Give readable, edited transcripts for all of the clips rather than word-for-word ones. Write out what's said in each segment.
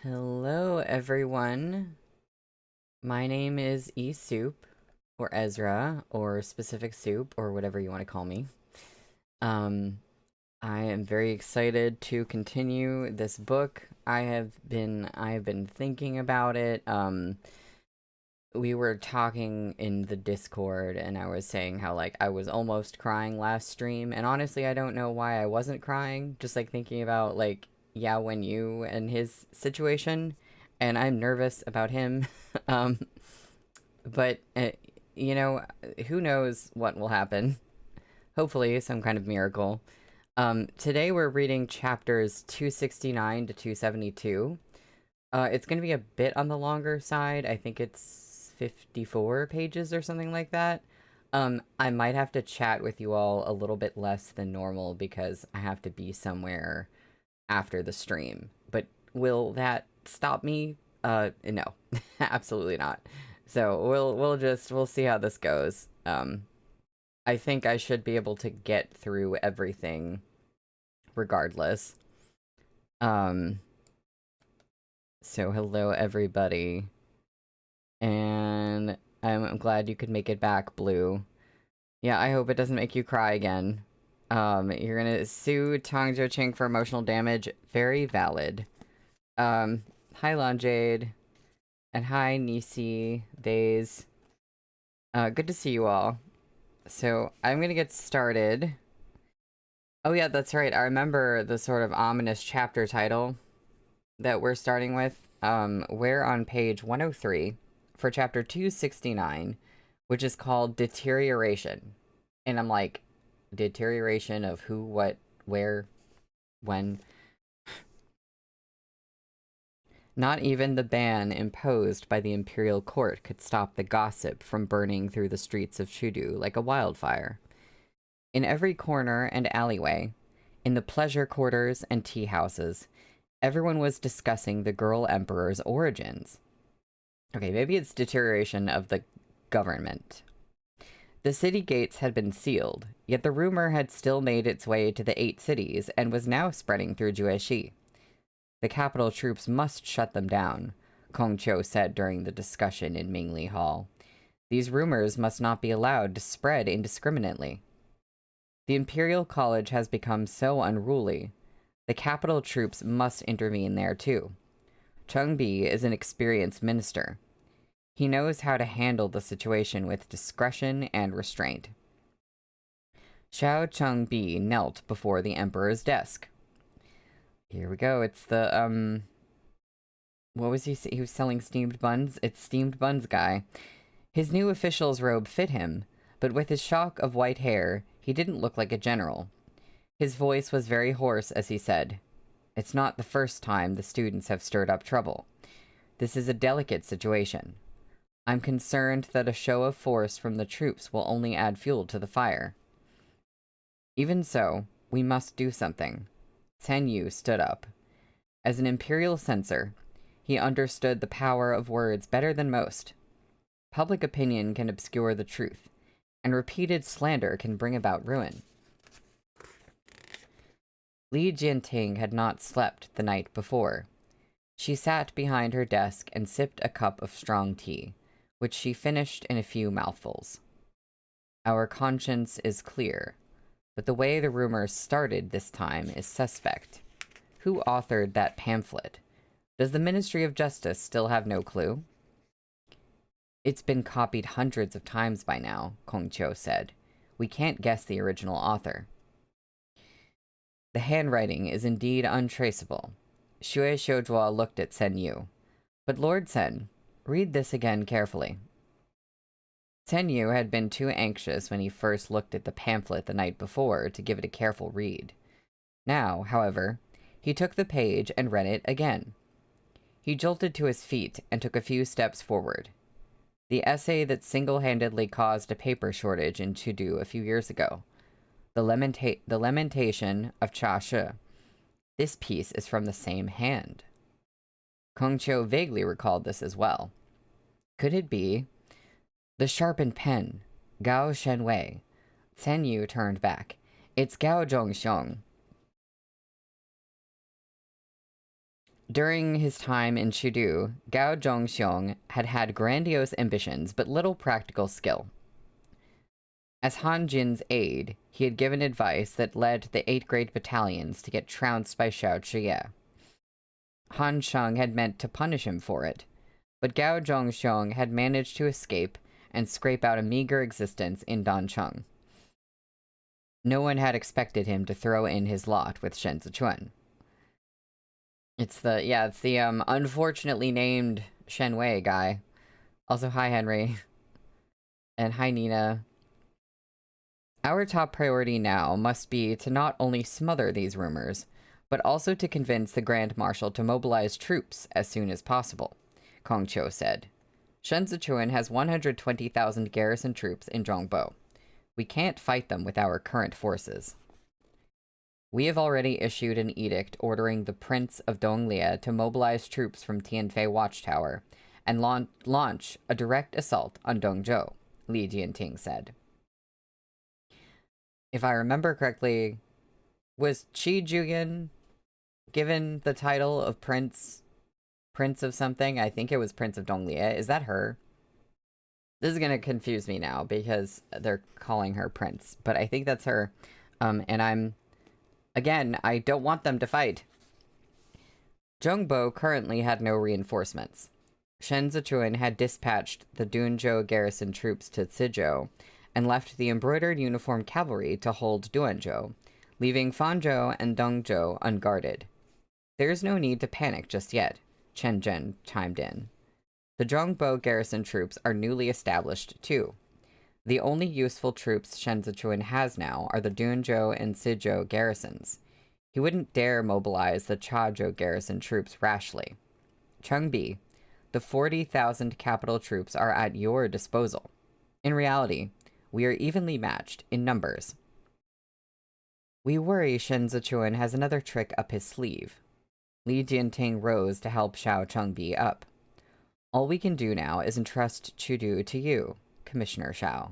Hello, everyone. My name is E Soup, or Ezra, or Specific Soup, or whatever you want to call me. Um, I am very excited to continue this book. I have been thinking about it. We were talking in the Discord, and I was saying how like I was almost crying last stream, and honestly, I don't know why I wasn't crying. Just like thinking about like Yao Wen Yu and his situation, and I'm nervous about him. um, but you know, who knows what will happen? Hopefully, some kind of miracle. Today we're reading chapters 269 to 272. It's going to be a bit on the longer side. I think it's 54 pages or something like that. I might have to chat with you all a little bit less than normal because I have to be somewhere after the stream. But will that stop me? No, absolutely not. So we'll see how this goes. I think I should be able to get through everything regardless. Um, so hello everybody. And I'm glad you could make it back, Blue. Yeah, I hope it doesn't make you cry again. You're gonna sue Tong Jo Ching for emotional damage. Very valid. Hi Lonjade. And hi Nisi, Vase. Good to see you all. So, I'm gonna get started. Oh yeah, that's right. I remember the sort of ominous chapter title that we're starting with. We're on page 103 for chapter 269, which is called Deterioration. And I'm like, deterioration of who, what, where, when? Not even the ban imposed by the imperial court could stop the gossip from burning through the streets of Chudu like a wildfire. In every corner and alleyway, in the pleasure quarters and tea houses, everyone was discussing the girl emperor's origins. Okay, maybe it's deterioration of the government. The city gates had been sealed, yet the rumor had still made its way to the 8 cities and was now spreading through Jueshi. The capital troops must shut them down, Kong Cho said during the discussion in Mingli Hall. These rumors must not be allowed to spread indiscriminately. The Imperial College has become so unruly. The capital troops must intervene there too. Chung Bi is an experienced minister. He knows how to handle the situation with discretion and restraint. Xiao Chung Bi knelt before the emperor's desk. Here we go. It's the, what was he? He was selling steamed buns? It's steamed buns guy. His new official's robe fit him, but with his shock of white hair, he didn't look like a general. His voice was very hoarse as he said, "It's not the first time the students have stirred up trouble. This is a delicate situation. I'm concerned that a show of force from the troops will only add fuel to the fire. Even so, we must do something." Chen Yu stood up. As an imperial censor, he understood the power of words better than most. Public opinion can obscure the truth, and repeated slander can bring about ruin. Li Jianting had not slept the night before. She sat behind her desk and sipped a cup of strong tea, which she finished in a few mouthfuls. Our conscience is clear, but the way the rumors started this time is suspect. Who authored that pamphlet? Does the Ministry of Justice still have no clue? It's been copied hundreds of times by now, Kong Chiu said. We can't guess the original author. The handwriting is indeed untraceable. Xue Xiuzhuo looked at Sen Yu. But Lord Sen, read this again carefully. Sen Yu had been too anxious when he first looked at the pamphlet the night before to give it a careful read. Now, however, he took the page and read it again. He jolted to his feet and took a few steps forward. The essay that single-handedly caused a paper shortage in Chudu a few years ago. The Lamentation of Cha Shi. This piece is from the same hand. Kong Chiu vaguely recalled this as well. Could it be? The sharpened pen. Gao Shenwei. Chen Yu turned back. It's Gao Zhongxiong. During his time in Chudu, Gao Zhongxiong had had grandiose ambitions but little practical skill. As Han Jin's aide, he had given advice that led the 8 great battalions to get trounced by Xiao Zhiye. Han Sheng had meant to punish him for it, but Gao Zhongxiong had managed to escape and scrape out a meager existence in Dancheng. No one had expected him to throw in his lot with Shen Zichuan. It's the unfortunately named Shen Wei guy. Also, hi Henry. And hi Nina. Our top priority now must be to not only smother these rumors, but also to convince the Grand Marshal to mobilize troops as soon as possible, Kong Qiu said. Shen Zichuan has 120,000 garrison troops in Zhongbo. We can't fight them with our current forces. We have already issued an edict ordering the Prince of Donglie to mobilize troops from Tianfei Watchtower and launch a direct assault on Dongzhou, Li Jianting said. If I remember correctly, was Qi Juyan given the title of Prince of something? I think it was Prince of Donglie. Is that her? This is going to confuse me now because they're calling her Prince, but I think that's her. And again, I don't want them to fight. Zhongbo currently had no reinforcements. Shen Zichuan had dispatched the Dunzhou garrison troops to Cizhou and left the embroidered uniform cavalry to hold Duanzhou, leaving Fanzhou and Dongzhou unguarded. There is no need to panic just yet, Chen Zhen chimed in. The Zhongbo garrison troops are newly established, too. The only useful troops Shen Zichuan has now are the Dunzhou and Cizhou garrisons. He wouldn't dare mobilize the Chazhou garrison troops rashly. Chengbi, the 40,000 capital troops are at your disposal. In reality, we are evenly matched in numbers. We worry Shen Zichuan has another trick up his sleeve. Li Jianting rose to help Xiao Chengbi up. All we can do now is entrust Chudu to you, Commissioner Xiao.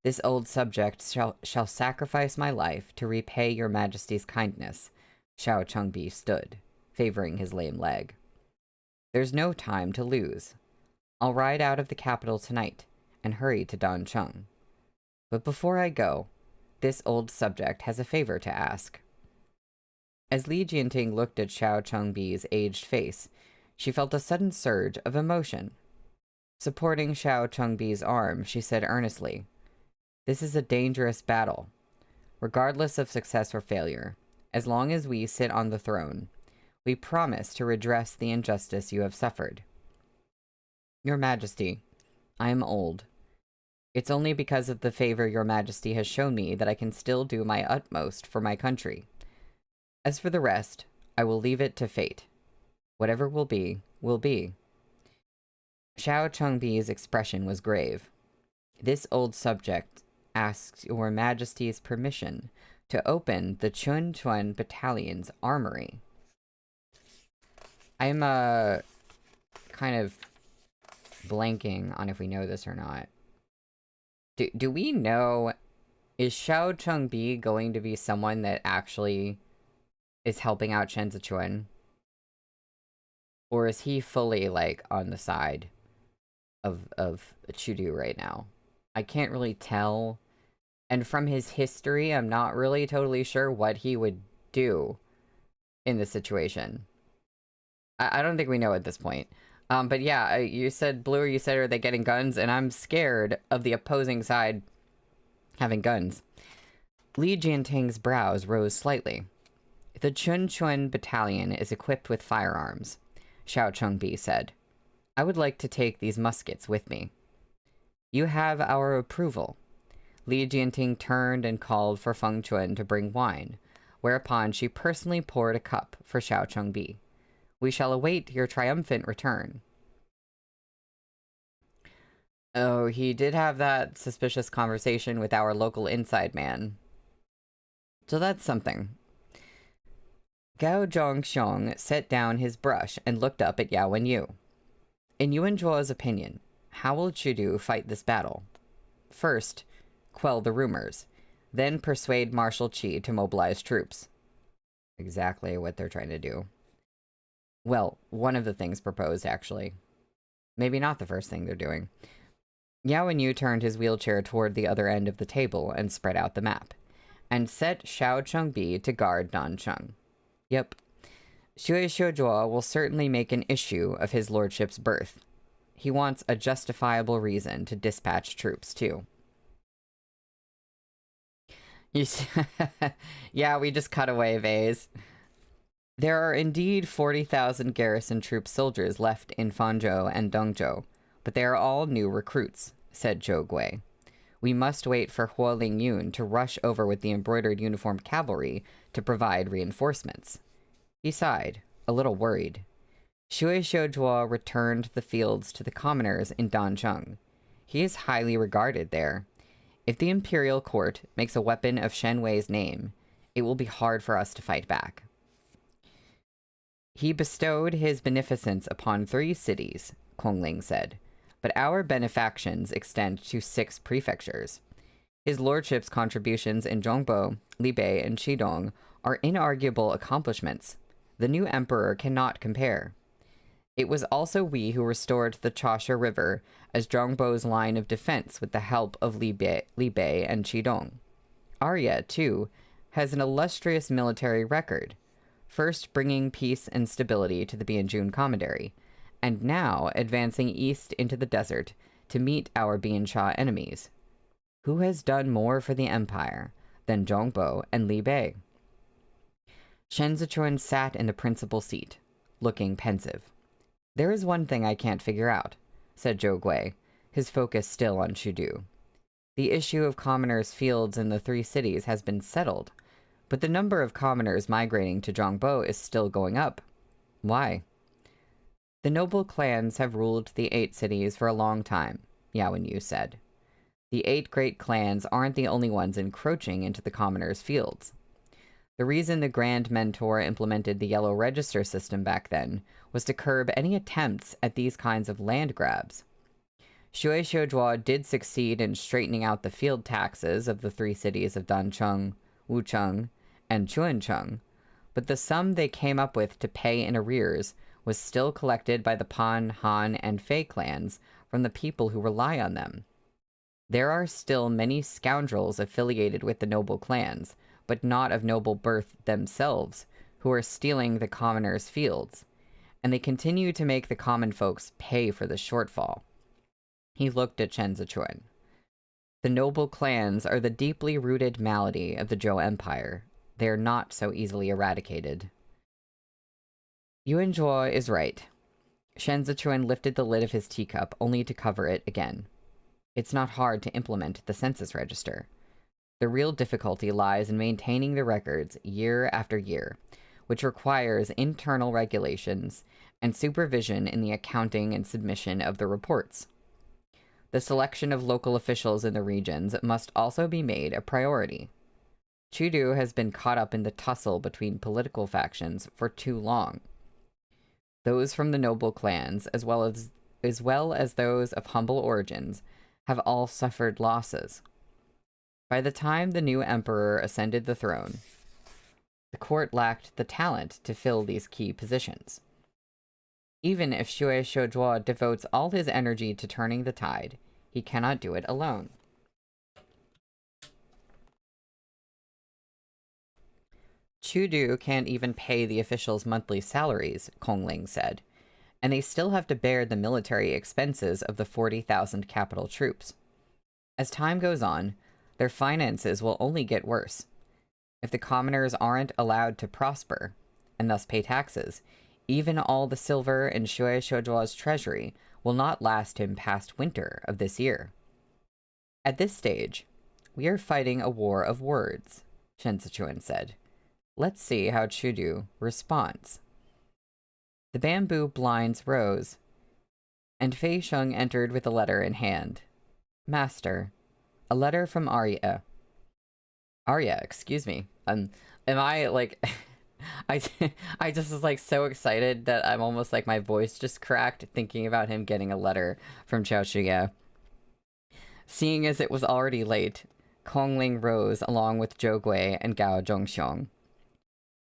This old subject shall sacrifice my life to repay your majesty's kindness, Xiao Chengbi stood, favoring his lame leg. There's no time to lose. I'll ride out of the capital tonight and hurry to Dancheng. But before I go, this old subject has a favor to ask. As Li Jianting looked at Xiao Chengbi's aged face, she felt a sudden surge of emotion. Supporting Xiao Chengbi's arm, she said earnestly, "This is a dangerous battle. Regardless of success or failure, as long as we sit on the throne, we promise to redress the injustice you have suffered. Your Majesty, I am old. It's only because of the favor your Majesty has shown me that I can still do my utmost for my country. As for the rest, I will leave it to fate. Whatever will be, will be." Xiao Chengbi's expression was grave. This old subject asks your Majesty's permission to open the Chunchuan Battalion's armory. I'm, kind of blanking on if we know this or not. Do we know, is Xiao Chengbi going to be someone that actually is helping out Shen Zichuan? Or is he fully, like, on the side of Chudu right now? I can't really tell. And from his history, I'm not really totally sure what he would do in this situation. I don't think we know at this point. But yeah, you said, Blue, you said, are they getting guns? And I'm scared of the opposing side having guns. Li Jianting's brows rose slightly. The Chunchuan Battalion is equipped with firearms, Xiao Chengbi said. I would like to take these muskets with me. You have our approval. Li Jianting turned and called for Feng Chuan to bring wine, whereupon she personally poured a cup for Xiao Chengbi. We shall await your triumphant return. Oh, he did have that suspicious conversation with our local inside man. So that's something. Gao Zhongxiong set down his brush and looked up at Yao Wenyu. In Yuan Zhuo's opinion, how will Chudu fight this battle? First, quell the rumors, then persuade Marshal Qi to mobilize troops. Exactly what they're trying to do. Well, one of the things proposed, actually. Maybe not the first thing they're doing. Yao and Yu turned his wheelchair toward the other end of the table and spread out the map, and set Xiao Chengbi to guard Nancheng. Yep. Xue Xiuzhuo will certainly make an issue of his lordship's birth. He wants a justifiable reason to dispatch troops, too. Yeah, we just cut away, Vase. There are indeed 40,000 garrison troop soldiers left in Fanzhou and Dongzhou, but they are all new recruits, said Zhou Gui. We must wait for Huo Lingyun to rush over with the embroidered uniformed cavalry to provide reinforcements. He sighed, a little worried. Xue Xiuzhuo returned the fields to the commoners in Dancheng. He is highly regarded there. If the imperial court makes a weapon of Shen Wei's name, it will be hard for us to fight back. He bestowed his beneficence upon 3 cities, Kongling said, but our benefactions extend to 6 prefectures. His lordship's contributions in Zhongbo, Libei, and Qidong are inarguable accomplishments. The new emperor cannot compare. It was also we who restored the Chaosha River as Zhongbo's line of defense with the help of Libei and Qidong. Arya, too, has an illustrious military record, first bringing peace and stability to the Bianjun Commandery, and now advancing east into the desert to meet our Biansha enemies. Who has done more for the empire than Zhongbo and Li Bei? Shen Zichuan sat in the principal seat, looking pensive. There is one thing I can't figure out, said Zhou Gui, his focus still on Shudu. The issue of commoners' fields in the 3 cities has been settled, but the number of commoners migrating to Zhongbo is still going up. Why? The noble clans have ruled the 8 cities for a long time, Yao and Yu said. The 8 great clans aren't the only ones encroaching into the commoners' fields. The reason the Grand Mentor implemented the Yellow Register system back then was to curb any attempts at these kinds of land grabs. Xue Xiuzhuo did succeed in straightening out the field taxes of the 3 cities of Dancheng, Wucheng, and Chuancheng, but the sum they came up with to pay in arrears was still collected by the Pan, Han, and Fei clans from the people who rely on them. There are still many scoundrels affiliated with the noble clans, but not of noble birth themselves, who are stealing the commoners' fields, and they continue to make the common folks pay for the shortfall. He looked at Chen Zichuan. The noble clans are the deeply rooted malady of the Zhou Empire. They are not so easily eradicated. Yuan Zhuo is right. Shen Zichuan lifted the lid of his teacup only to cover it again. It's not hard to implement the census register. The real difficulty lies in maintaining the records year after year, which requires internal regulations and supervision in the accounting and submission of the reports. The selection of local officials in the regions must also be made a priority. Chudu has been caught up in the tussle between political factions for too long. Those from the noble clans, as well as those of humble origins, have all suffered losses. By the time the new emperor ascended the throne, the court lacked the talent to fill these key positions. Even if Xue Xiuzhuo devotes all his energy to turning the tide, he cannot do it alone. Chudu can't even pay the officials' monthly salaries, Kongling said, and they still have to bear the military expenses of the 40,000 capital troops. As time goes on, their finances will only get worse. If the commoners aren't allowed to prosper, and thus pay taxes, even all the silver in Xue Xiuzhuo's treasury will not last him past winter of this year. At this stage, we are fighting a war of words, Shen Zichuan said. Let's see how Chudu responds. The bamboo blinds rose, and Fei Sheng entered with a letter in hand. Master, a letter from Arya. Arya, excuse me. Am I, like... I just was, like, so excited that I'm almost, like, my voice just cracked thinking about him getting a letter from Xiao Shiya. Seeing as it was already late, Kongling rose along with Zhou Gui and Gao Zhongxiong.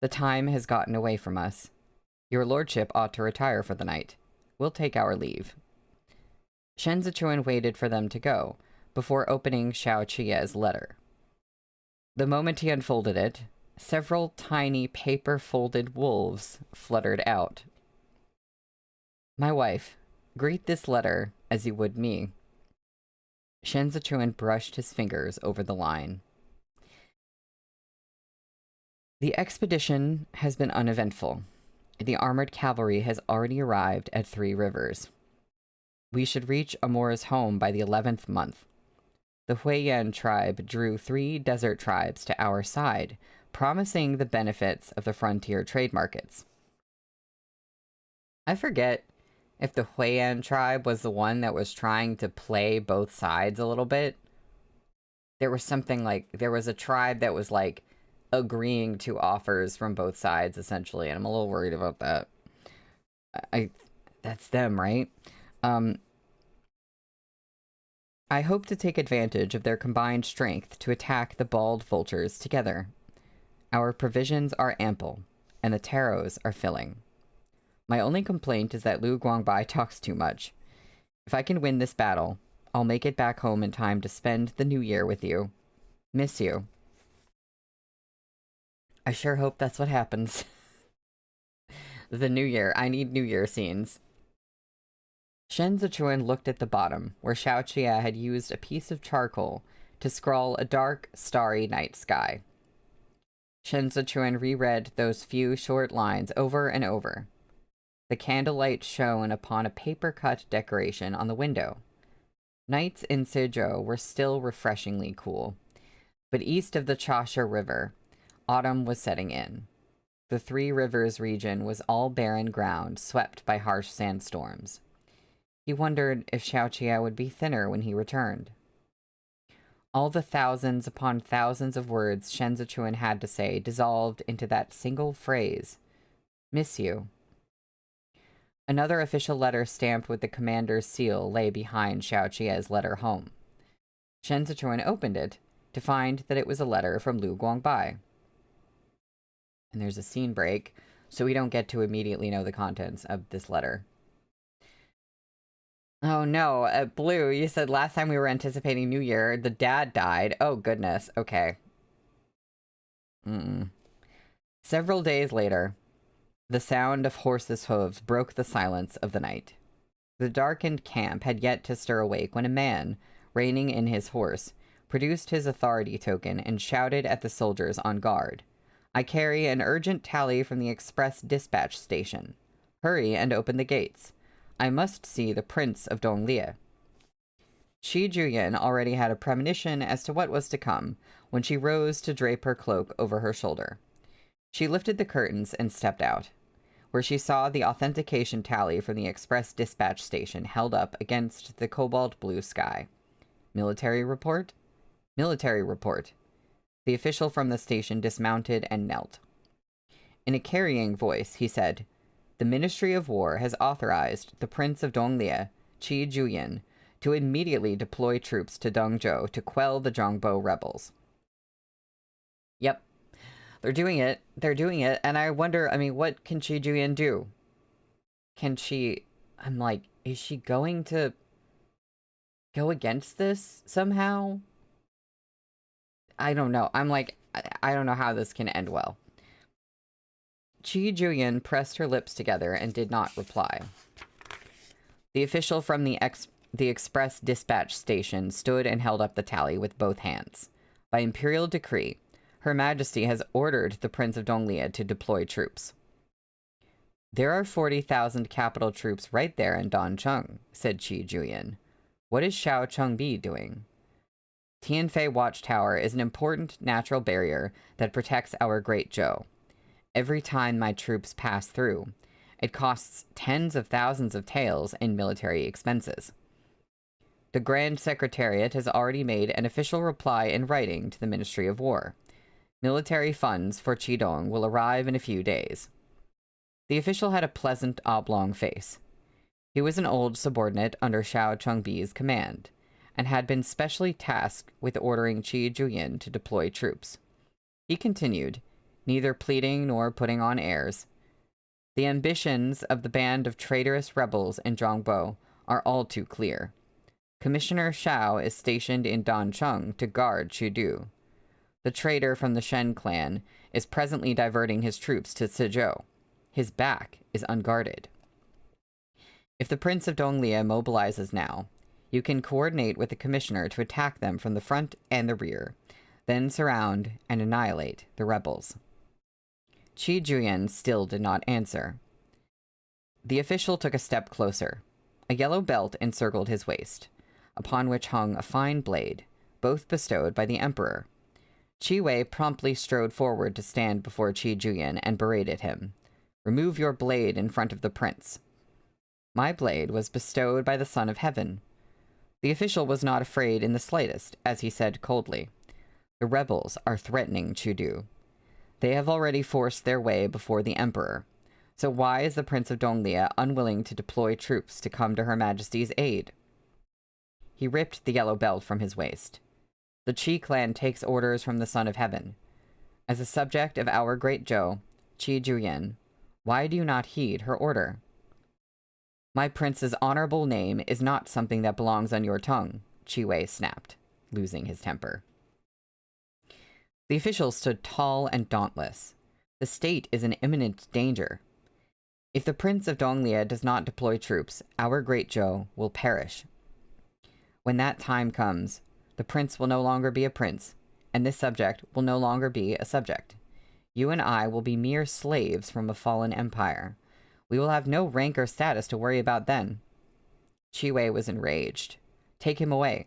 The time has gotten away from us. Your lordship ought to retire for the night. We'll take our leave. Shen Zichuan waited for them to go, before opening Xiao Chie's letter. The moment he unfolded it, several tiny paper-folded wolves fluttered out. My wife, greet this letter as you would me. Shen Zichuan brushed his fingers over the line. The expedition has been uneventful. The armored cavalry has already arrived at 3 Rivers. We should reach Amora's home by the 11th month. The Huiyan tribe drew 3 desert tribes to our side, promising the benefits of the frontier trade markets. I forget if the Huiyan tribe was the one that was trying to play both sides a little bit. There was something like, there was a tribe that was like agreeing to offers from both sides, essentially, and I'm a little worried about that. That's them, right? I hope to take advantage of their combined strength to attack the bald vultures together. Our provisions are ample, and the taros are filling. My only complaint is that Lu Guangbai talks too much. If I can win this battle, I'll make it back home in time to spend the new year with you. Miss you. I sure hope that's what happens. The new year. I need new year scenes. Shen Zichuan looked at the bottom, where Xiao Qie had used a piece of charcoal to scrawl a dark, starry night sky. Shen Zichuan reread those few short lines over and over. The candlelight shone upon a paper-cut decoration on the window. Nights in Suzhou were still refreshingly cool, but east of the Chasha River, autumn was setting in. The 3 Rivers region was all barren ground, swept by harsh sandstorms. He wondered if Xiao Qie would be thinner when he returned. All the thousands upon thousands of words Shen Zichuan had to say dissolved into that single phrase, miss you. Another official letter stamped with the commander's seal lay behind Xiao Qie's letter home. Shen Zichuan opened it to find that it was a letter from Lu Guangbai. And there's a scene break, so we don't get to immediately know the contents of this letter. Oh no, Blue, you said last time we were anticipating New Year, the dad died. Oh goodness, okay. Several days later, the sound of horses' hooves broke the silence of the night. The darkened camp had yet to stir awake when a man, reining in his horse, produced his authority token and shouted at the soldiers on guard. I carry an urgent tally from the express dispatch station. Hurry and open the gates. I must see the Prince of Donglie. Shi Juyan already had a premonition as to what was to come when she rose to drape her cloak over her shoulder. She lifted the curtains and stepped out, where she saw the authentication tally from the express dispatch station held up against the cobalt blue sky. Military report? Military report. The official from the station dismounted and knelt. In a carrying voice, he said, the Ministry of War has authorized the Prince of Donglie, Qi Juyan, to immediately deploy troops to Dongzhou to quell the Zhongbo rebels. Yep. They're doing it. They're doing it. And I wonder, I mean, what can Qi Juyan do? Can she... I'm like, is she going to go against this somehow? I don't know. I'm like, I don't know how this can end well. Qi Juyan pressed her lips together and did not reply. The official from the express dispatch station stood and held up the tally with both hands. By imperial decree, Her Majesty has ordered the Prince of Donglie to deploy troops. There are 40,000 capital troops right there in Dancheng, said Qi Juyan. What is Xiao Chengbi doing? Tianfei Watchtower is an important natural barrier that protects our Great Zhou. Every time my troops pass through, it costs tens of thousands of taels in military expenses. The Grand Secretariat has already made an official reply in writing to the Ministry of War. Military funds for Qidong will arrive in a few days. The official had a pleasant oblong face. He was an old subordinate under Xiao Chengbi's command, and had been specially tasked with ordering Qi Juyan to deploy troops. He continued, neither pleading nor putting on airs. The ambitions of the band of traitorous rebels in Zhongbo are all too clear. Commissioner Shao is stationed in Dancheng to guard Chudu. The traitor from the Shen clan is presently diverting his troops to Suzhou. His back is unguarded. If the Prince of Donglia mobilizes now, you can coordinate with the commissioner to attack them from the front and the rear, then surround and annihilate the rebels. Qi Juyan still did not answer. The official took a step closer. A yellow belt encircled his waist, upon which hung a fine blade, both bestowed by the emperor. Qi Wei promptly strode forward to stand before Qi Juyan and berated him. "Remove your blade in front of the prince." "My blade was bestowed by the Son of Heaven." The official was not afraid in the slightest, as he said coldly, "The rebels are threatening Chudu. They have already forced their way before the emperor. So why is the Prince of Donglia unwilling to deploy troops to come to Her Majesty's aid?" He ripped the yellow belt from his waist. "The Qi clan takes orders from the Son of Heaven. As a subject of our great Zhou, Qi Juyan, why do you not heed her order?" "My prince's honorable name is not something that belongs on your tongue," Qi Wei snapped, losing his temper. The official stood tall and dauntless. The state is in imminent danger. If the Prince of Donglia does not deploy troops, our great Zhou will perish. When that time comes, the prince will no longer be a prince, and this subject will no longer be a subject. You and I will be mere slaves from a fallen empire. We will have no rank or status to worry about then. Qi Wei was enraged. "Take him away."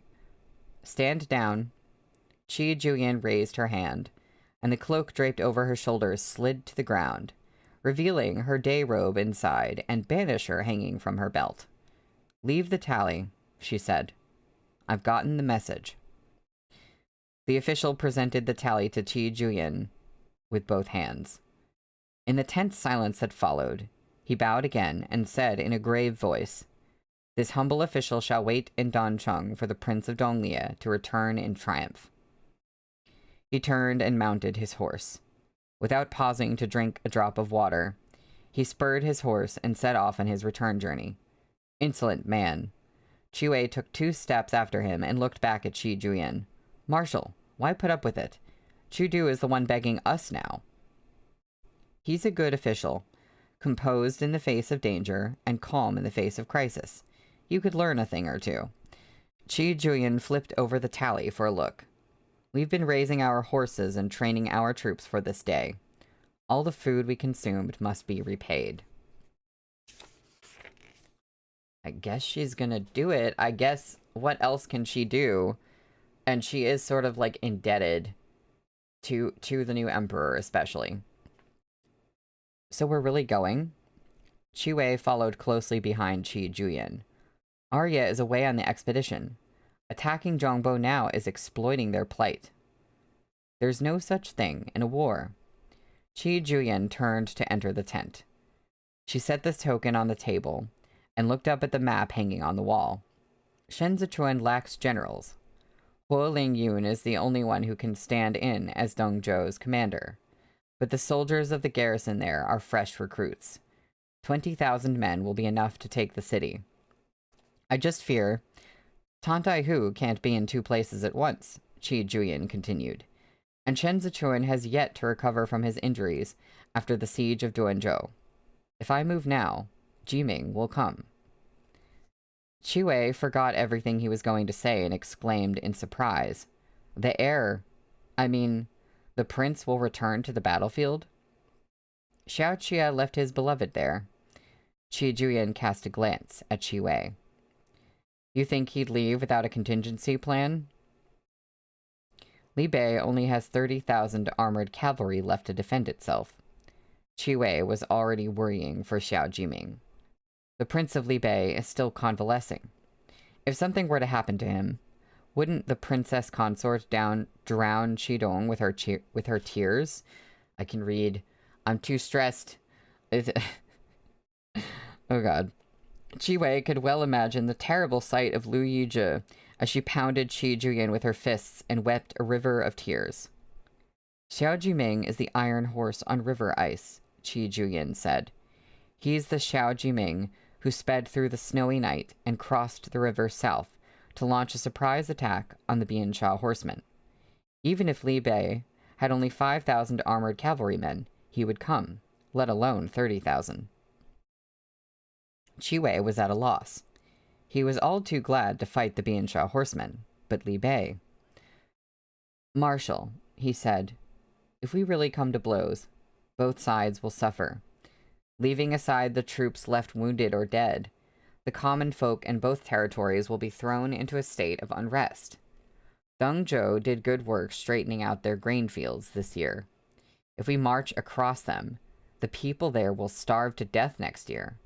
"Stand down." Qi Juyan raised her hand, and the cloak draped over her shoulders slid to the ground, revealing her day robe inside and banisher hanging from her belt. "Leave the tally," she said. "I've gotten the message." The official presented the tally to Qi Juyan with both hands. In the tense silence that followed, he bowed again and said in a grave voice, "This humble official shall wait in Dancheng for the Prince of Donglia to return in triumph." He turned and mounted his horse. Without pausing to drink a drop of water, he spurred his horse and set off on his return journey. Insolent man. Qi Wei took 2 steps after him and looked back at Qi Juyan. "Marshal, why put up with it? Chudu is the one begging us now." He's a good official, composed in the face of danger and calm in the face of crisis. You could learn a thing or two. Qi Juyan flipped over the tally for a look. "We've been raising our horses and training our troops for this day. All the food we consumed must be repaid." I guess she's gonna do it. I guess, what else can she do? And she is sort of, like, indebted to the new emperor, especially. "So we're really going?" Qi Wei followed closely behind Qi Juyan. "Arya is away on the expedition. Attacking Zhongbo now is exploiting their plight." "There's no such thing in a war." Qi Juyan turned to enter the tent. She set the token on the table and looked up at the map hanging on the wall. "Shen Zichuan lacks generals. Huo Lingyun is the only one who can stand in as Dong Zhou's commander. But the soldiers of the garrison there are fresh recruits. 20,000 men will be enough to take the city. I just fear Tantai Hu can't be in 2 places at once," Qi Juyan continued. "And Shen Zichuan has yet to recover from his injuries after the siege of Duanzhou. If I move now, Jiming will come." Qi Wei forgot everything he was going to say and exclaimed in surprise, the prince will return to the battlefield?" "Xiao Qia left his beloved there." Qi Juyan cast a glance at Qi Wei. "You think he'd leave without a contingency plan?" "Li Bei only has 30,000 armored cavalry left to defend itself." Qi Wei was already worrying for Xiao Jiming. "The Prince of Li Bei is still convalescing. If something were to happen to him, wouldn't the princess consort drown Qidong with her tears?" I can read. I'm too stressed. Oh god. Qi Wei could well imagine the terrible sight of Lu Yizhi as she pounded Qi Juyan with her fists and wept a river of tears. "Xiao Jiming is the iron horse on river ice," Qi Juyan said. He's the Xiao Jiming who sped through the snowy night and crossed the river south to launch a surprise attack on the Bianxia horsemen. Even if Li Bei had only 5,000 armored cavalrymen, he would come, let alone 30,000. Qi Wei was at a loss. He was all too glad to fight the Bianxia horsemen, but Li Bei... "Marshal," he said, "if we really come to blows, both sides will suffer. Leaving aside the troops left wounded or dead, the common folk in both territories will be thrown into a state of unrest. Deng Zhou did good work straightening out their grain fields this year. If we march across them, the people there will starve to death next year.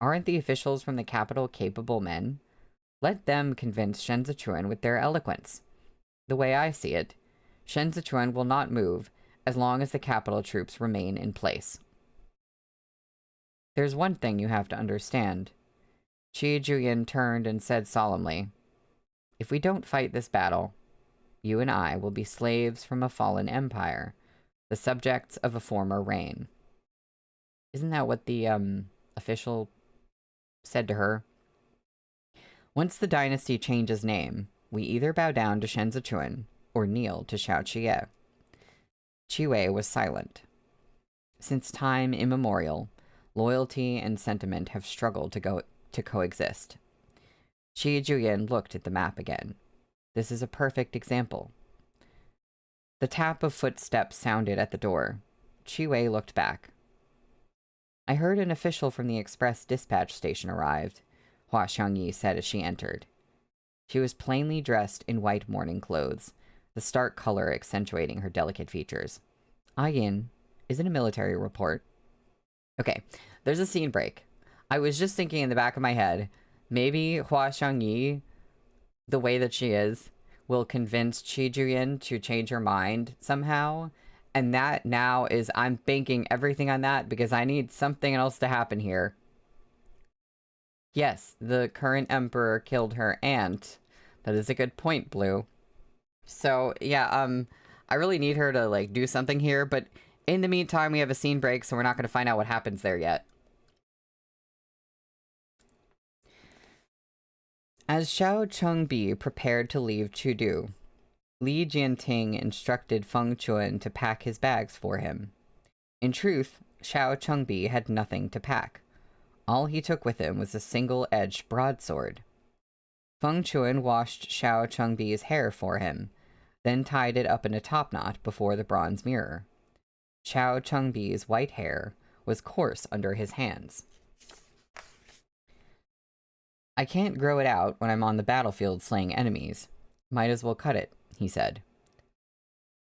Aren't the officials from the capital capable men? Let them convince Shen Zichuan with their eloquence. The way I see it, Shen Zichuan will not move as long as the capital troops remain in place." "There's one thing you have to understand." Qi Juyin turned and said solemnly, "If we don't fight this battle, you and I will be slaves from a fallen empire, the subjects of a former reign." Isn't that what the official said to her? "Once the dynasty changes name, we either bow down to Shen Zichuan or kneel to Xiao Qiye." Qi Wei was silent. Since time immemorial, loyalty and sentiment have struggled to coexist. Qi Juyin looked at the map again. This is a perfect example. The tap of footsteps sounded at the door. Qi Wei looked back. "I heard an official from the express dispatch station arrived," Hua Xiangyi said as she entered. She was plainly dressed in white mourning clothes, the stark color accentuating her delicate features. "Yin, is it a military report?" Okay, there's a scene break. I was just thinking in the back of my head, maybe Hua Xiangyi, the way that she is, will convince Qi Juyin to change her mind somehow. And that now is, I'm banking everything on that because I need something else to happen here. Yes, the current emperor killed her aunt. That is a good point, Blue. So, yeah, I really need her to, like, do something here, but in the meantime, we have a scene break, so we're not going to find out what happens there yet. As Xiao Chengbi prepared to leave Chudu, Li Jianting instructed Feng Chuan to pack his bags for him. In truth, Xiao Chengbi had nothing to pack. All he took with him was a single-edged broadsword. Feng Chuan washed Xiao Chengbi's hair for him, then tied it up in a topknot before the bronze mirror. Xiao Chengbi's white hair was coarse under his hands. "I can't grow it out when I'm on the battlefield slaying enemies. Might as well cut it," he said.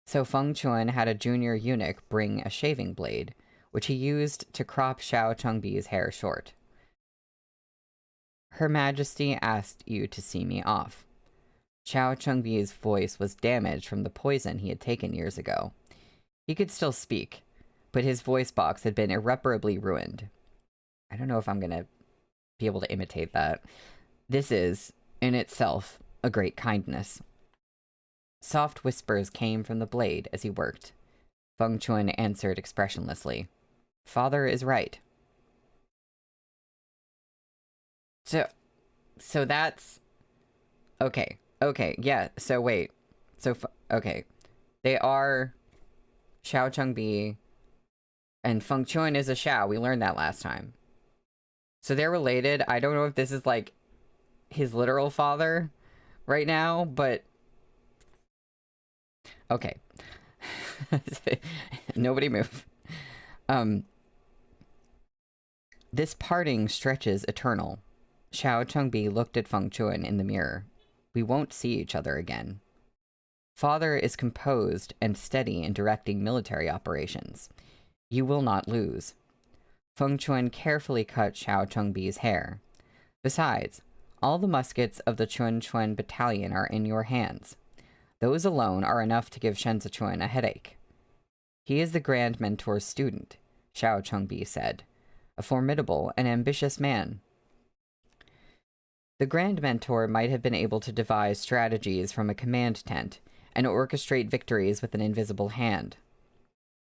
So Feng Chuan had a junior eunuch bring a shaving blade, which he used to crop Xiao Chengbi's hair short. "Her Majesty asked you to see me off." Xiao Chengbi's voice was damaged from the poison he had taken years ago. He could still speak, but his voice box had been irreparably ruined. I don't know if I'm going to be able to imitate that. This is, in itself, a great kindness. Soft whispers came from the blade as he worked. Feng Chuan answered expressionlessly. "Father is right." So that's... Okay, yeah, so wait. Okay. They are Xiao Chengbi, and Feng Chuan is a Xiao. We learned that last time. So they're related. I don't know if this is, like, his literal father right now, but... Okay. Nobody move. This parting stretches eternal. Xiao Chengbi looked at Feng Chuan in the mirror. We won't see each other again. Father is composed and steady in directing military operations. You will not lose. Feng Chuan carefully cut Xiao Chengbi's hair. Besides, all the muskets of the Chun Chuan battalion are in your hands. Those alone are enough to give Shen Zichuan a headache. He is the Grand Mentor's student, Xiao Chengbi said. A formidable and ambitious man. The Grand Mentor might have been able to devise strategies from a command tent and orchestrate victories with an invisible hand.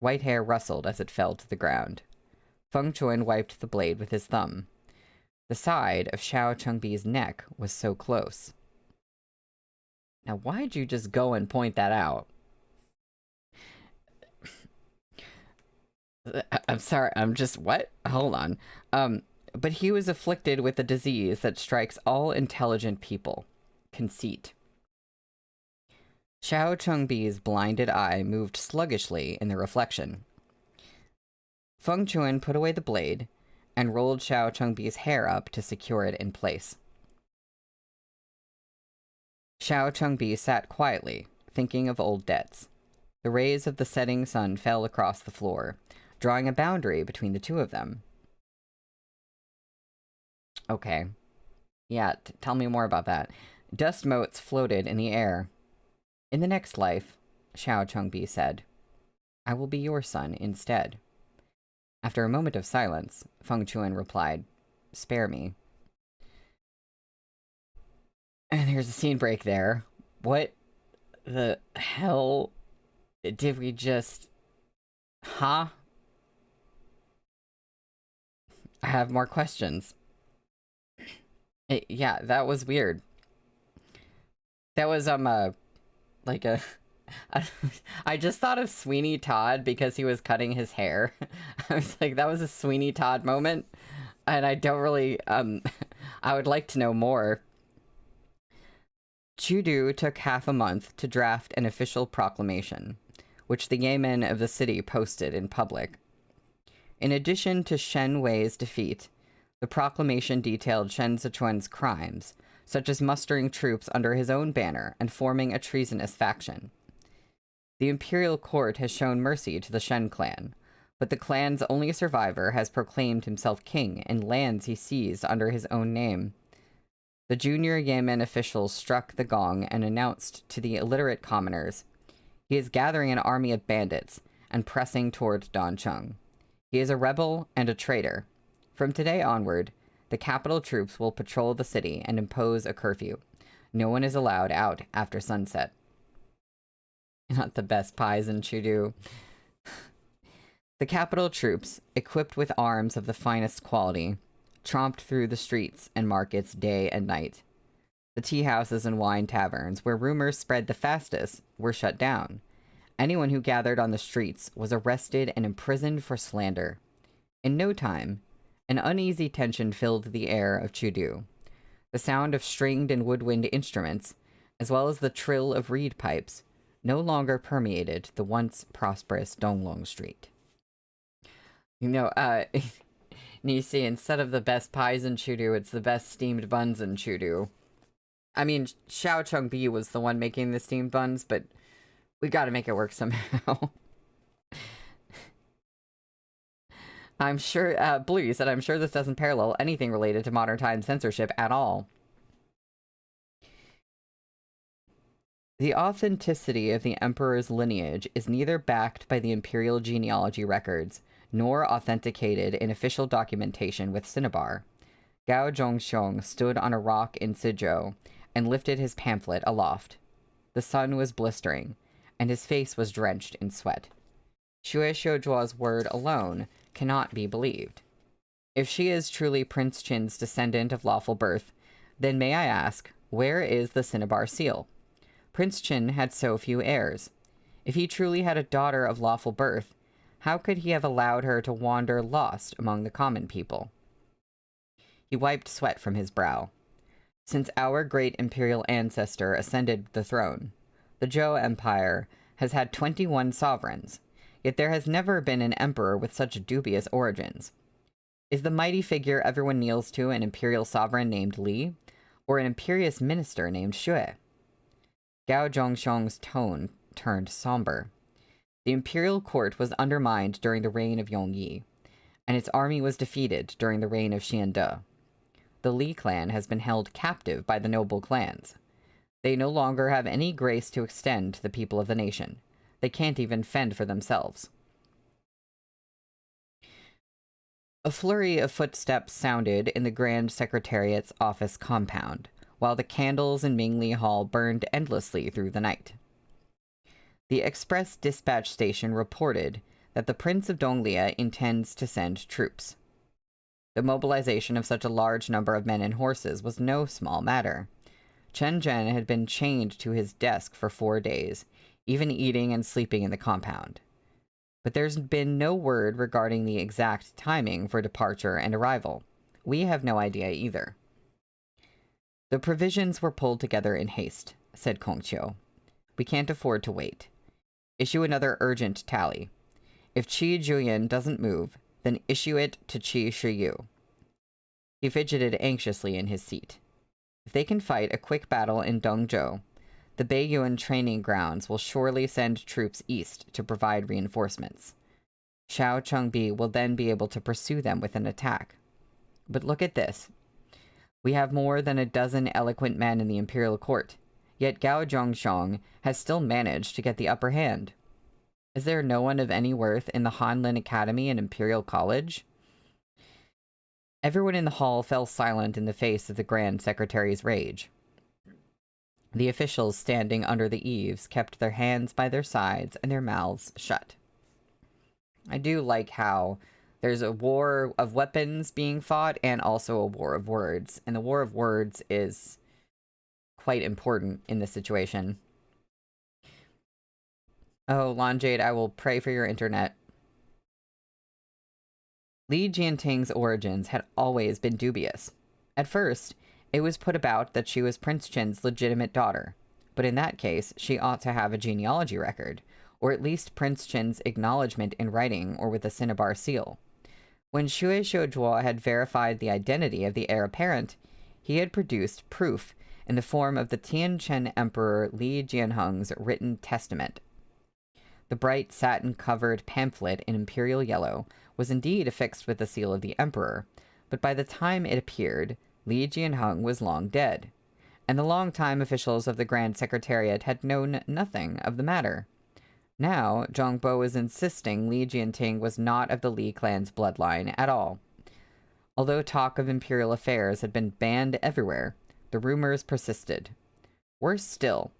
White hair rustled as it fell to the ground. Feng Chuan wiped the blade with his thumb. The side of Xiao Chengbi's neck was so close. Now, why'd you just go and point that out? I'm sorry, I'm just, what? Hold on. But he was afflicted with a disease that strikes all intelligent people. Conceit. Xiao Chengbi's blinded eye moved sluggishly in the reflection. Feng Chuan put away the blade and rolled Xiao Chengbi's hair up to secure it in place. Xiao Chengbi sat quietly, thinking of old debts. The rays of the setting sun fell across the floor, drawing a boundary between the two of them. Okay. Yeah, tell me more about that. Dust motes floated in the air. In the next life, Xiao Chengbi said, I will be your son instead. After a moment of silence, Feng Chuan replied, spare me. And there's a scene break there. What the hell did we just... Huh? I have more questions. Yeah, that was weird. That was, like a... I just thought of Sweeney Todd because he was cutting his hair. I was like, that was a Sweeney Todd moment. And I don't really, I would like to know more. Chudu took half a month to draft an official proclamation, which the yeomen of the city posted in public. In addition to Shen Wei's defeat, the proclamation detailed Shen Zichuan's crimes, such as mustering troops under his own banner and forming a treasonous faction. The imperial court has shown mercy to the Shen clan, but the clan's only survivor has proclaimed himself king in lands he seized under his own name. The junior yeoman official struck the gong and announced to the illiterate commoners, he is gathering an army of bandits and pressing toward Dancheng. He is a rebel and a traitor. From today onward, the capital troops will patrol the city and impose a curfew. No one is allowed out after sunset. Not the best pies in Chudu. The capital troops, equipped with arms of the finest quality, tromped through the streets and markets day and night. The tea houses and wine taverns, where rumors spread the fastest, were shut down. Anyone who gathered on the streets was arrested and imprisoned for slander. In no time, an uneasy tension filled the air of Chudu. The sound of stringed and woodwind instruments, as well as the trill of reed pipes, no longer permeated the once prosperous Donglong Street. You know, Nisi, instead of the best pies in Chudu, it's the best steamed buns in Chudu. I mean, Xiao Chengbi was the one making the steamed buns, but we gotta make it work somehow. I'm sure, Blue said, I'm sure this doesn't parallel anything related to modern time censorship at all. The authenticity of the emperor's lineage is neither backed by the imperial genealogy records, nor authenticated in official documentation with cinnabar. Gao Zhongxiong stood on a rock in Sizhou and lifted his pamphlet aloft. The sun was blistering, and his face was drenched in sweat. Xue Xiujuo's word alone cannot be believed. If she is truly Prince Qin's descendant of lawful birth, then may I ask, where is the cinnabar seal? Prince Qin had so few heirs. If he truly had a daughter of lawful birth, how could he have allowed her to wander lost among the common people? He wiped sweat from his brow. Since our great imperial ancestor ascended the throne, the Zhou Empire has had 21 sovereigns, yet there has never been an emperor with such dubious origins. Is the mighty figure everyone kneels to an imperial sovereign named Li, or an imperious minister named Xue? Gao Zhongxiong's tone turned somber. The imperial court was undermined during the reign of Yongyi, and its army was defeated during the reign of Xiande. The Li clan has been held captive by the noble clans. They no longer have any grace to extend to the people of the nation. They can't even fend for themselves. A flurry of footsteps sounded in the Grand Secretariat's office compound, while the candles in Mingli Hall burned endlessly through the night. The express dispatch station reported that the Prince of Donglia intends to send troops. The mobilization of such a large number of men and horses was no small matter. Chen Zhen had been chained to his desk for 4 days, even eating and sleeping in the compound. But there's been no word regarding the exact timing for departure and arrival. We have no idea either. The provisions were pulled together in haste, said Kongqiu. We can't afford to wait. Issue another urgent tally. If Qi Juyan doesn't move, then issue it to Qi Shiyu. He fidgeted anxiously in his seat. If they can fight a quick battle in Dongzhou, the Beiyuan training grounds will surely send troops east to provide reinforcements. Xiao Chengbi will then be able to pursue them with an attack. But look at this. We have more than a dozen eloquent men in the imperial court, yet Gao Zhongxiong has still managed to get the upper hand. Is there no one of any worth in the Hanlin Academy and Imperial College? Everyone in the hall fell silent in the face of the Grand Secretary's rage. The officials standing under the eaves kept their hands by their sides and their mouths shut. I do like how there's a war of weapons being fought and also a war of words. And the war of words is quite important in this situation. Oh, Lonjade, I will pray for your internet. Li Jianting's origins had always been dubious. At first, it was put about that she was Prince Chen's legitimate daughter, but in that case, she ought to have a genealogy record, or at least Prince Chen's acknowledgement in writing or with a cinnabar seal. When Xue Xiuzhuo had verified the identity of the heir apparent, he had produced proof in the form of the Tianchen Emperor Li Jianheng's written testament. The bright satin-covered pamphlet in imperial yellow was indeed affixed with the seal of the emperor, but by the time it appeared, Li Jianheng was long dead, and the long-time officials of the Grand Secretariat had known nothing of the matter. Now, Zhongbo was insisting Li Jianting was not of the Li clan's bloodline at all. Although talk of imperial affairs had been banned everywhere, the rumors persisted. Worse still,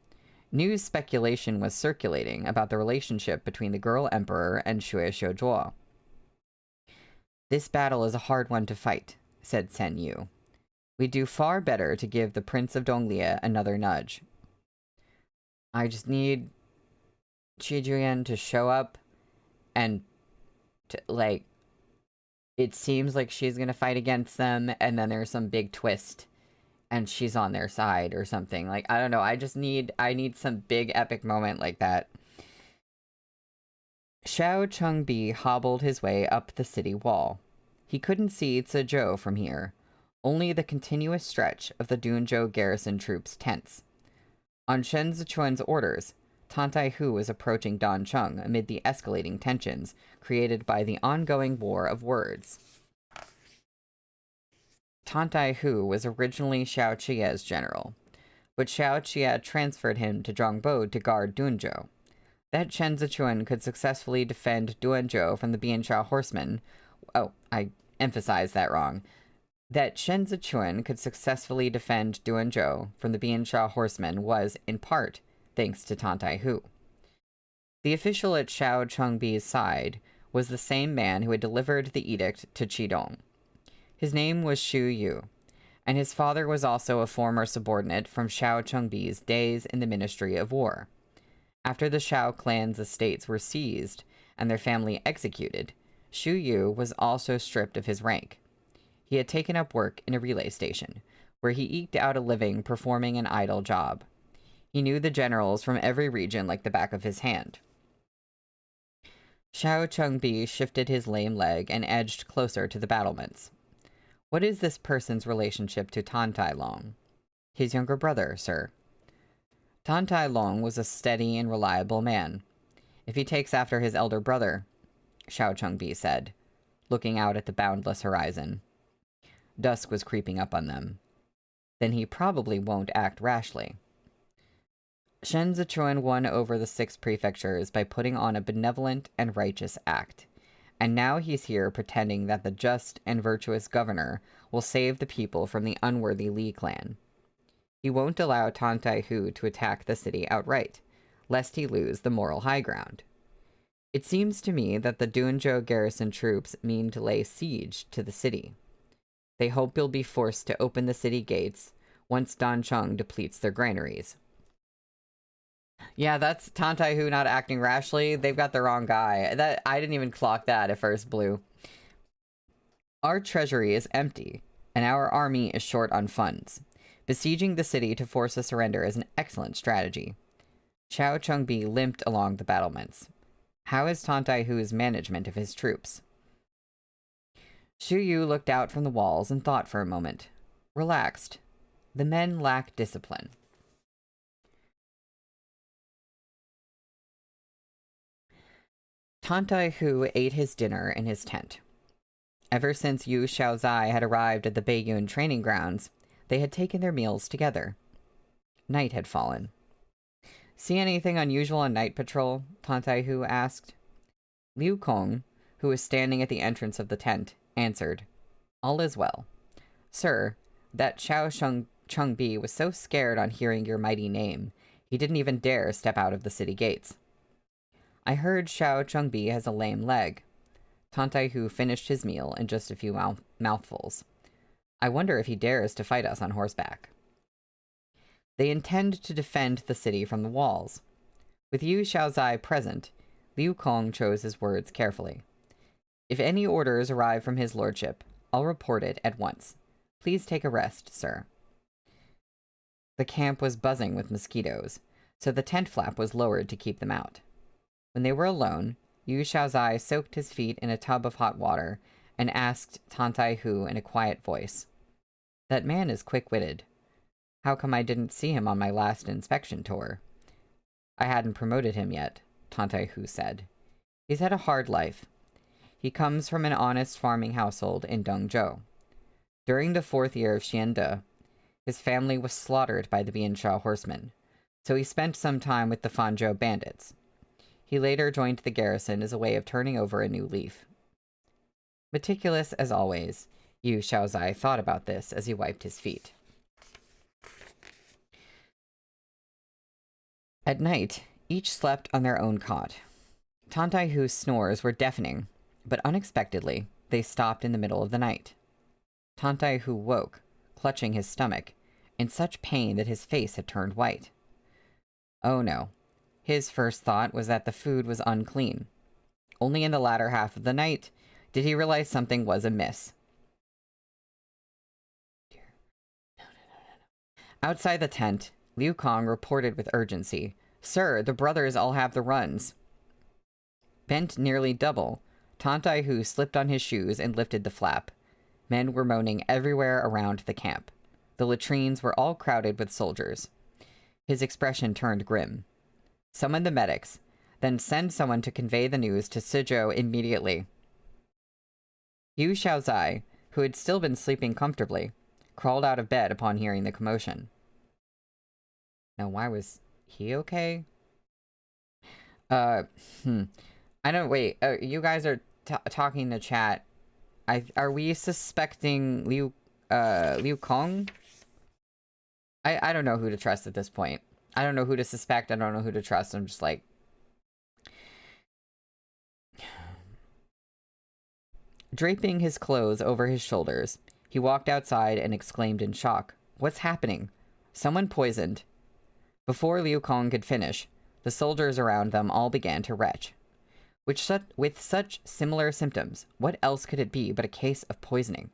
news speculation was circulating about the relationship between the girl emperor and Xue Xiuzhuo. This battle is a hard one to fight, said Sen Yu. We do far better to give the Prince of Donglia another nudge. I just need Qi Juyan to show up and it seems like she's gonna fight against them, and then there's some big twist and she's on their side or something. Like, I don't know, I need some big epic moment like that. Xiao Chengbi hobbled his way up the city wall. He couldn't see Zizhou from here, only the continuous stretch of the Dunzhou garrison troops' tents. On Shen Zichuan's orders, Tantai Hu was approaching Dancheng amid the escalating tensions created by the ongoing war of words. Tantai Hu was originally Xiao Qia's general, but Xiao Qia transferred him to Zhongbo to guard Dunzhou. That Chen Zichuan could successfully defend Duanzhou from the Bianxia horsemen... Oh, I emphasized that wrong. That Shen Zichuan could successfully defend Duanzhou from the Bianxia horsemen was, in part, thanks to Tantai Hu. The official at Xiao Chengbi's side was the same man who had delivered the edict to Qidong. His name was Xu Yu, and his father was also a former subordinate from Xiao Chengbi's days in the Ministry of War. After the Xiao clan's estates were seized and their family executed, Xu Yu was also stripped of his rank. He had taken up work in a relay station, where he eked out a living performing an idle job. He knew the generals from every region like the back of his hand. Xiao Chengbi shifted his lame leg and edged closer to the battlements. What is this person's relationship to Tantai Long? His younger brother, sir. Tantai Long was a steady and reliable man. If he takes after his elder brother, Xiao Chengbi said, looking out at the boundless horizon. Dusk was creeping up on them. Then he probably won't act rashly. Shen Zichuan won over the 6 prefectures by putting on a benevolent and righteous act, and now he's here pretending that the just and virtuous governor will save the people from the unworthy Li clan. He won't allow Tantai Hu to attack the city outright, lest he lose the moral high ground. It seems to me that the Duanzhou garrison troops mean to lay siege to the city. They hope you'll be forced to open the city gates once Dancheng depletes their granaries. Yeah, that's Tantaihu not acting rashly. They've got the wrong guy. That I didn't even clock that at first, Blue. Our treasury is empty, and our army is short on funds. Besieging the city to force a surrender is an excellent strategy. Xiao Chengbi limped along the battlements. How is Tantaihu's management of his troops? Xu Yu looked out from the walls and thought for a moment. Relaxed. The men lack discipline. Tantaihu ate his dinner in his tent. Ever since Yu Xiaozai had arrived at the Beiyun training grounds, they had taken their meals together. Night had fallen. See anything unusual on night patrol? Tantaihu asked. Liu Kong, who was standing at the entrance of the tent, answered, All is well. Sir, that Xiao Chengbi was so scared on hearing your mighty name, he didn't even dare step out of the city gates. I heard Xiao Chengbi has a lame leg. Tantaihu finished his meal in just a few mouthfuls. I wonder if he dares to fight us on horseback. They intend to defend the city from the walls. With Yu Xiaozai present, Liu Kong chose his words carefully. If any orders arrive from his lordship, I'll report it at once. Please take a rest, sir. The camp was buzzing with mosquitoes, so the tent flap was lowered to keep them out. When they were alone, Yu Xiaozai soaked his feet in a tub of hot water and asked Tantaihu in a quiet voice, That man is quick-witted. How come I didn't see him on my last inspection tour? I hadn't promoted him yet, Tantaihu said. He's had a hard life. He comes from an honest farming household in Dongzhou. During the 4th year of Xiande, his family was slaughtered by the Biansha horsemen, so he spent some time with the Fanzhou bandits. He later joined the garrison as a way of turning over a new leaf. Meticulous as always, Yu Xiaozai thought about this as he wiped his feet. At night, each slept on their own cot. Tantaihu's snores were deafening, but unexpectedly, they stopped in the middle of the night. Tantaihu woke, clutching his stomach, in such pain that his face had turned white. Oh no. His first thought was that the food was unclean. Only in the latter half of the night did he realize something was amiss. Outside the tent, Liu Kong reported with urgency, Sir, the brothers all have the runs. Bent nearly double, Tantaihu slipped on his shoes and lifted the flap. Men were moaning everywhere around the camp. The latrines were all crowded with soldiers. His expression turned grim. Summon the medics, then send someone to convey the news to Suzhou immediately. Yu Xiaozai, who had still been sleeping comfortably, crawled out of bed upon hearing the commotion. Now, why was he okay? I don't, wait, you guys are talking in the chat. Are we suspecting Liu Kong? I don't know who to trust at this point. I don't know who to suspect. I don't know who to trust. I'm just like... Draping his clothes over his shoulders, he walked outside and exclaimed in shock, What's happening? Someone poisoned. Before Liu Kong could finish, the soldiers around them all began to retch. With such similar symptoms, what else could it be but a case of poisoning?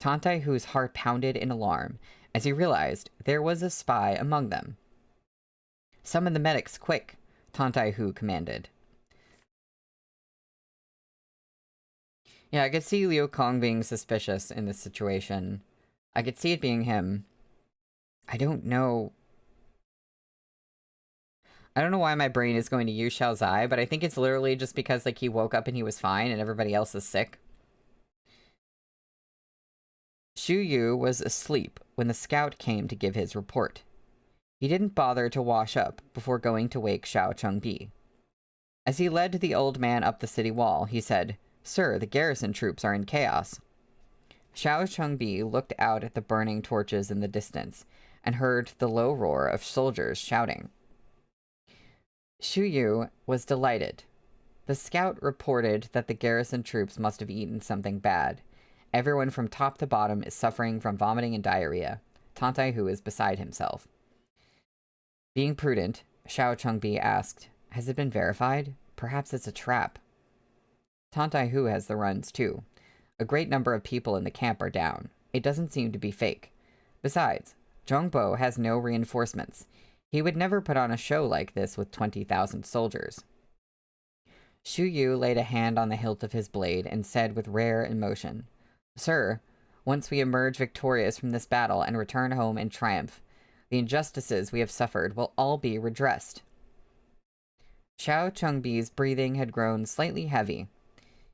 Tantaihu's heart pounded in alarm as he realized there was a spy among them. Summon the medics, quick, Tantaihu commanded. Yeah, I could see Liu Kong being suspicious in this situation. I could see it being him. I don't know why my brain is going to Yu Xiaozai, but I think it's literally just because, like, he woke up and he was fine and everybody else is sick. Xu Yu was asleep when the scout came to give his report. He didn't bother to wash up before going to wake Xiao Chengbi. As he led the old man up the city wall, he said, Sir, the garrison troops are in chaos. Xiao Chengbi looked out at the burning torches in the distance and heard the low roar of soldiers shouting. Xu Yu was delighted. The scout reported that the garrison troops must have eaten something bad. Everyone from top to bottom is suffering from vomiting and diarrhea. Tantaihu is beside himself. Being prudent, Xiao Chengbi asked, "Has it been verified? Perhaps it's a trap." Tantaihu has the runs, too. A great number of people in the camp are down. It doesn't seem to be fake. Besides, Zhongbo has no reinforcements. He would never put on a show like this with 20,000 soldiers. Xu Yu laid a hand on the hilt of his blade and said with rare emotion, "Sir, once we emerge victorious from this battle and return home in triumph, the injustices we have suffered will all be redressed." Xiao Chengbi's breathing had grown slightly heavy.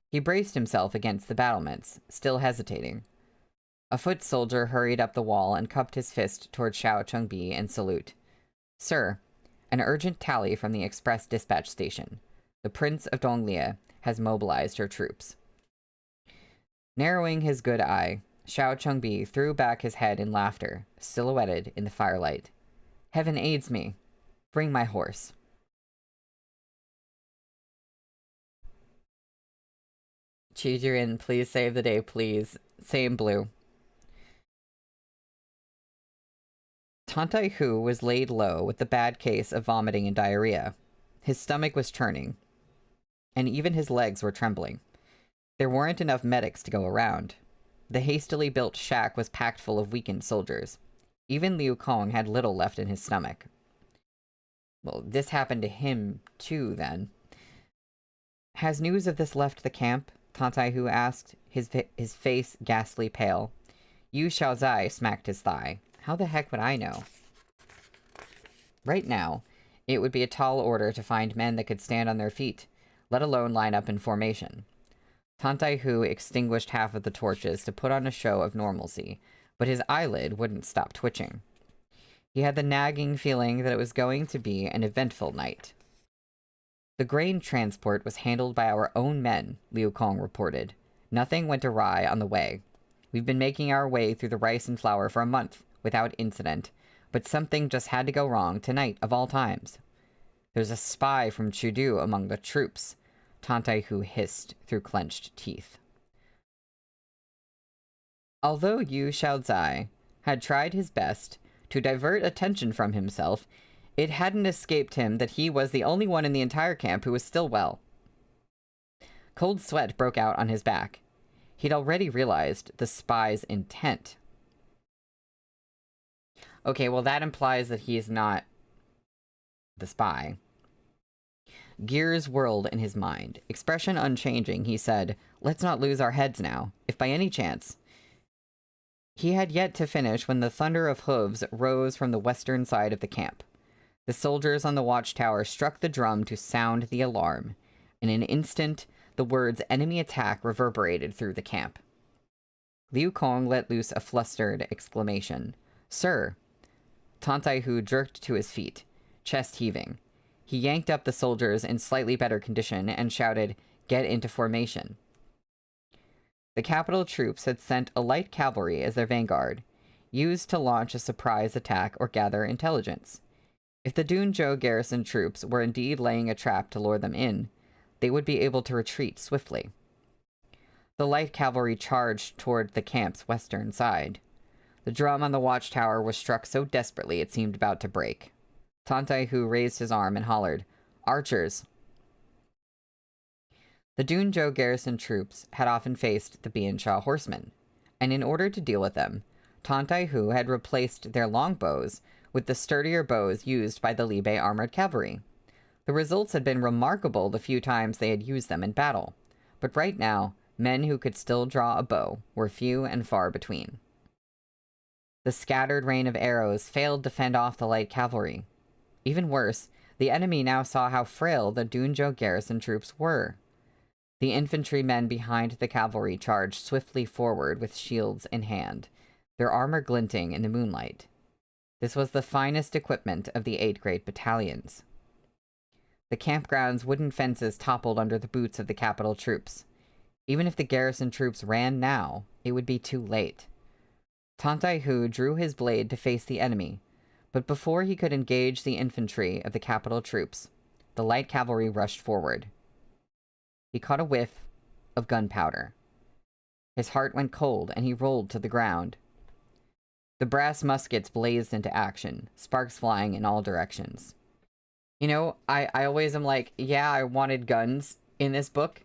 He braced himself against the battlements, still hesitating. A foot soldier hurried up the wall and cupped his fist toward Xiao Chengbi in salute. "Sir, an urgent tally from the express dispatch station. The Prince of Donglia has mobilized her troops." Narrowing his good eye, Xiao Chengbi threw back his head in laughter, silhouetted in the firelight. "Heaven aids me. Bring my horse." Chijirin, please save the day, please. Same blue. Tantaihu was laid low with the bad case of vomiting and diarrhea. His stomach was churning, and even his legs were trembling. There weren't enough medics to go around. The hastily built shack was packed full of weakened soldiers. Even Liu Kong had little left in his stomach. Well, this happened to him, too, then. "Has news of this left the camp?" Tantaihu asked, his face ghastly pale. Yu Xiaozai smacked his thigh. "How the heck would I know?" Right now, it would be a tall order to find men that could stand on their feet, let alone line up in formation. Tantaihu extinguished half of the torches to put on a show of normalcy, but his eyelid wouldn't stop twitching. He had the nagging feeling that it was going to be an eventful night. "The grain transport was handled by our own men," Liu Kong reported. "Nothing went awry on the way. We've been making our way through the rice and flour for a month, without incident, but something just had to go wrong tonight of all times." "There's a spy from Chudu among the troops," Tantaihu hissed through clenched teeth. Although Yu Xiaozai had tried his best to divert attention from himself, it hadn't escaped him that he was the only one in the entire camp who was still well. Cold sweat broke out on his back. He'd already realized the spy's intent. Okay, well, that implies that he's not the spy. Gears whirled in his mind. Expression unchanging, he said, "Let's not lose our heads now, if by any chance." He had yet to finish when the thunder of hooves rose from the western side of the camp. The soldiers on the watchtower struck the drum to sound the alarm. In an instant, the words "enemy attack" reverberated through the camp. Liu Kong let loose a flustered exclamation. "Sir!" Tantaihu jerked to his feet, chest heaving. He yanked up the soldiers in slightly better condition and shouted, "Get into formation." The capital troops had sent a light cavalry as their vanguard, used to launch a surprise attack or gather intelligence. If the Dunzhou garrison troops were indeed laying a trap to lure them in, they would be able to retreat swiftly. The light cavalry charged toward the camp's western side. The drum on the watchtower was struck so desperately it seemed about to break. Tantaihu raised his arm and hollered, "Archers!" The Dunzhou garrison troops had often faced the Biansha horsemen, and in order to deal with them, Tantaihu had replaced their longbows with the sturdier bows used by the Libe armored cavalry. The results had been remarkable the few times they had used them in battle, but right now, men who could still draw a bow were few and far between. The scattered rain of arrows failed to fend off the light cavalry. Even worse, the enemy now saw how frail the Dunzhou garrison troops were. The infantrymen behind the cavalry charged swiftly forward with shields in hand, their armor glinting in the moonlight. This was the finest equipment of the 8 great battalions. The campground's wooden fences toppled under the boots of the capital troops. Even if the garrison troops ran now, it would be too late. Tantaihu drew his blade to face the enemy, but before he could engage the infantry of the capital troops, the light cavalry rushed forward. He caught a whiff of gunpowder. His heart went cold, and he rolled to the ground. The brass muskets blazed into action, sparks flying in all directions. You know, I always am like, yeah, I wanted guns in this book.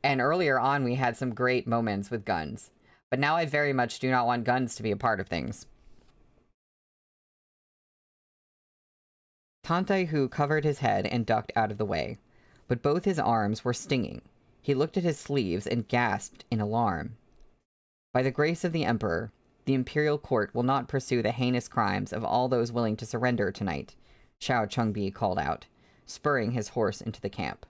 And earlier on, we had some great moments with guns. But now I very much do not want guns to be a part of things. Tantaihu covered his head and ducked out of the way. But both his arms were stinging. He looked at his sleeves and gasped in alarm. By the grace of the Emperor, the Imperial Court will not pursue the heinous crimes of all those willing to surrender tonight, Xiao Chengbi called out, spurring his horse into the camp.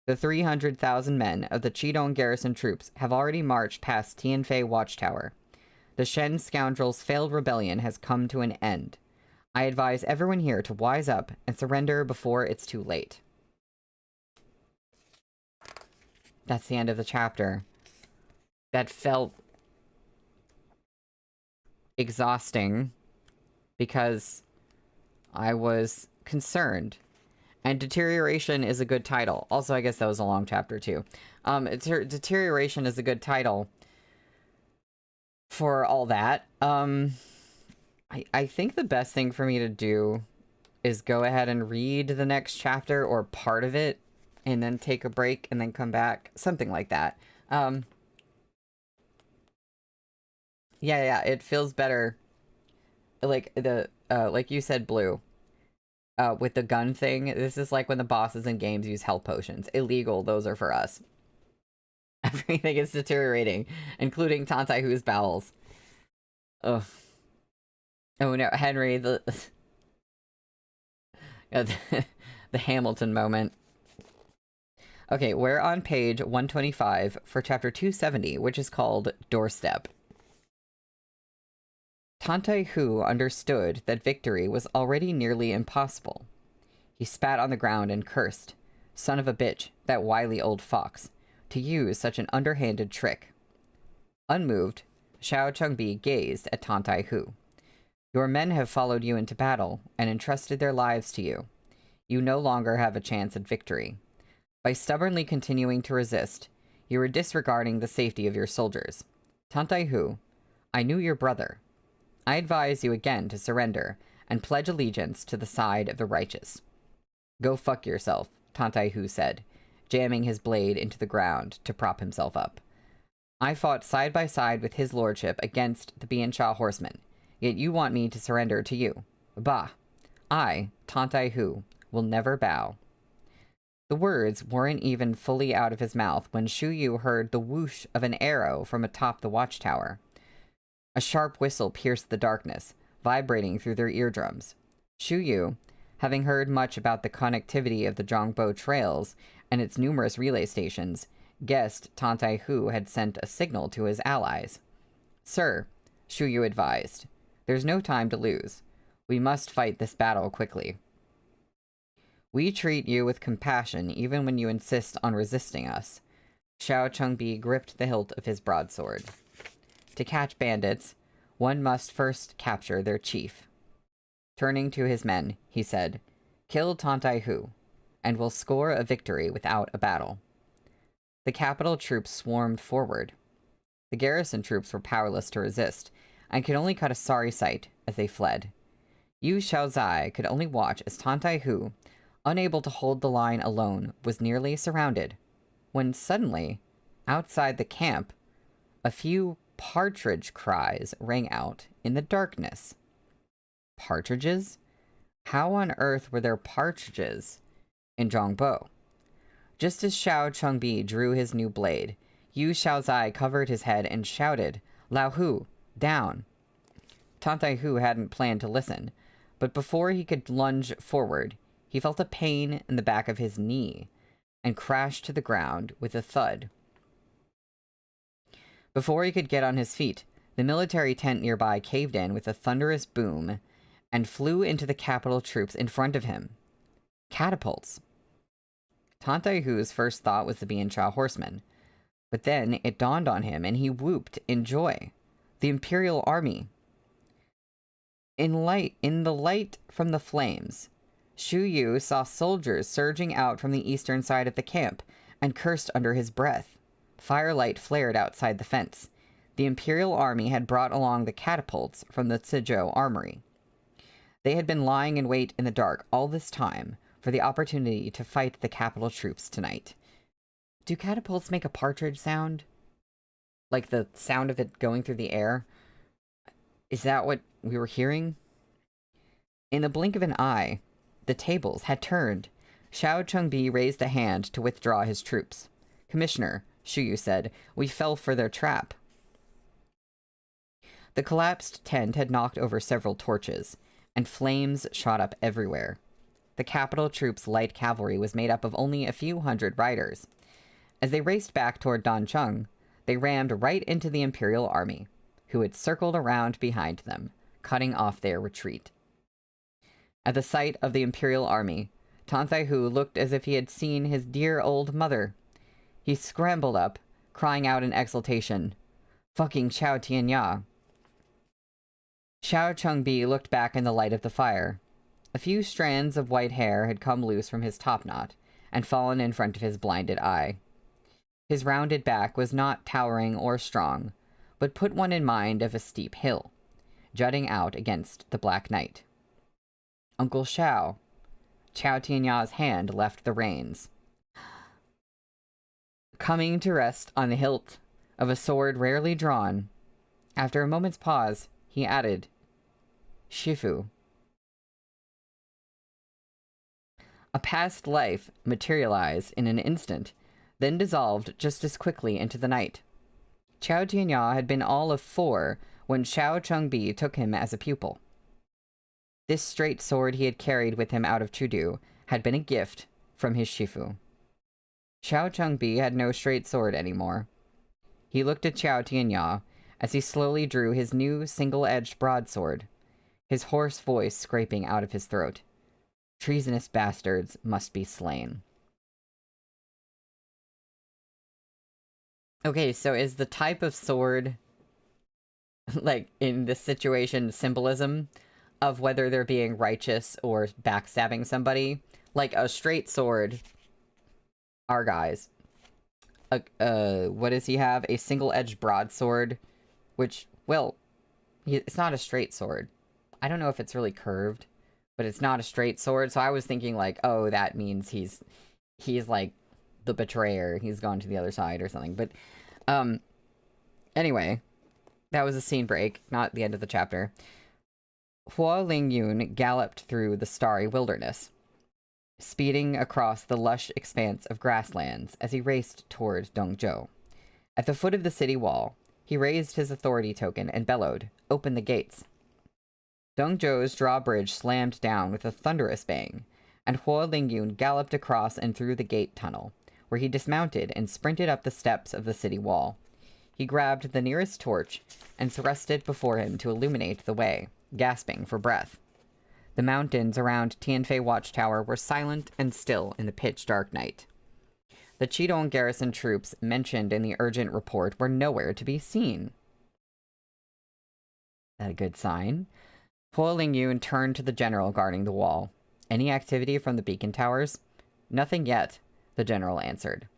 The 300,000 men of the Qidong garrison troops have already marched past Tianfei Watchtower. The Shen scoundrels' failed rebellion has come to an end. I advise everyone here to wise up and surrender before it's too late. That's the end of the chapter. That felt exhausting because I was concerned. And Deterioration is a good title. Also, I guess that was a long chapter too. Deterioration is a good title for all that. I think the best thing for me to do is go ahead and read the next chapter or part of it and then take a break and then come back. Something like that. Yeah, it feels better. Like like you said, Blue. With the gun thing, this is like when the bosses in games use health potions. Illegal, those are for us. Everything is deteriorating, including Tantaihu's bowels. Ugh. Oh no, Henry, the Hamilton moment. Okay, we're on page 125 for chapter 270, which is called Doorstep. Tantaihu understood that victory was already nearly impossible. He spat on the ground and cursed, "Son of a bitch, that wily old fox, to use such an underhanded trick." Unmoved, Xiao Chengbi gazed at Tantaihu. "Your men have followed you into battle and entrusted their lives to you. You no longer have a chance at victory. By stubbornly continuing to resist, you are disregarding the safety of your soldiers. Tantaihu, I knew your brother. I advise you again to surrender and pledge allegiance to the side of the righteous." "Go fuck yourself," Tantaihu said, jamming his blade into the ground to prop himself up. "I fought side by side with his lordship against the Biansha horsemen, yet you want me to surrender to you. Bah! I, Tantaihu, will never bow." The words weren't even fully out of his mouth when Shu Yu heard the whoosh of an arrow from atop the watchtower. A sharp whistle pierced the darkness, vibrating through their eardrums. Shu Yu, having heard much about the connectivity of the Zhongbo trails and its numerous relay stations, guessed Tantaihu had sent a signal to his allies. "Sir," Shu Yu advised, "there's no time to lose. We must fight this battle quickly. We treat you with compassion even when you insist on resisting us." Xiao Chengbi gripped the hilt of his broadsword. "To catch bandits, one must first capture their chief." Turning to his men, he said, "Kill Tantaihu, and we'll score a victory without a battle." The capital troops swarmed forward. The garrison troops were powerless to resist, and could only cut a sorry sight as they fled. Yu Shaozai could only watch as Tantaihu, unable to hold the line alone, was nearly surrounded, when suddenly, outside the camp, a few partridge cries rang out in the darkness. Partridges? How on earth were there partridges in Zhongbo? Just as Xiao Chengbi drew his new blade, Yu Shaozai covered his head and shouted, "Lao Hu, down!" Tantaihu hadn't planned to listen, but before he could lunge forward, he felt a pain in the back of his knee and crashed to the ground with a thud. Before he could get on his feet, the military tent nearby caved in with a thunderous boom and flew into the capital troops in front of him. Catapults. Tantaihu's first thought was the Biansha horsemen, but then it dawned on him and he whooped in joy. The Imperial Army. In the light from the flames, Shu Yu saw soldiers surging out from the eastern side of the camp and cursed under his breath. Firelight flared outside the fence. The Imperial army had brought along the catapults from the Tizhou armory. They had been lying in wait in the dark all this time for the opportunity to fight the capital troops tonight. Do catapults make a partridge sound? Like the sound of it going through the air? Is that what we were hearing? In the blink of an eye, the tables had turned. Xiao Chengbi raised a hand to withdraw his troops. "Commissioner," Shuyu said, "we fell for their trap." The collapsed tent had knocked over several torches, and flames shot up everywhere. The capital troops' light cavalry was made up of only a few hundred riders. As they raced back toward Dancheng, they rammed right into the Imperial army, who had circled around behind them, cutting off their retreat. At the sight of the Imperial army, Tan Hu looked as if he had seen his dear old mother. He scrambled up, crying out in exultation, "Fucking Xiao Tianya!" Xiao Chengbi looked back in the light of the fire. A few strands of white hair had come loose from his topknot and fallen in front of his blinded eye. His rounded back was not towering or strong, but put one in mind of a steep hill, jutting out against the black night. "Uncle Xiao." Xiao Tianya's hand left the reins. Coming to rest on the hilt of a sword rarely drawn, after a moment's pause, he added, "Shifu." A past life materialized in an instant, then dissolved just as quickly into the night. Xiao Tianya had been all of 4 when Xiao Chengbi took him as a pupil. This straight sword he had carried with him out of Chudu had been a gift from his Shifu. Xiao Chengbi had no straight sword anymore. He looked at Xiao Tianya as he slowly drew his new single-edged broadsword, his hoarse voice scraping out of his throat. Treasonous bastards must be slain. Okay, so is the type of sword, like, in this situation, symbolism of whether they're being righteous or backstabbing somebody? Like, a straight sword, our guys. What does he have? A single-edged broadsword, which, well, it's not a straight sword. I don't know if it's really curved, but it's not a straight sword, so I was thinking, like, oh, that means he's like, the betrayer. He's gone to the other side or something, but, anyway, that was a scene break, not the end of the chapter. Hua Lingyun galloped through the starry wilderness, speeding across the lush expanse of grasslands as he raced toward Dongzhou. At the foot of the city wall, he raised his authority token and bellowed, "Open the gates." Dongzhou's drawbridge slammed down with a thunderous bang, and Hua Lingyun galloped across and through the gate tunnel, where he dismounted and sprinted up the steps of the city wall. He grabbed the nearest torch and thrust it before him to illuminate the way, gasping for breath. The mountains around Tianfei Watchtower were silent and still in the pitch-dark night. The Qidong garrison troops mentioned in the urgent report were nowhere to be seen. That a good sign? Hua Lingyun turned to the general guarding the wall. "Any activity from the beacon towers?" "Nothing yet," the general answered.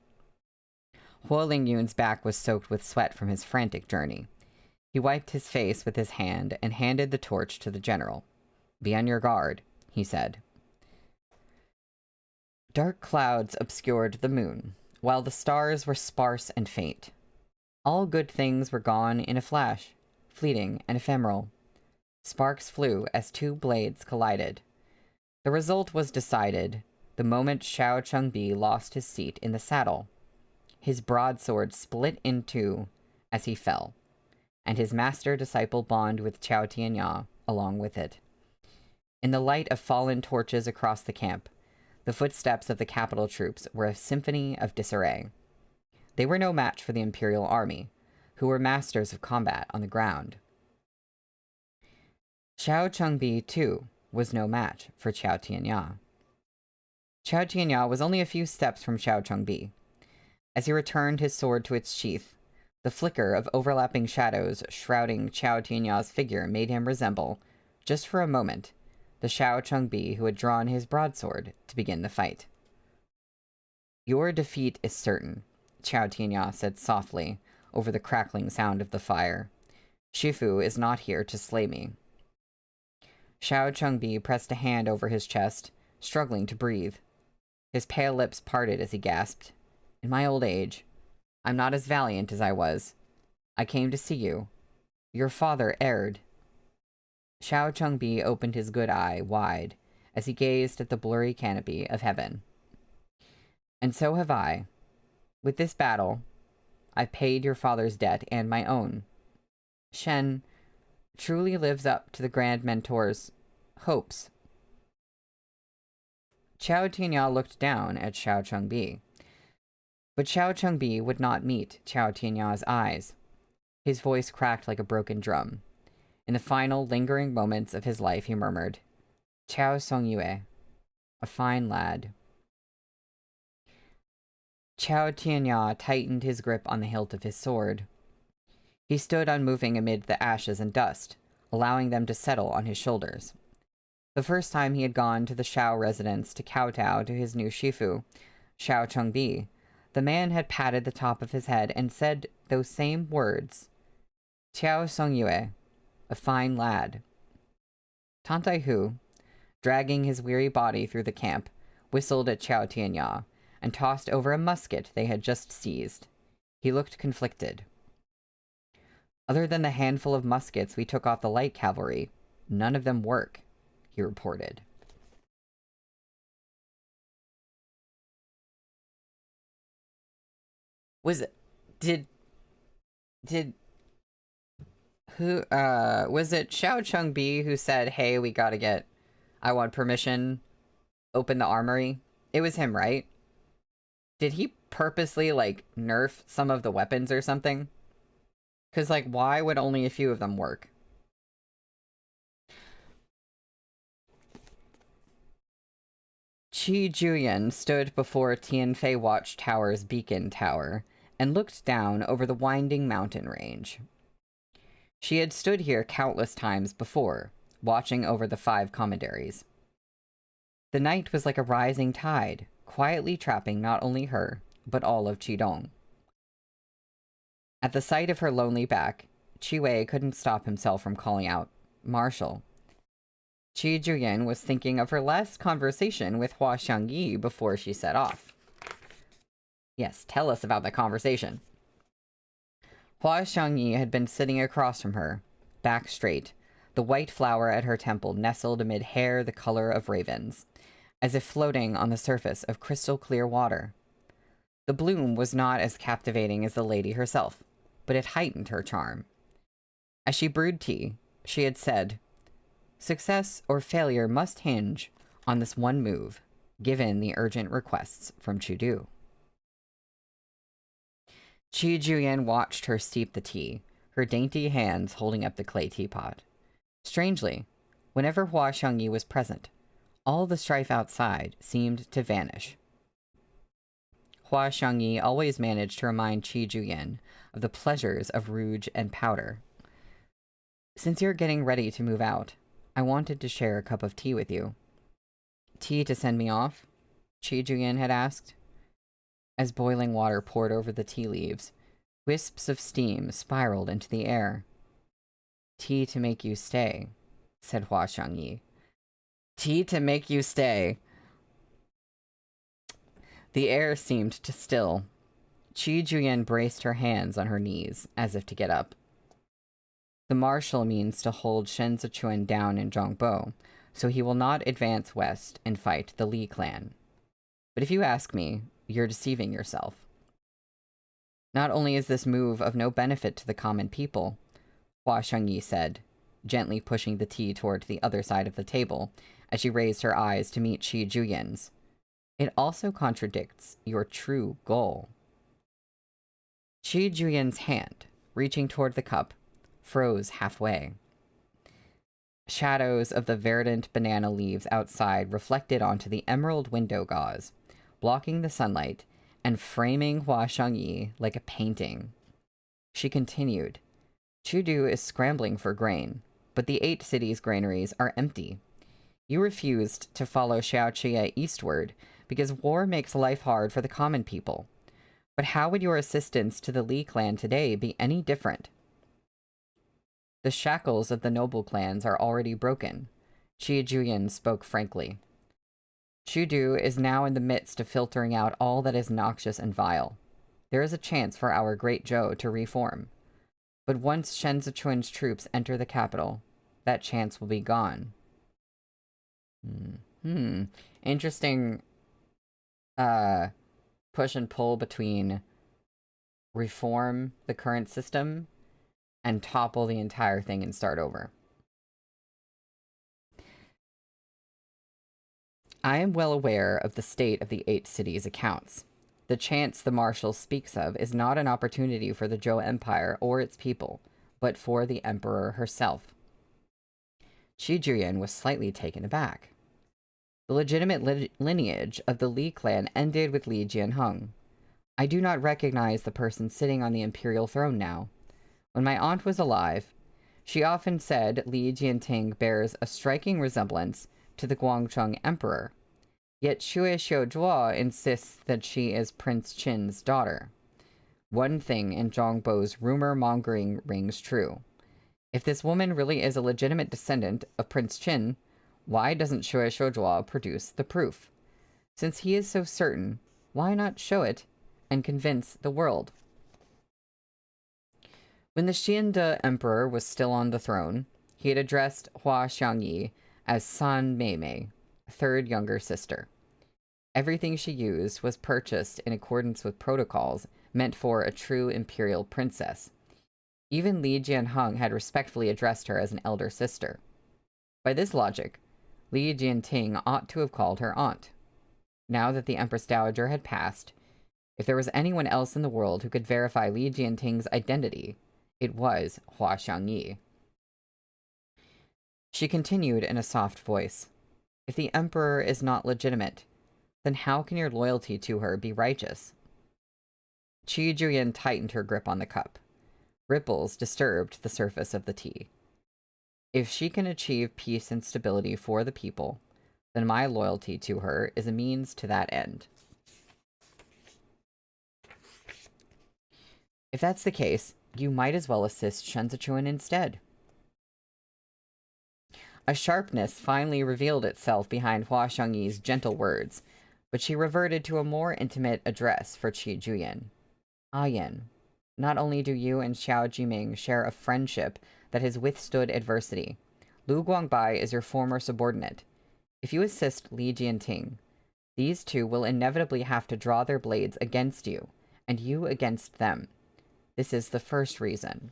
Hua Lingyun's back was soaked with sweat from his frantic journey. He wiped his face with his hand and handed the torch to the general. "Be on your guard," he said. Dark clouds obscured the moon, while the stars were sparse and faint. All good things were gone in a flash, fleeting and ephemeral. Sparks flew as 2 blades collided. The result was decided the moment Xiao Chengbi lost his seat in the saddle. His broadsword split in 2 as he fell, and his master-disciple bond with Xiao Tianya along with it. In the light of fallen torches across the camp, the footsteps of the capital troops were a symphony of disarray. They were no match for the Imperial army, who were masters of combat on the ground. Xiao Chengbi, too, was no match for Xiao Tianya. Xiao Tianya was only a few steps from Xiao Chengbi. As he returned his sword to its sheath, the flicker of overlapping shadows shrouding Xiao Tianya's figure made him resemble, just for a moment, the Xiao Chengbi who had drawn his broadsword to begin the fight. Your defeat is certain, Qiao Tianya said softly over the crackling sound of the fire. Shifu is not here to slay me. Xiao Chengbi pressed a hand over his chest, struggling to breathe. His pale lips parted as he gasped. In my old age, I'm not as valiant as I was. I came to see you. Your father erred. Xiao Chengbi opened his good eye wide as he gazed at the blurry canopy of heaven. And so have I. With this battle, I've paid your father's debt and my own. Shen truly lives up to the Grand Mentor's hopes. Qiao Tianya looked down at Xiao Chengbi. But Xiao Chengbi would not meet Qiao Tianya's eyes. His voice cracked like a broken drum. In the final, lingering moments of his life, he murmured, Qiao Songyue, a fine lad. Qiao Tianya tightened his grip on the hilt of his sword. He stood unmoving amid the ashes and dust, allowing them to settle on his shoulders. The first time he had gone to the Shao residence to kowtow to his new Shifu, Xiao Chengbi, the man had patted the top of his head and said those same words, Qiao Songyue, a fine lad. Tantai Hu, dragging his weary body through the camp, whistled at Qiao Tianya and tossed over a musket they had just seized. He looked conflicted. Other than the handful of muskets we took off the light cavalry, none of them work, he reported. Was it Xiao Chengbi who said, hey, I want permission, open the armory? It was him, right? Did he purposely, nerf some of the weapons or something? Because, why would only a few of them work? Qi Juyan stood before Tianfei Watchtower's beacon tower and looked down over the winding mountain range. She had stood here countless times before, watching over the 5 commanderies. The night was like a rising tide, quietly trapping not only her, but all of Qidong. At the sight of her lonely back, Qi Wei couldn't stop himself from calling out, Marshal. Qi Juyan was thinking of her last conversation with Hua Xiangyi before she set off. Yes, tell us about the conversation. Hua Xiangyi had been sitting across from her, back straight, the white flower at her temple nestled amid hair the color of ravens, as if floating on the surface of crystal-clear water. The bloom was not as captivating as the lady herself, but it heightened her charm. As she brewed tea, she had said, success or failure must hinge on this one move, given the urgent requests from Chudu. Qi Juyan watched her steep the tea, her dainty hands holding up the clay teapot. Strangely, whenever Hua Xiangyi was present, all the strife outside seemed to vanish. Hua Xiangyi always managed to remind Qi Juyan of the pleasures of rouge and powder. Since you're getting ready to move out, I wanted to share a cup of tea with you. Tea to send me off? Qi Juyan had asked. As boiling water poured over the tea leaves, wisps of steam spiraled into the air. Tea to make you stay, said Hua Xiangyi. Tea to make you stay. The air seemed to still. Qi Juyan braced her hands on her knees, as if to get up. The marshal means to hold Shen Zichuan down in Zhongbo, so he will not advance west and fight the Li clan. But if you ask me, you're deceiving yourself. Not only is this move of no benefit to the common people, Hua Xiangyi said, gently pushing the tea toward the other side of the table as she raised her eyes to meet Qi Juyan's. It also contradicts your true goal. Qi Juyan's hand, reaching toward the cup, froze halfway. Shadows of the verdant banana leaves outside reflected onto the emerald window gauze, blocking the sunlight and framing Hua Xiangyi like a painting. She continued, Chudu is scrambling for grain, but the 8 cities' granaries are empty. You refused to follow Xiaoqie eastward because war makes life hard for the common people. But how would your assistance to the Li clan today be any different? The shackles of the noble clans are already broken. Qi Juyan spoke frankly. Chudu is now in the midst of filtering out all that is noxious and vile. There is a chance for our great Zhou to reform. But once Shen Zichuan's troops enter the capital, that chance will be gone. Interesting push and pull between reform the current system and topple the entire thing and start over. I am well aware of the state of the 8 cities' accounts. The chance the Marshal speaks of is not an opportunity for the Zhou Empire or its people, but for the Emperor herself. Qi Juyan was slightly taken aback. The legitimate lineage of the Li clan ended with Li Jianheng. I do not recognize the person sitting on the imperial throne now. When my aunt was alive, she often said Li Jianting bears a striking resemblance to the Guangcheng Emperor. Yet Xue Xiuzhuo insists that she is Prince Qin's daughter. One thing in Zhongbo's rumor-mongering rings true. If this woman really is a legitimate descendant of Prince Qin, why doesn't Xue Xiuzhuo produce the proof? Since he is so certain, why not show it and convince the world? When the Xiande Emperor was still on the throne, he had addressed Hua Xiangyi as San Meimei, third younger sister. Everything she used was purchased in accordance with protocols meant for a true imperial princess. Even Li Jianheng had respectfully addressed her as an elder sister. By this logic, Li Jianting ought to have called her aunt. Now that the Empress Dowager had passed, if there was anyone else in the world who could verify Li Jianting's identity, it was Hua Xiangyi. She continued in a soft voice, "If the Emperor is not legitimate, then how can your loyalty to her be righteous?" Qi Juyan tightened her grip on the cup. Ripples disturbed the surface of the tea. "If she can achieve peace and stability for the people, then my loyalty to her is a means to that end." "If that's the case, you might as well assist Shen Zichuan instead." A sharpness finally revealed itself behind Hua Xiangyi's gentle words, but she reverted to a more intimate address for Qi Juyan. "Yan, not only do you and Xiao Jiming share a friendship that has withstood adversity, Lu Guangbai is your former subordinate. If you assist Li Jianting, these two will inevitably have to draw their blades against you, and you against them. This is the first reason.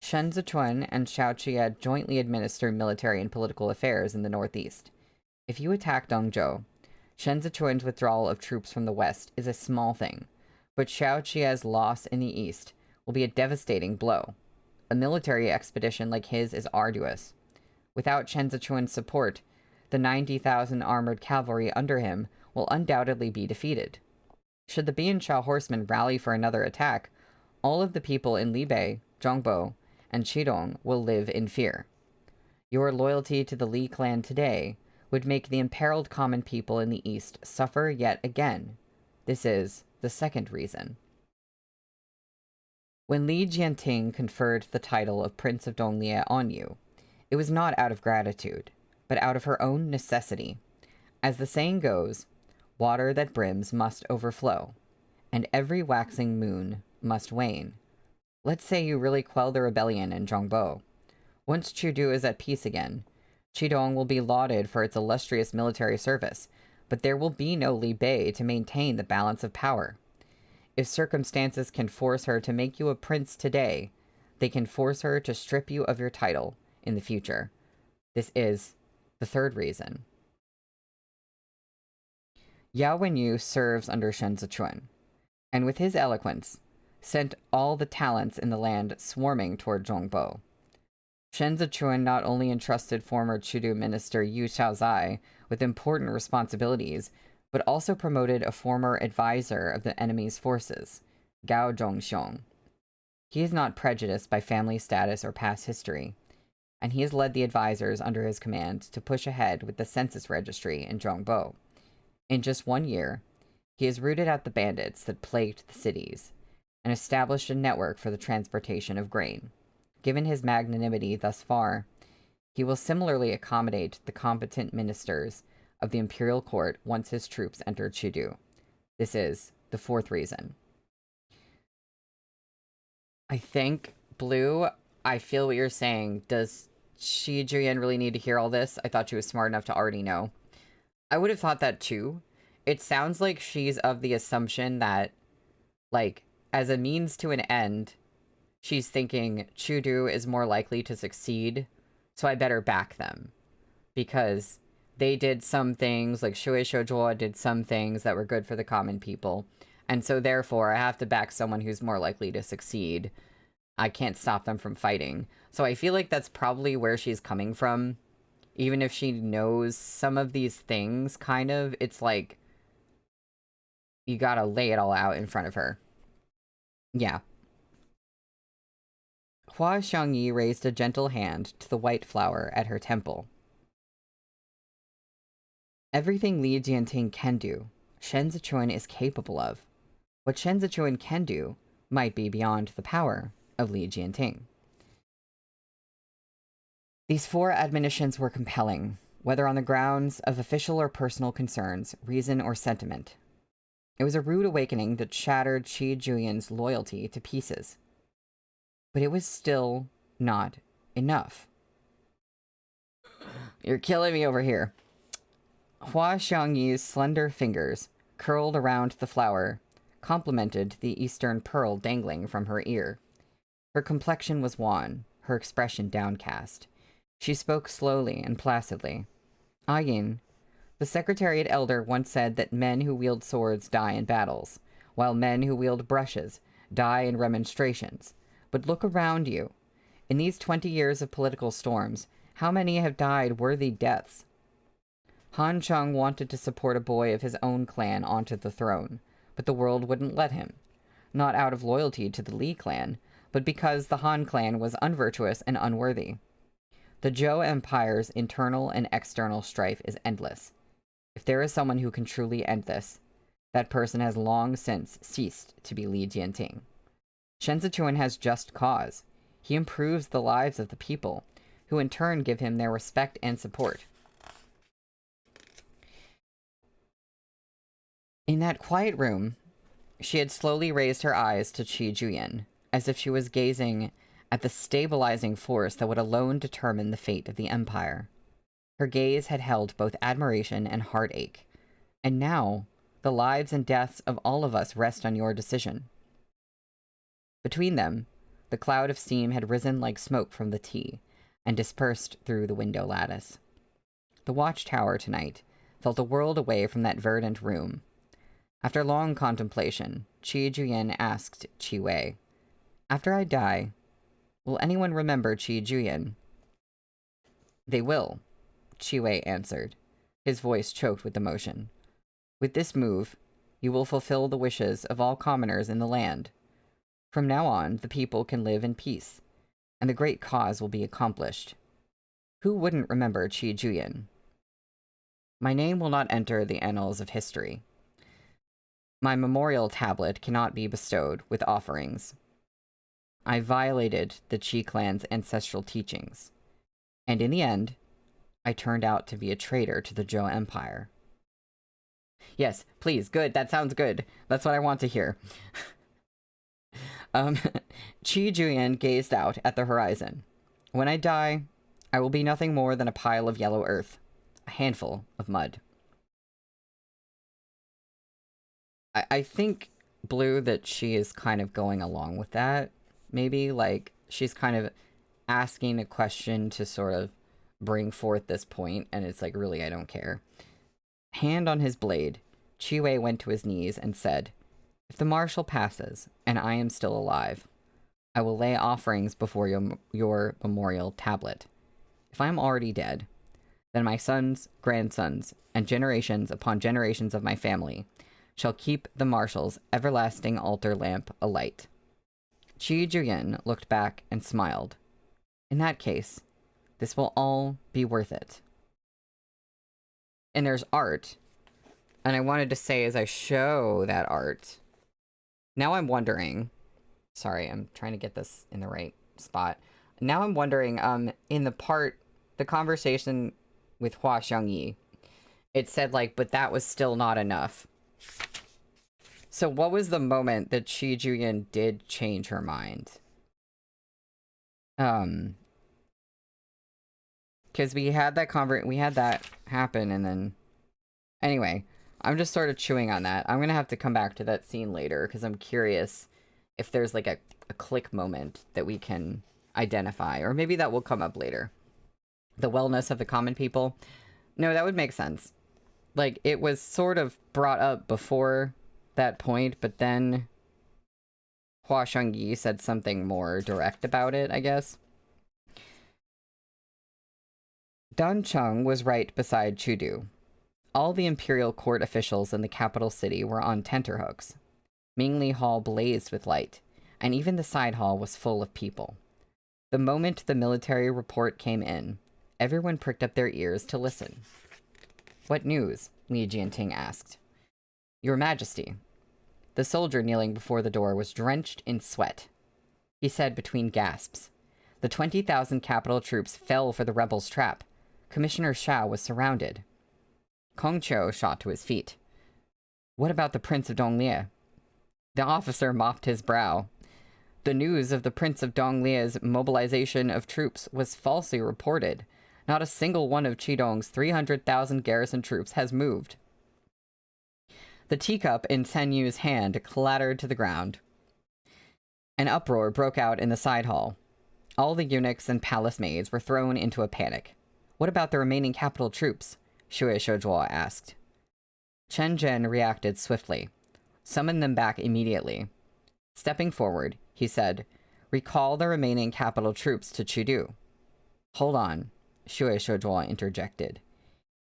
Shen Zichuan and Xiao Qie jointly administer military and political affairs in the northeast. If you attack Dongzhou, Shen Zichuan's withdrawal of troops from the west is a small thing, but Xiao Qie's loss in the east will be a devastating blow. A military expedition like his is arduous. Without Shen Zichuan's support, the 90,000 armored cavalry under him will undoubtedly be defeated. Should the Bianchao horsemen rally for another attack, all of the people in Libei, Zhongbo, and Qidong will live in fear. Your loyalty to the Li clan today would make the imperiled common people in the east suffer yet again. This is the second reason." When Li Jianting conferred the title of Prince of Donglie on you, it was not out of gratitude, but out of her own necessity. As the saying goes, water that brims must overflow, and every waxing moon must wane. Let's say you really quell the rebellion in Zhongbo. Once Chudu is at peace again, Qidong will be lauded for its illustrious military service, but there will be no Li Bei to maintain the balance of power. If circumstances can force her to make you a prince today, they can force her to strip you of your title in the future. This is the third reason. Yao Wenyu serves under Shen Zichuan, and with his eloquence, sent all the talents in the land swarming toward Zhongbo. Shen Zichuan not only entrusted former Chudu minister Yu Xiaozai with important responsibilities, but also promoted a former advisor of the enemy's forces, Gao Zhongxiong. He is not prejudiced by family status or past history, and he has led the advisors under his command to push ahead with the census registry in Zhongbo. In just 1 year, he has rooted out the bandits that plagued the cities and established a network for the transportation of grain. Given his magnanimity thus far, he will similarly accommodate the competent ministers of the imperial court once his troops enter Chudu. This is the fourth reason. I think, Blue, I feel what you're saying. Does Shi Juyan really need to hear all this? I thought she was smart enough to already know. I would have thought that too. It sounds like she's of the assumption that, like, as a means to an end, she's thinking Chudu is more likely to succeed, so I better back them. Because they did some things, like Shui Shoujo did some things that were good for the common people. And so therefore, I have to back someone who's more likely to succeed. I can't stop them from fighting. So I feel like that's probably where she's coming from. Even if she knows some of these things, kind of, it's like, you gotta lay it all out in front of her. Yeah. Hua Xiangyi raised a gentle hand to the white flower at her temple. Everything Li Jianting can do, Shen Zichuan is capable of. What Shen Zichuan can do might be beyond the power of Li Jianting. These 4 admonitions were compelling, whether on the grounds of official or personal concerns, reason or sentiment. It was a rude awakening that shattered Shi Juyan's loyalty to pieces. But it was still not enough. You're killing me over here. Hua Xiangyi's slender fingers, curled around the flower, complemented the eastern pearl dangling from her ear. Her complexion was wan, her expression downcast. She spoke slowly and placidly. Ayin, the Secretariat Elder once said that men who wield swords die in battles, while men who wield brushes die in remonstrations. But look around you. In these 20 years of political storms, how many have died worthy deaths? Han Chung wanted to support a boy of his own clan onto the throne, but the world wouldn't let him. Not out of loyalty to the Li clan, but because the Han clan was unvirtuous and unworthy. The Zhou Empire's internal and external strife is endless. If there is someone who can truly end this, that person has long since ceased to be Li Jianting. Shen Zichuan has just cause. He improves the lives of the people, who in turn give him their respect and support. In that quiet room, she had slowly raised her eyes to Qi Juyan, as if she was gazing at the stabilizing force that would alone determine the fate of the Empire. Her gaze had held both admiration and heartache, and now the lives and deaths of all of us rest on your decision. Between them, the cloud of steam had risen like smoke from the tea, and dispersed through the window lattice. The watchtower tonight felt a world away from that verdant room. After long contemplation, Qi Juyan asked Qi Wei, "After I die, will anyone remember Qi Juyan?" "They will," Qi Wei answered, his voice choked with emotion. "With this move, you will fulfill the wishes of all commoners in the land. From now on, the people can live in peace, and the great cause will be accomplished. Who wouldn't remember Qi Juyan? My name will not enter the annals of history. My memorial tablet cannot be bestowed with offerings. I violated the Qi clan's ancestral teachings, and in the end, I turned out to be a traitor to the Zhou Empire." Yes, please, good, that sounds good. That's what I want to hear. Qi Juyan gazed out at the horizon. "When I die, I will be nothing more than a pile of yellow earth, a handful of mud." I think, Blue, that she is kind of going along with that. Maybe, like, she's kind of asking a question to sort of bring forth this point, and it's like, really, I don't care. Hand on his blade, Qi Wei went to his knees and said, "If the marshal passes, and I am still alive, I will lay offerings before your memorial tablet. If I am already dead, then my sons, grandsons, and generations upon generations of my family shall keep the marshal's everlasting altar lamp alight." Qi Juyan looked back and smiled. "In that case, this will all be worth it." And there's art And I wanted to say as I show that art, now I'm wondering, sorry, I'm trying to get this in the right spot. Now I'm wondering, in the conversation with Hua Xiangyi, it said like, but that was still not enough. So what was the moment that Shi Juyin did change her mind? Because we had that happen, and then... Anyway, I'm just sort of chewing on that. I'm gonna have to come back to that scene later, because I'm curious if there's, like, a click moment that we can identify. Or maybe that will come up later. The wellness of the common people. No, that would make sense. Like, it was sort of brought up before that point, but then Hua Shengyi said something more direct about it, I guess. Dancheng was right beside Chudu. All the imperial court officials in the capital city were on tenterhooks. Mingli Hall blazed with light, and even the side hall was full of people. The moment the military report came in, everyone pricked up their ears to listen. "What news?" Li Jianting asked. "Your Majesty." The soldier kneeling before the door was drenched in sweat. He said between gasps, "The 20,000 capital troops fell for the rebels' trap. Commissioner Shao was surrounded." Kong Qiu shot to his feet. "What about the Prince of Donglie?" The officer mopped his brow. "The news of the Prince of Donglie's mobilization of troops was falsely reported. Not a single one of Qidong's 300,000 garrison troops has moved." The teacup in Sen Yu's hand clattered to the ground. An uproar broke out in the side hall. All the eunuchs and palace maids were thrown into a panic. "What about the remaining capital troops?" Shui Shoujuo asked. Chen Zhen reacted swiftly. "Summon them back immediately." Stepping forward, he said, "Recall the remaining capital troops to Chudu." "Hold on," Shui Shoujuo interjected.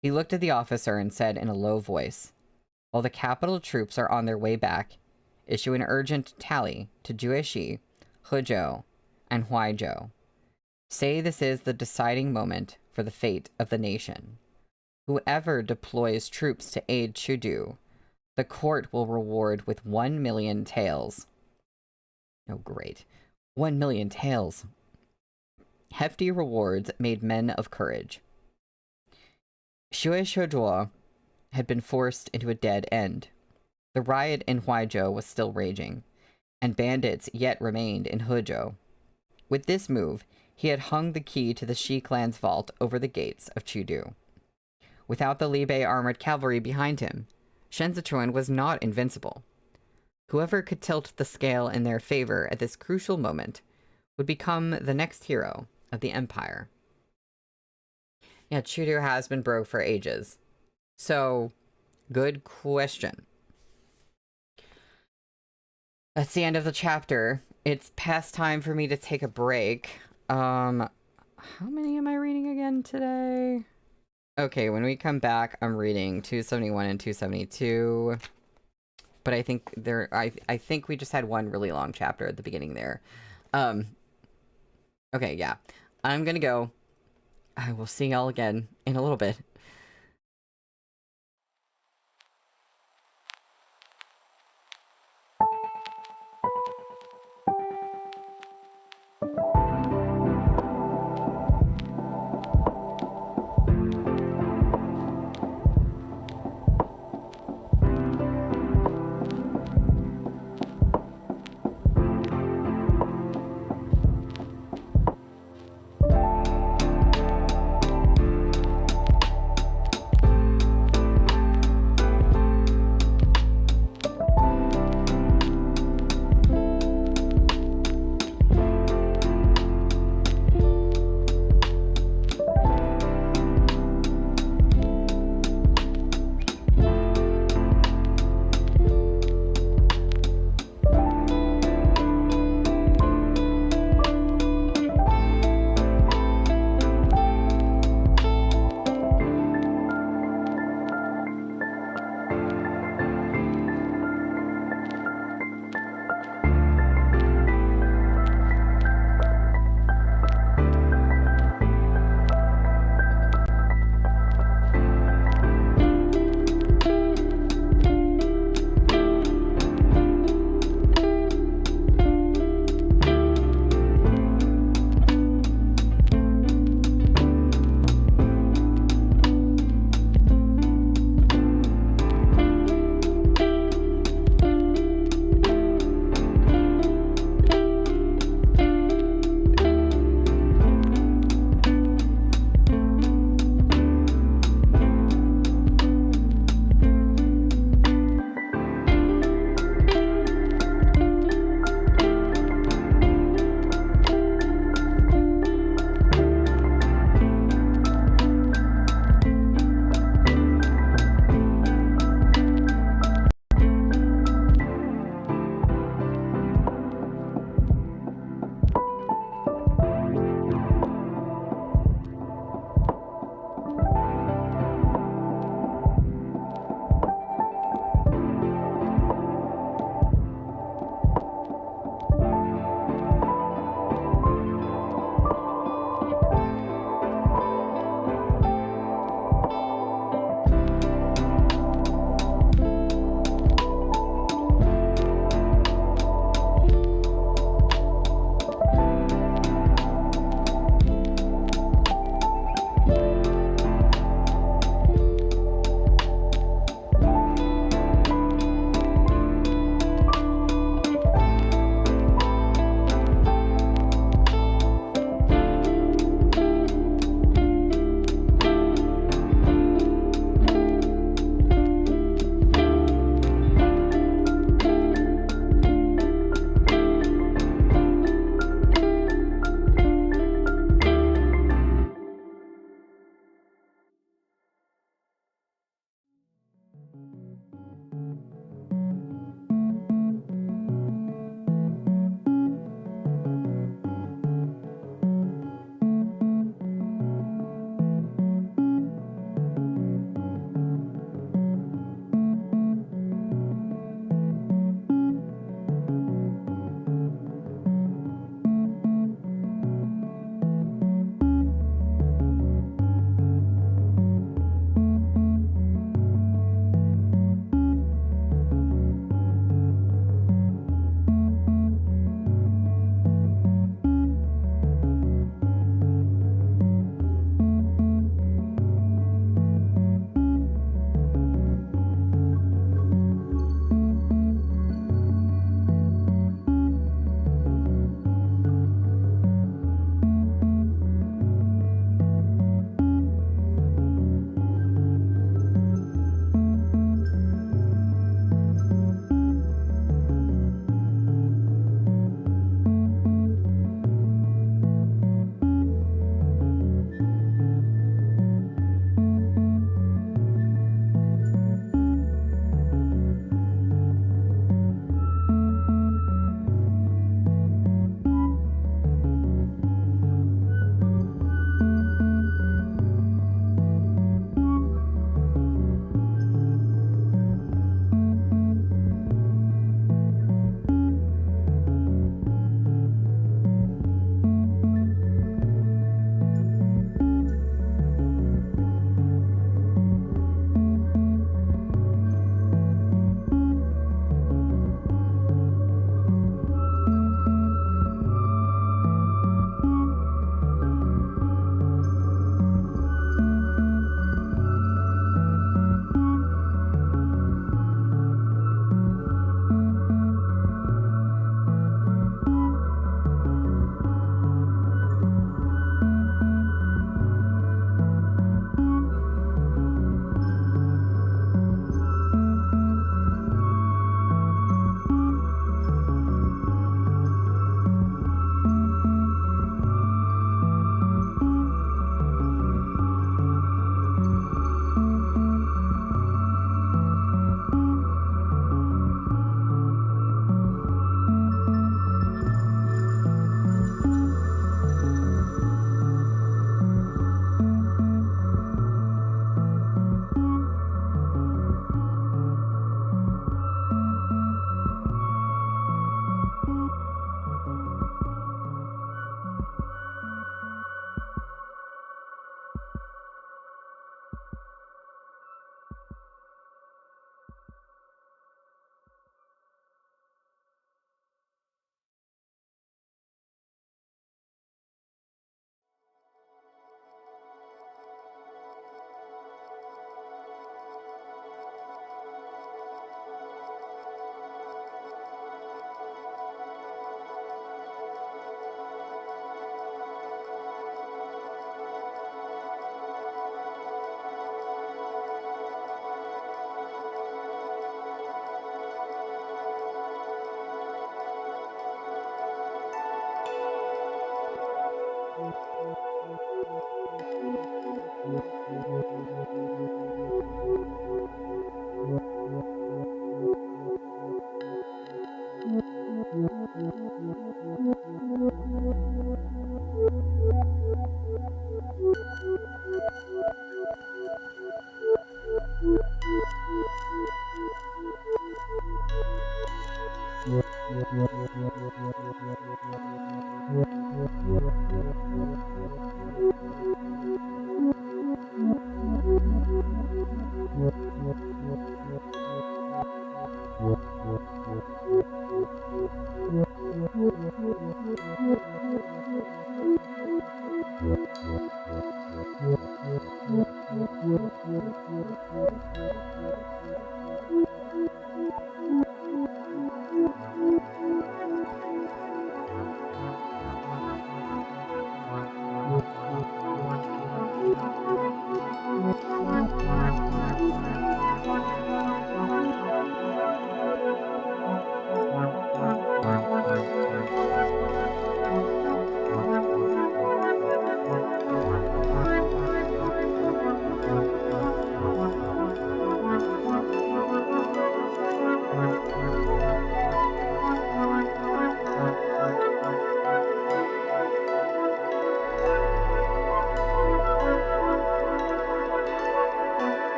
He looked at the officer and said in a low voice, "While the capital troops are on their way back, issue an urgent tally to Jueshi, Hezhou, and Huaizhou. Say this is the deciding moment for the fate of the nation. Whoever deploys troops to aid Chudu, the court will reward with 1 million taels." Oh, great. 1 million taels. Hefty rewards made men of courage. Shui Shoujuo had been forced into a dead end. The riot in Huaizhou was still raging, and bandits yet remained in Hezhou. With this move, he had hung the key to the Shi clan's vault over the gates of Chudu. Without the Libei armored cavalry behind him, Shen Zichuan was not invincible. Whoever could tilt the scale in their favor at this crucial moment would become the next hero of the empire. Yeah, Chudu has been broke for ages. So, good question. That's the end of the chapter. It's past time for me to take a break. How many am I reading again today? Okay, when we come back, I'm reading 271 and 272. But I think I think we just had one really long chapter at the beginning there. Okay, yeah. I'm gonna go. I will see y'all again in a little bit.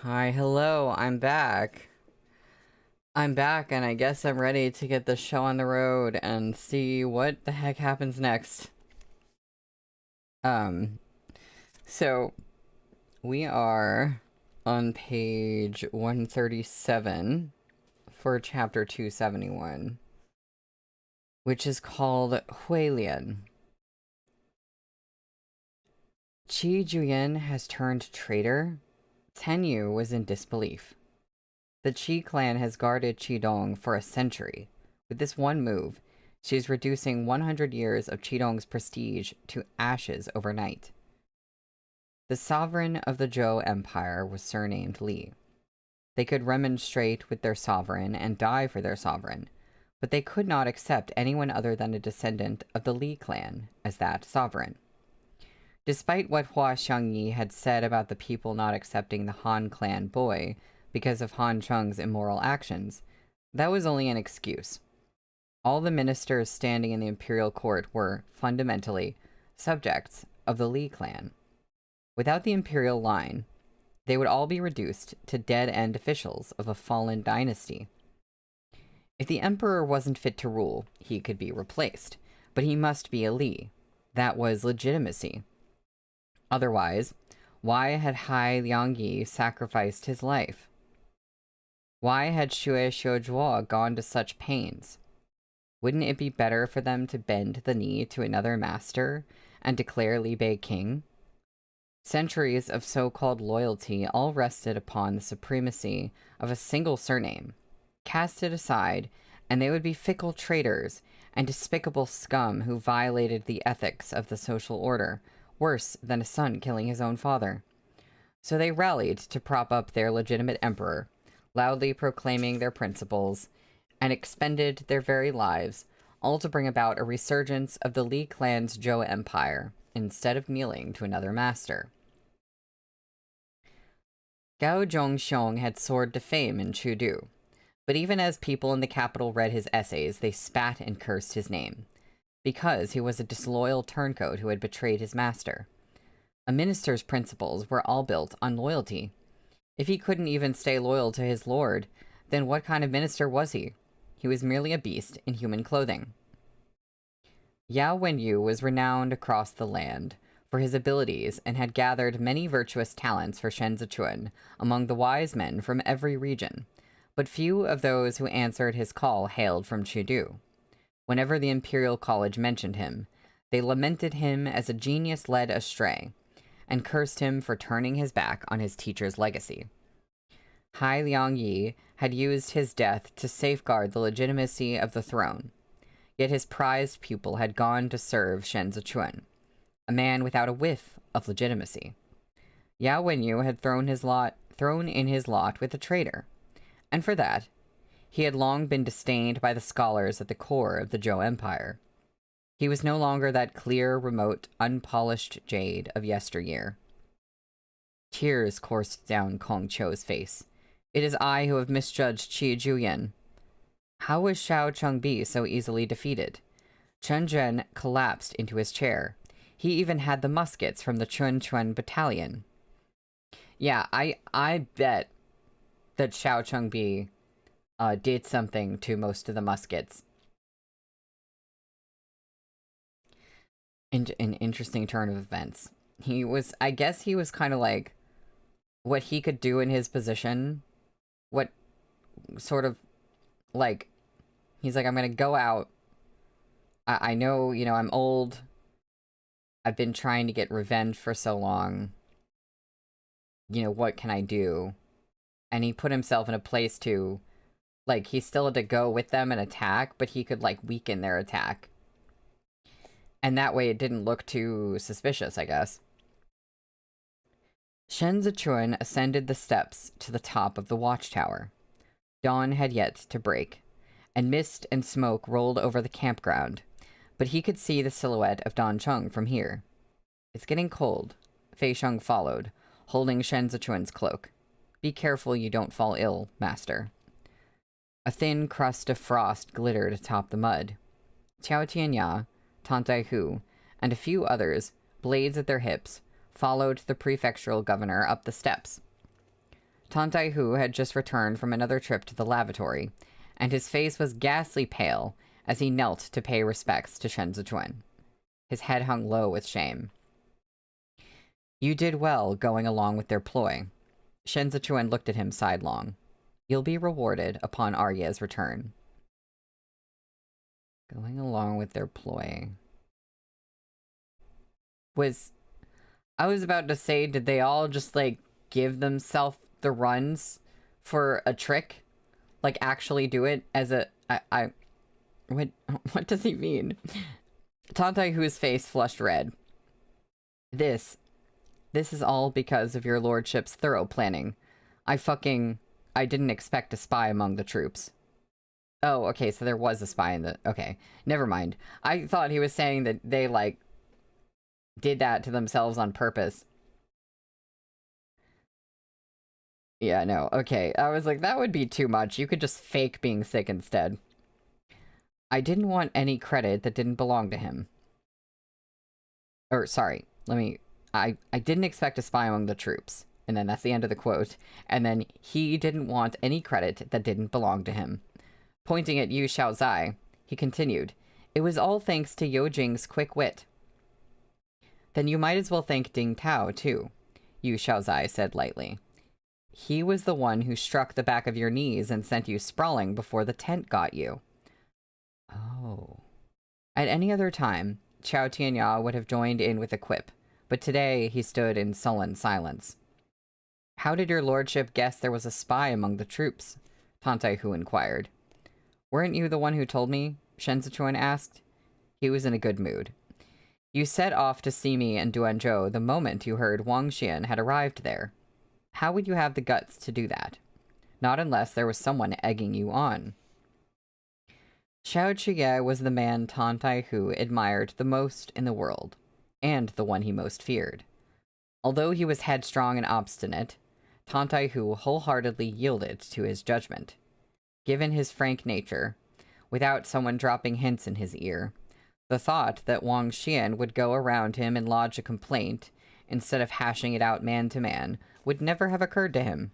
Hi, hello, I'm back. I'm back, and I guess I'm ready to get the show on the road and see what the heck happens next. So we are on page 137 for chapter 271, which is called Huilian. Qi Juyan has turned traitor? Tenyu was in disbelief. The Qi clan has guarded Qidong for a century. With this one move, she is reducing 100 years of Qidong's prestige to ashes overnight. The sovereign of the Zhou Empire was surnamed Li. They could remonstrate with their sovereign and die for their sovereign, but they could not accept anyone other than a descendant of the Li clan as that sovereign. Despite what Hua Xiangyi had said about the people not accepting the Han clan boy because of Han Cheng's immoral actions, that was only an excuse. All the ministers standing in the imperial court were, fundamentally, subjects of the Li clan. Without the imperial line, they would all be reduced to dead-end officials of a fallen dynasty. If the emperor wasn't fit to rule, he could be replaced, but he must be a Li. That was legitimacy. Otherwise, why had Hai Liangyi sacrificed his life? Why had Xue Xiuzhuo gone to such pains? Wouldn't it be better for them to bend the knee to another master and declare Li Bei king? Centuries of so-called loyalty all rested upon the supremacy of a single surname. Cast it aside, and they would be fickle traitors and despicable scum who violated the ethics of the social order, worse than a son killing his own father. So they rallied to prop up their legitimate emperor, loudly proclaiming their principles, and expended their very lives, all to bring about a resurgence of the Li clan's Zhou Empire, instead of kneeling to another master. Gao Zhongxiong had soared to fame in Chudu, but even as people in the capital read his essays, they spat and cursed his name, because he was a disloyal turncoat who had betrayed his master. A minister's principles were all built on loyalty. If he couldn't even stay loyal to his lord, then what kind of minister was he? He was merely a beast in human clothing. Yao Wenyu was renowned across the land for his abilities and had gathered many virtuous talents for Shen Zichuan among the wise men from every region, but few of those who answered his call hailed from Chudu. Whenever the Imperial College mentioned him, they lamented him as a genius led astray, and cursed him for turning his back on his teacher's legacy. Hai Liang Yi had used his death to safeguard the legitimacy of the throne, yet his prized pupil had gone to serve Shen Zichuan, a man without a whiff of legitimacy. Yao Wenyu had thrown in his lot with a traitor, and for that, he had long been disdained by the scholars at the core of the Zhou Empire. He was no longer that clear, remote, unpolished jade of yesteryear. Tears coursed down Kong Chou's face. It is I who have misjudged Qi Juyan. How was Xiao Chengbi so easily defeated? Chen Zhen collapsed into his chair. He even had the muskets from the Chun Chuan battalion. Yeah, I bet that Xiao Chengbi did something to most of the muskets. An interesting turn of events. I guess he was kind of like, what he could do in his position, what sort of, like, he's like, I'm gonna go out, I know, I'm old, I've been trying to get revenge for so long, what can I do? And he put himself in a place to, like, he still had to go with them and attack, but he could, like, weaken their attack. And that way it didn't look too suspicious, I guess. Shen Zichuan ascended the steps to the top of the watchtower. Dawn had yet to break, and mist and smoke rolled over the campground, but he could see the silhouette of Dan Cheng from here. It's getting cold. Fei Sheng followed, holding Shen Zichuan's cloak. Be careful you don't fall ill, master. A thin crust of frost glittered atop the mud. Qiao Tianya, Tantai Hu, and a few others, blades at their hips, followed the prefectural governor up the steps. Tantai Hu had just returned from another trip to the lavatory, and his face was ghastly pale as he knelt to pay respects to Shen Zichuan. His head hung low with shame. You did well going along with their ploy. Shen Zichuan looked at him sidelong. You'll be rewarded upon Arya's return. Going along with their ploy. I was about to say, did they all just, like, give themselves the runs for a trick? Like, actually do it as a... What does he mean? Tantai Hu's face flushed red. This is all because of your lordship's thorough planning. I didn't expect a spy among the troops. Oh, okay, so there was a spy in the... Okay, never mind. I thought he was saying that they, like, did that to themselves on purpose. Yeah, no, okay. I was like, that would be too much. You could just fake being sick instead. I didn't want any credit that didn't belong to him. Or, sorry, I didn't expect a spy among the troops. And then that's the end of the quote. And then he didn't want any credit that didn't belong to him. Pointing at Yu Xiaozai, he continued, it was all thanks to Yo Jing's quick wit. Then you might as well thank Ding Tao, too, Yu Xiaozai said lightly. He was the one who struck the back of your knees and sent you sprawling before the tent got you. Oh. At any other time, Qiao Tianya would have joined in with a quip, but today he stood in sullen silence. How did your lordship guess there was a spy among the troops? Tantai Hu inquired. Weren't you the one who told me? Shen Zichuan asked. He was in a good mood. You set off to see me in Duanzhou the moment you heard Wang Xian had arrived there. How would you have the guts to do that? Not unless there was someone egging you on. Xiao Chiye was the man Tantai Hu admired the most in the world, and the one he most feared. Although he was headstrong and obstinate, Tantai Hu wholeheartedly yielded to his judgment. Given his frank nature, without someone dropping hints in his ear, the thought that Wang Xian would go around him and lodge a complaint instead of hashing it out man to man, would never have occurred to him.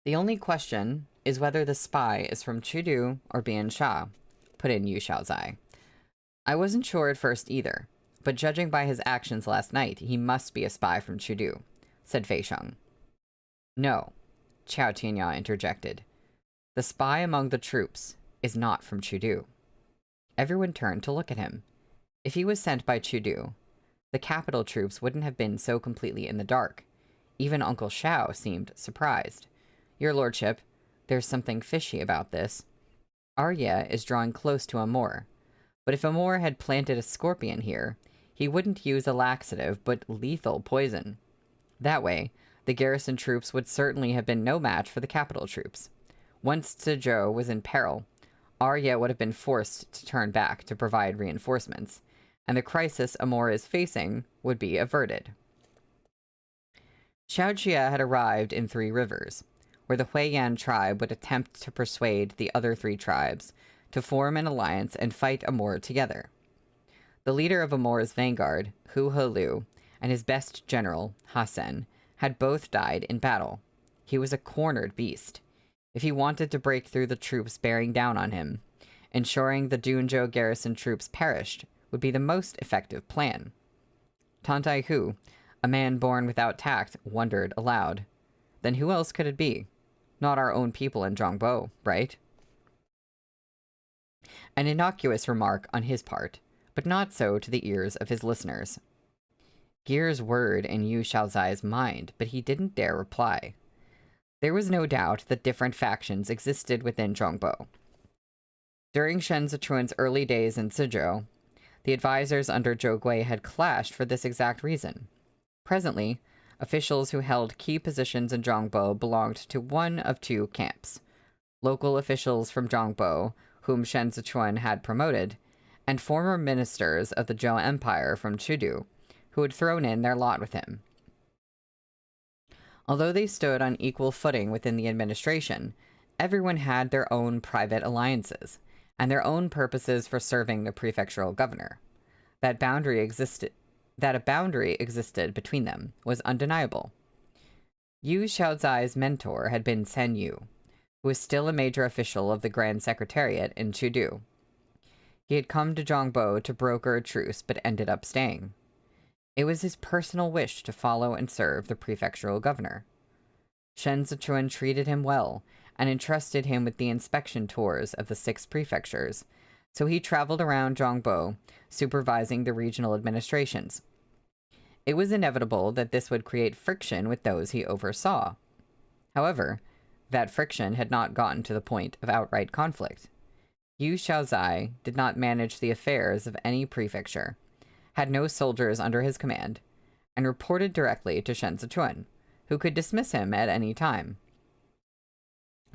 The only question is whether the spy is from Chudu or Bian Sha, put in Yu Xiaozai. I wasn't sure at first either, but judging by his actions last night, he must be a spy from Chudu, said Fei Sheng. No, Qiao Tianya interjected. The spy among the troops is not from Chudu. Everyone turned to look at him. If he was sent by Chudu, the capital troops wouldn't have been so completely in the dark. Even Uncle Shao seemed surprised. Your lordship, there's something fishy about this. Arya is drawing close to Amor, but if Amor had planted a scorpion here, he wouldn't use a laxative but lethal poison. That way, the garrison troops would certainly have been no match for the capital troops. Once Zizhou was in peril, Arya would have been forced to turn back to provide reinforcements, and the crisis Amor is facing would be averted. Xiao Jia had arrived in Three Rivers, where the Huiyan tribe would attempt to persuade the other three tribes to form an alliance and fight Amor together. The leader of Amor's vanguard, Hu Helu, and his best general, Hasen, had both died in battle. He was a cornered beast. If he wanted to break through the troops bearing down on him, ensuring the Dunzhou garrison troops perished would be the most effective plan. Tantai Hu, a man born without tact, wondered aloud. Then who else could it be? Not our own people in Zhongbo, right? An innocuous remark on his part, but not so to the ears of his listeners. Gears whirred in Yu Xiaozai's mind, but he didn't dare reply. There was no doubt that different factions existed within Zhongbo. During Shen Zichuan's early days in Zizhou, the advisors under Zhou Gui had clashed for this exact reason. Presently, officials who held key positions in Zhongbo belonged to one of two camps: local officials from Zhongbo, whom Shen Zichuan had promoted, and former ministers of the Zhou Empire from Chudu, who had thrown in their lot with him. Although they stood on equal footing within the administration, everyone had their own private alliances, and their own purposes for serving the prefectural governor. That a boundary existed between them was undeniable. Yu Xiaozai's mentor had been Sen Yu, who was still a major official of the Grand Secretariat in Chudu. He had come to Zhongbo to broker a truce, but ended up staying. It was his personal wish to follow and serve the prefectural governor. Shen Zichuan treated him well, and entrusted him with the inspection tours of the 6 prefectures, so he traveled around Zhongbo, supervising the regional administrations. It was inevitable that this would create friction with those he oversaw. However, that friction had not gotten to the point of outright conflict. Yu Xiaozai did not manage the affairs of any prefecture, had no soldiers under his command, and reported directly to Shen Zichuan, who could dismiss him at any time.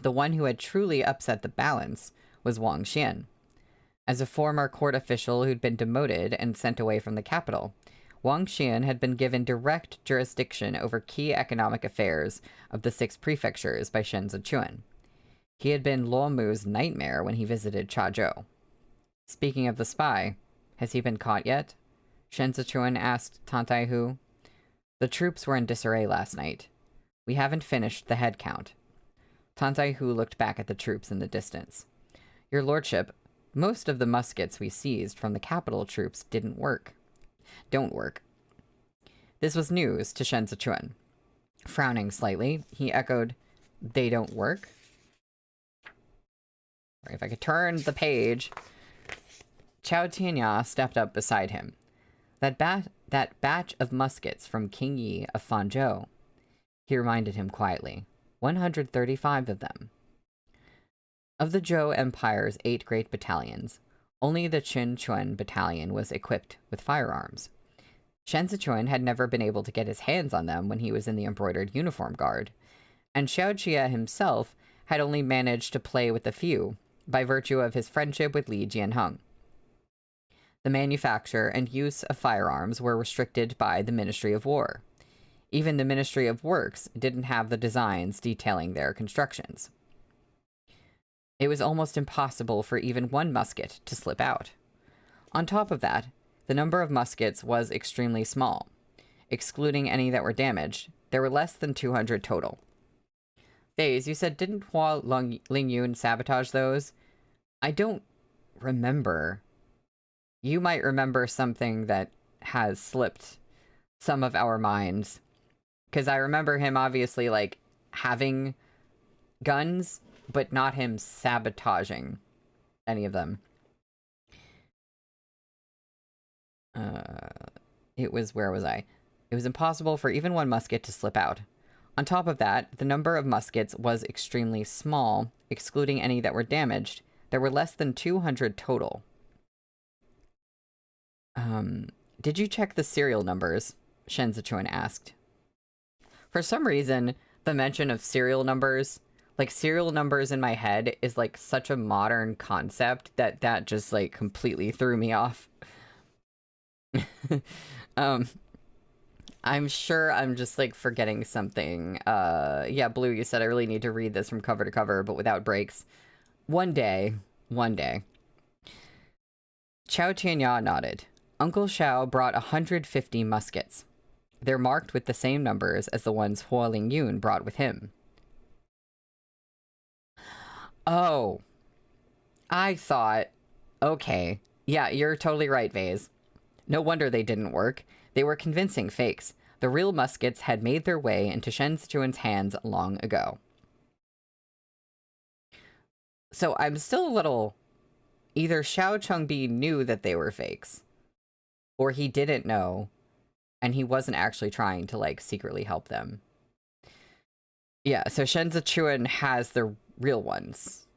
The one who had truly upset the balance was Wang Xian. As a former court official who'd been demoted and sent away from the capital, Wang Xian had been given direct jurisdiction over key economic affairs of the 6 prefectures by Shen Zichuan. He had been Luo Mu's nightmare when he visited Chazhou. Speaking of the spy, has he been caught yet? Shen Zichuan asked Tantai Hu. The troops were in disarray last night. We haven't finished the head count. Tantai Hu looked back at the troops in the distance. Your lordship, most of the muskets we seized from the capital troops don't work. This was news to Shen Zichuan. Frowning slightly, he echoed, they don't work? Or if I could turn the page. Qiao Tianya stepped up beside him. That batch of muskets from King Yi of Fanzhou. He reminded him quietly. 135 of them. Of the Zhou Empire's 8 great battalions, only the Qin Chuan battalion was equipped with firearms. Shen Zichuan had never been able to get his hands on them when he was in the embroidered uniform guard, and Xiao Jia himself had only managed to play with a few by virtue of his friendship with Li Jianheng. The manufacture and use of firearms were restricted by the Ministry of War. Even the Ministry of Works didn't have the designs detailing their constructions. It was almost impossible for even one musket to slip out. On top of that, the number of muskets was extremely small. Excluding any that were damaged, there were less than 200 total. Faze, you said didn't Ling Yun sabotage those? I don't remember. You might remember something that has slipped some of our minds. Because I remember him obviously, like, having guns, but not him sabotaging any of them. Where was I? It was impossible for even one musket to slip out. On top of that, the number of muskets was extremely small, excluding any that were damaged. There were less than 200 total. Did you check the serial numbers? Shen Zichuan asked. For some reason, the mention of serial numbers, like serial numbers in my head, is like such a modern concept that just like completely threw me off. I'm sure I'm just like forgetting something. Yeah, Blue, you said I really need to read this from cover to cover, but without breaks. One day. Chao Tianya nodded. Uncle Xiao brought 150 muskets. They're marked with the same numbers as the ones Hua Ling Yun brought with him. Oh. I thought... Okay. Yeah, you're totally right, Vase. No wonder they didn't work. They were convincing fakes. The real muskets had made their way into Shen Zichuan's hands long ago. So I'm still a little... Either Xiao Changbi knew that they were fakes, or he didn't know, and he wasn't actually trying to, like, secretly help them. Yeah, so Shen Zichuan has the real ones.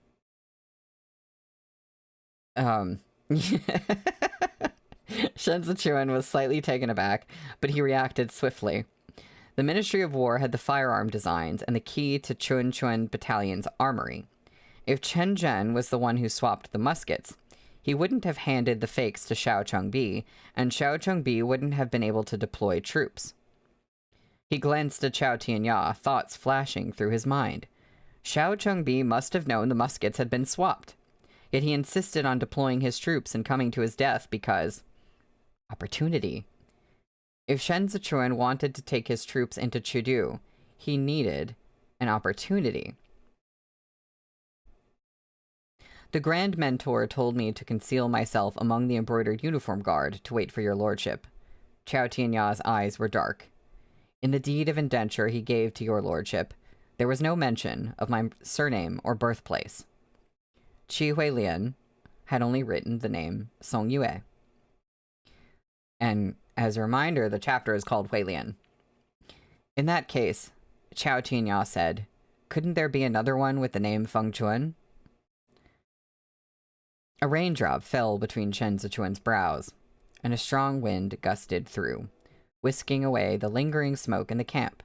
Shen Zichuan was slightly taken aback, but he reacted swiftly. The Ministry of War had the firearm designs and the key to Chun Chuan Battalion's armory. If Chen Zhen was the one who swapped the muskets, he wouldn't have handed the fakes to Xiao Changbi, and Xiao Changbi wouldn't have been able to deploy troops. He glanced at Chao Tianya, thoughts flashing through his mind. Xiao Changbi must have known the muskets had been swapped. Yet he insisted on deploying his troops and coming to his death because... opportunity. If Shen Zichuan wanted to take his troops into Chudu, he needed an opportunity. The Grand Mentor told me to conceal myself among the embroidered uniform guard to wait for your lordship. Chao Tianya's eyes were dark. In the deed of indenture he gave to your lordship, there was no mention of my surname or birthplace. Qi Huilian had only written the name Song Yue. And as a reminder, the chapter is called Huilian. In that case, Chao Tianya said, couldn't there be another one with the name Feng Chuan? A raindrop fell between Shen Zichuan's brows, and a strong wind gusted through, whisking away the lingering smoke in the camp.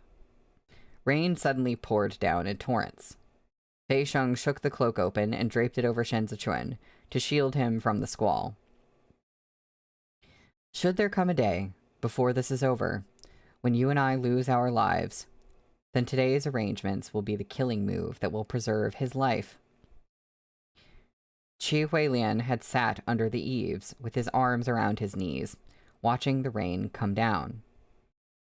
Rain suddenly poured down in torrents. Fei Sheng shook the cloak open and draped it over Shen Zichuan to shield him from the squall. Should there come a day, before this is over, when you and I lose our lives, then today's arrangements will be the killing move that will preserve his life. Qi Huilian had sat under the eaves with his arms around his knees, watching the rain come down.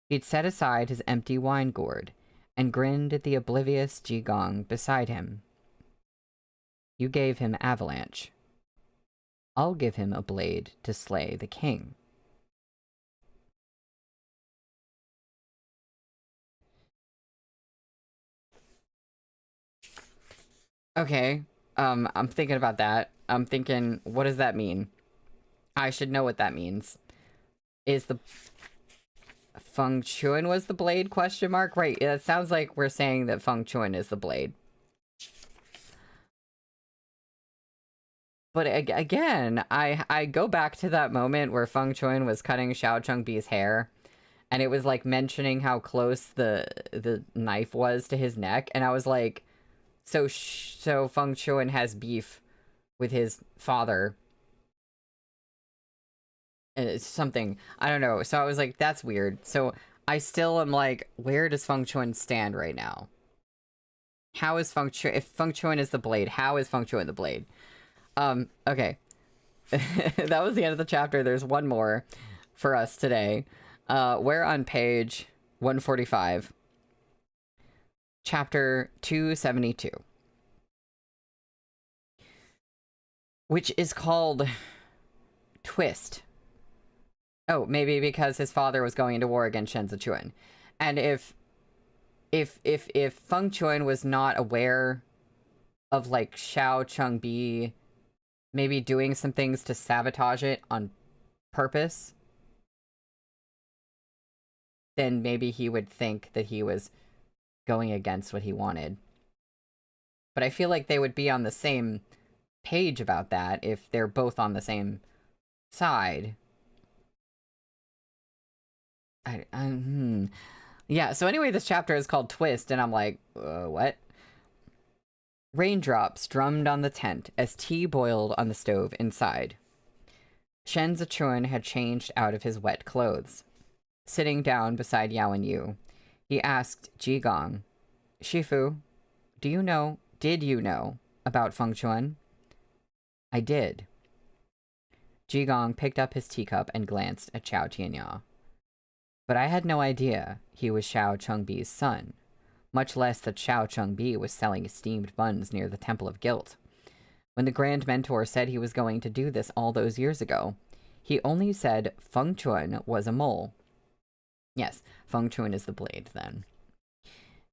He'd set aside his empty wine gourd and grinned at the oblivious Jigong beside him. You gave him Avalanche. I'll give him a blade to slay the king. Okay, I'm thinking about that. I'm thinking, what does that mean? I should know what that means. Is the... Feng Chuan was the blade, question mark? Right, it sounds like we're saying that Feng Chuan is the blade. But again, I go back to that moment where Feng Chuan was cutting Xiao Changbi's hair, and it was like mentioning how close the knife was to his neck, and I was like, so Feng Chuan has beef with his father. It's something, I don't know. So I was like, that's weird. So I still am like, where does Feng Chuan stand right now? How is Feng Chuan, if Feng Chuan is the blade, how is Feng Chuan the blade? Okay. that was the end of the chapter. There's one more for us today. We're on page 145, chapter 272, which is called Twist. Oh, maybe because his father was going into war against Shen Zichuan. And if Feng Chuan was not aware of, like, Xiao Changbi maybe doing some things to sabotage it on purpose, then maybe he would think that he was going against what he wanted. But I feel like they would be on the same page about that if they're both on the same side. Yeah, so anyway, this chapter is called Twist, and I'm like, what? Raindrops drummed on the tent as tea boiled on the stove inside. Shen Zichuan had changed out of his wet clothes. Sitting down beside Yao and Yu, he asked Ji Gong, Shifu, did you know about Feng Chuan? I did. Ji Gong picked up his teacup and glanced at Xiao Tianya. But I had no idea he was Xiao Chengbi's son, much less that Xiao Chengbi was selling steamed buns near the Temple of Guilt. When the Grand Mentor said he was going to do this all those years ago, he only said Feng Chuan was a mole. Yes, Feng Chuan is the blade, then.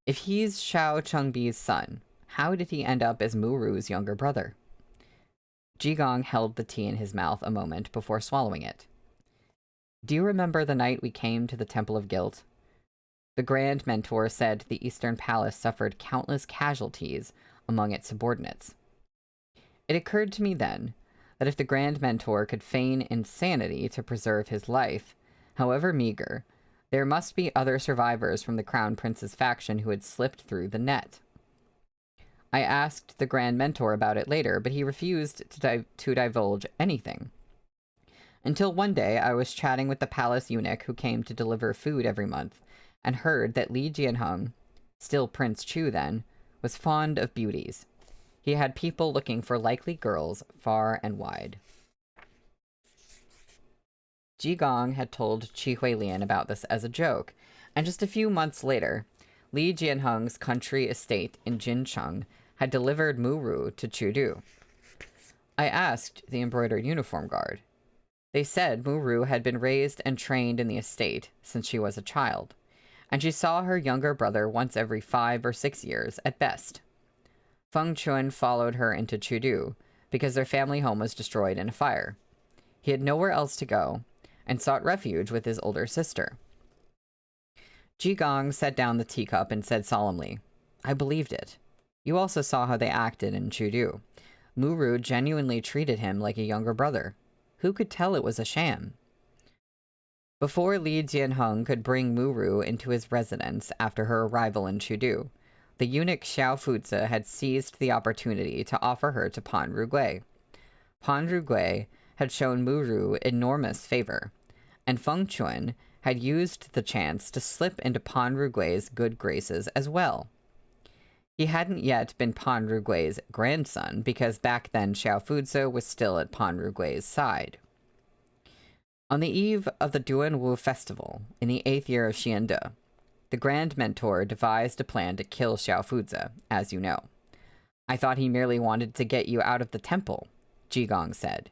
If he's Xiao Chengbi's son, how did he end up as Muru's younger brother? Ji Gong held the tea in his mouth a moment before swallowing it. Do you remember the night we came to the Temple of Guilt? The Grand Mentor said the Eastern Palace suffered countless casualties among its subordinates. It occurred to me then that if the Grand Mentor could feign insanity to preserve his life, however meager, there must be other survivors from the Crown Prince's faction who had slipped through the net. I asked the Grand Mentor about it later, but he refused to divulge anything. Until one day I was chatting with the palace eunuch who came to deliver food every month, and heard that Li Jianheng, still Prince Chu then, was fond of beauties. He had people looking for likely girls far and wide. Ji Gong had told Qi Huilian about this as a joke, and just a few months later, Li Jianheng's country estate in Jincheng had delivered Muru to Chudu. I asked the embroidered uniform guard. They said Muru had been raised and trained in the estate since she was a child, and she saw her younger brother once every 5 or 6 years at best. Feng Chuan followed her into Chudu because their family home was destroyed in a fire. He had nowhere else to go and sought refuge with his older sister. Ji Gong set down the teacup and said solemnly, I believed it. You also saw how they acted in Chudu. Muru genuinely treated him like a younger brother. Who could tell it was a sham? Before Li Jianheng could bring Muru into his residence after her arrival in Chudu, the eunuch Xiao Fuzi had seized the opportunity to offer her to Pan Rugui. Pan Rugui had shown Muru enormous favor, and Feng Chuan had used the chance to slip into Pan Rugui's good graces as well. He hadn't yet been Pan Rugui's grandson, because back then Xiao Fuzi was still at Pan Rugui's side. On the eve of the Duanwu festival, in the 8th year of Xiande, the Grand Mentor devised a plan to kill Xiao Fuzi, as you know. I thought he merely wanted to get you out of the temple, Ji Gong said.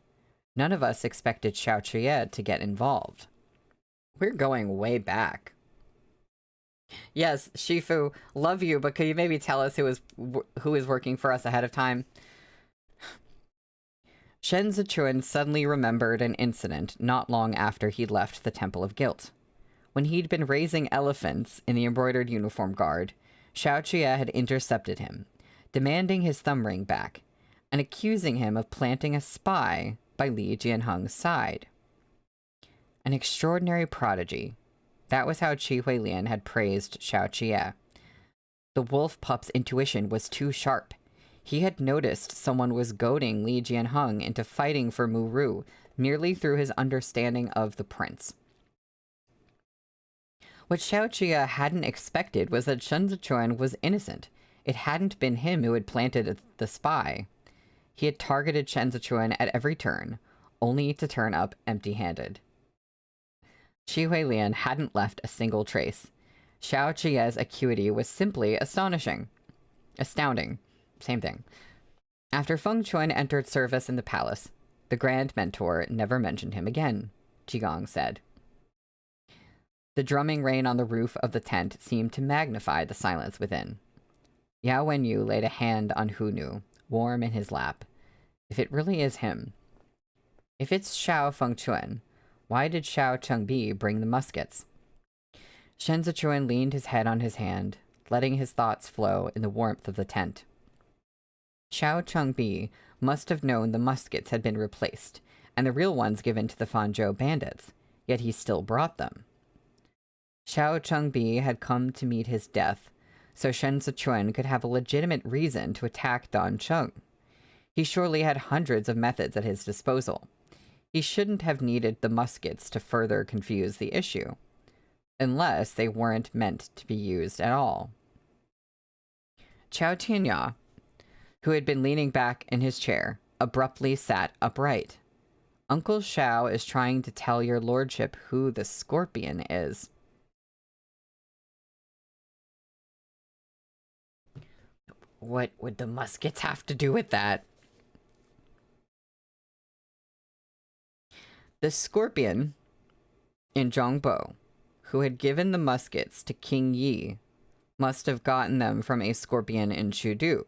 None of us expected Xiao Qiye to get involved. We're going way back. Yes, Shifu, love you, but could you maybe tell us who is working for us ahead of time? Shen Zichuan suddenly remembered an incident not long after he'd left the Temple of Guilt. When he'd been raising elephants in the embroidered uniform guard, Xiao Qiye had intercepted him, demanding his thumb ring back, and accusing him of planting a spy by Li Jianheng's side. An extraordinary prodigy. That was how Qi Huilian had praised Xiao Qiye. The wolf pup's intuition was too sharp. He had noticed someone was goading Li Jianheng into fighting for Muru merely through his understanding of the prince. What Xiao Qiye hadn't expected was that Shen Zichuan was innocent. It hadn't been him who had planted the spy. He had targeted Shen Zichuan at every turn, only to turn up empty-handed. Shi Huilian hadn't left a single trace. Xiao Zhiye's acuity was simply astonishing. Astounding. Same thing. After Feng Chuan entered service in the palace, the Grand Mentor never mentioned him again, Qigong said. The drumming rain on the roof of the tent seemed to magnify the silence within. Yao Wenyu laid a hand on Hu Nu, warm in his lap. If it really is him. If it's Xiao Fengchuan, why did Xiao Chengbi bring the muskets? Shen Zichuan leaned his head on his hand, letting his thoughts flow in the warmth of the tent. Xiao Chengbi must have known the muskets had been replaced, and the real ones given to the Fanzhou bandits, yet he still brought them. Xiao Chengbi had come to meet his death, so Shen Zichuan could have a legitimate reason to attack Dan Cheng. He surely had hundreds of methods at his disposal. He shouldn't have needed the muskets to further confuse the issue, unless they weren't meant to be used at all. Chao Tianya, who had been leaning back in his chair, abruptly sat upright. Uncle Xiao is trying to tell your lordship who the Scorpion is. What would the muskets have to do with that? The Scorpion in Zhongbo, who had given the muskets to King Yi, must have gotten them from a Scorpion in Chudu.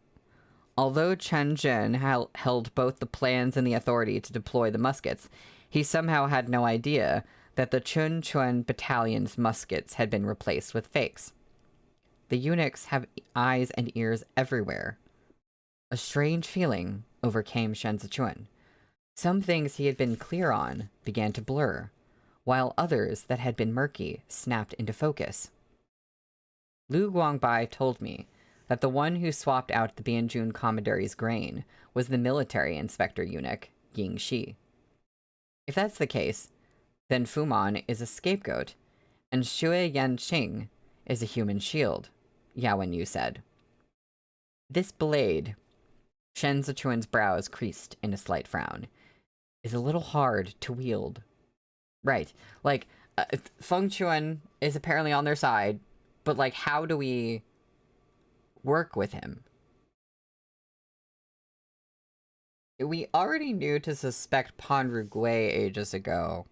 Although Chen Zhen held both the plans and the authority to deploy the muskets, he somehow had no idea that the Chun Chuan battalion's muskets had been replaced with fakes. The eunuchs have eyes and ears everywhere. A strange feeling overcame Shen Zichuan. Some things he had been clear on began to blur, while others that had been murky snapped into focus. Lu Guangbai told me that the one who swapped out the Bianjun commandary's grain was the military inspector eunuch, Ying Shi. If that's the case, then Fuman is a scapegoat, and Shui Yanqing is a human shield, Yao Wenyu said. This blade, Shen Zichuan's brows creased in a slight frown, is a little hard to wield. Right, like, Feng Chuan is apparently on their side, but, like, how do we work with him? We already knew to suspect Panru Gui ages ago,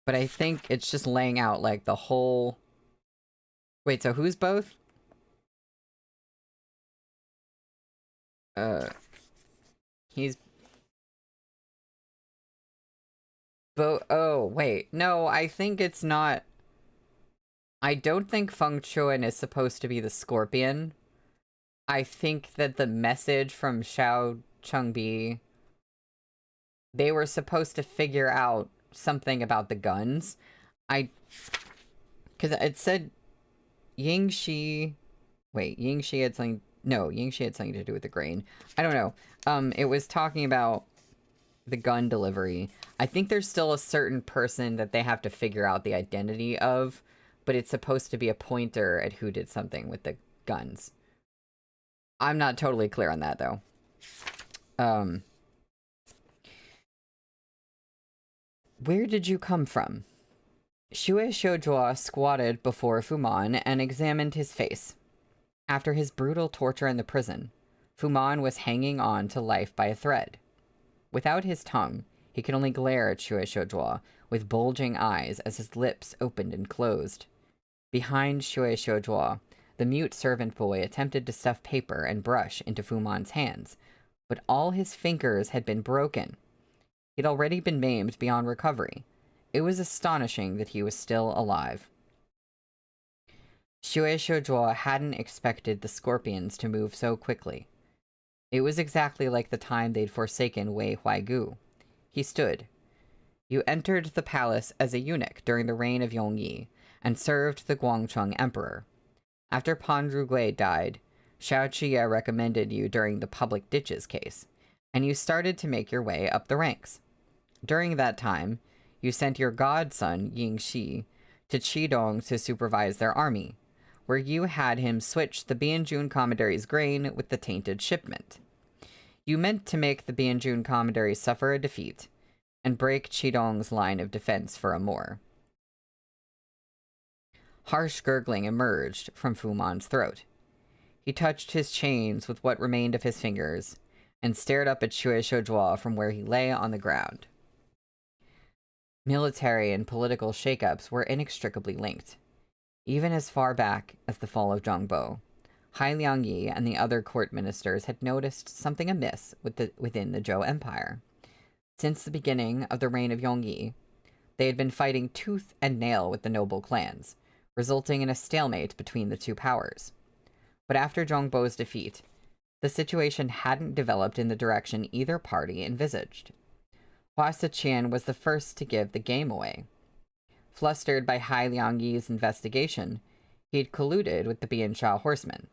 but I think it's just laying out, like, the whole... Wait, so who's both? He's... Oh, wait. No, I think it's not... I don't think Feng Chuan is supposed to be the Scorpion. I think that the message from Xiao Chengbi... They were supposed to figure out something about the guns. Because it said Ying Shi... Wait, Ying Shi had something... No, Ying Shi had something to do with the grain. I don't know. It was talking about the gun delivery. I think there's still a certain person that they have to figure out the identity of, but it's supposed to be a pointer at who did something with the guns. I'm not totally clear on that, though. Where did you come from? Xue Xiuzhuo squatted before Fuman and examined his face. After his brutal torture in the prison, Fuman was hanging on to life by a thread. Without his tongue, he could only glare at Xue Xiuzhuo with bulging eyes as his lips opened and closed. Behind Xue Xiuzhuo, the mute servant boy attempted to stuff paper and brush into Fuman's hands, but all his fingers had been broken. He'd already been maimed beyond recovery. It was astonishing that he was still alive. Xue Xiuzhuo hadn't expected the Scorpions to move so quickly. It was exactly like the time they'd forsaken Wei Huaigu. He stood. You entered the palace as a eunuch during the reign of Yongyi, and served the Guangcheng Emperor. After Panru Gui died, Xiao Qie recommended you during the public ditches case, and you started to make your way up the ranks. During that time, you sent your godson, Ying Shi, to Qidong to supervise their army, where you had him switch the Bianjun commandary's grain with the tainted shipment. You meant to make the Bianjun commandary suffer a defeat, and break Qidong's line of defense for a more. Harsh gurgling emerged from Fu Man's throat. He touched his chains with what remained of his fingers and stared up at Xue Shoujua from where he lay on the ground. Military and political shakeups were inextricably linked. Even as far back as the fall of Zhongbo, Hai Liangyi and the other court ministers had noticed something amiss within the Zhou Empire. Since the beginning of the reign of Yongyi, they had been fighting tooth and nail with the noble clans, resulting in a stalemate between the two powers. But after Zhongbo's defeat, the situation hadn't developed in the direction either party envisaged. Hua Siqian was the first to give the game away. Flustered by Hai Liangyi's investigation, he had colluded with the Biansha horsemen,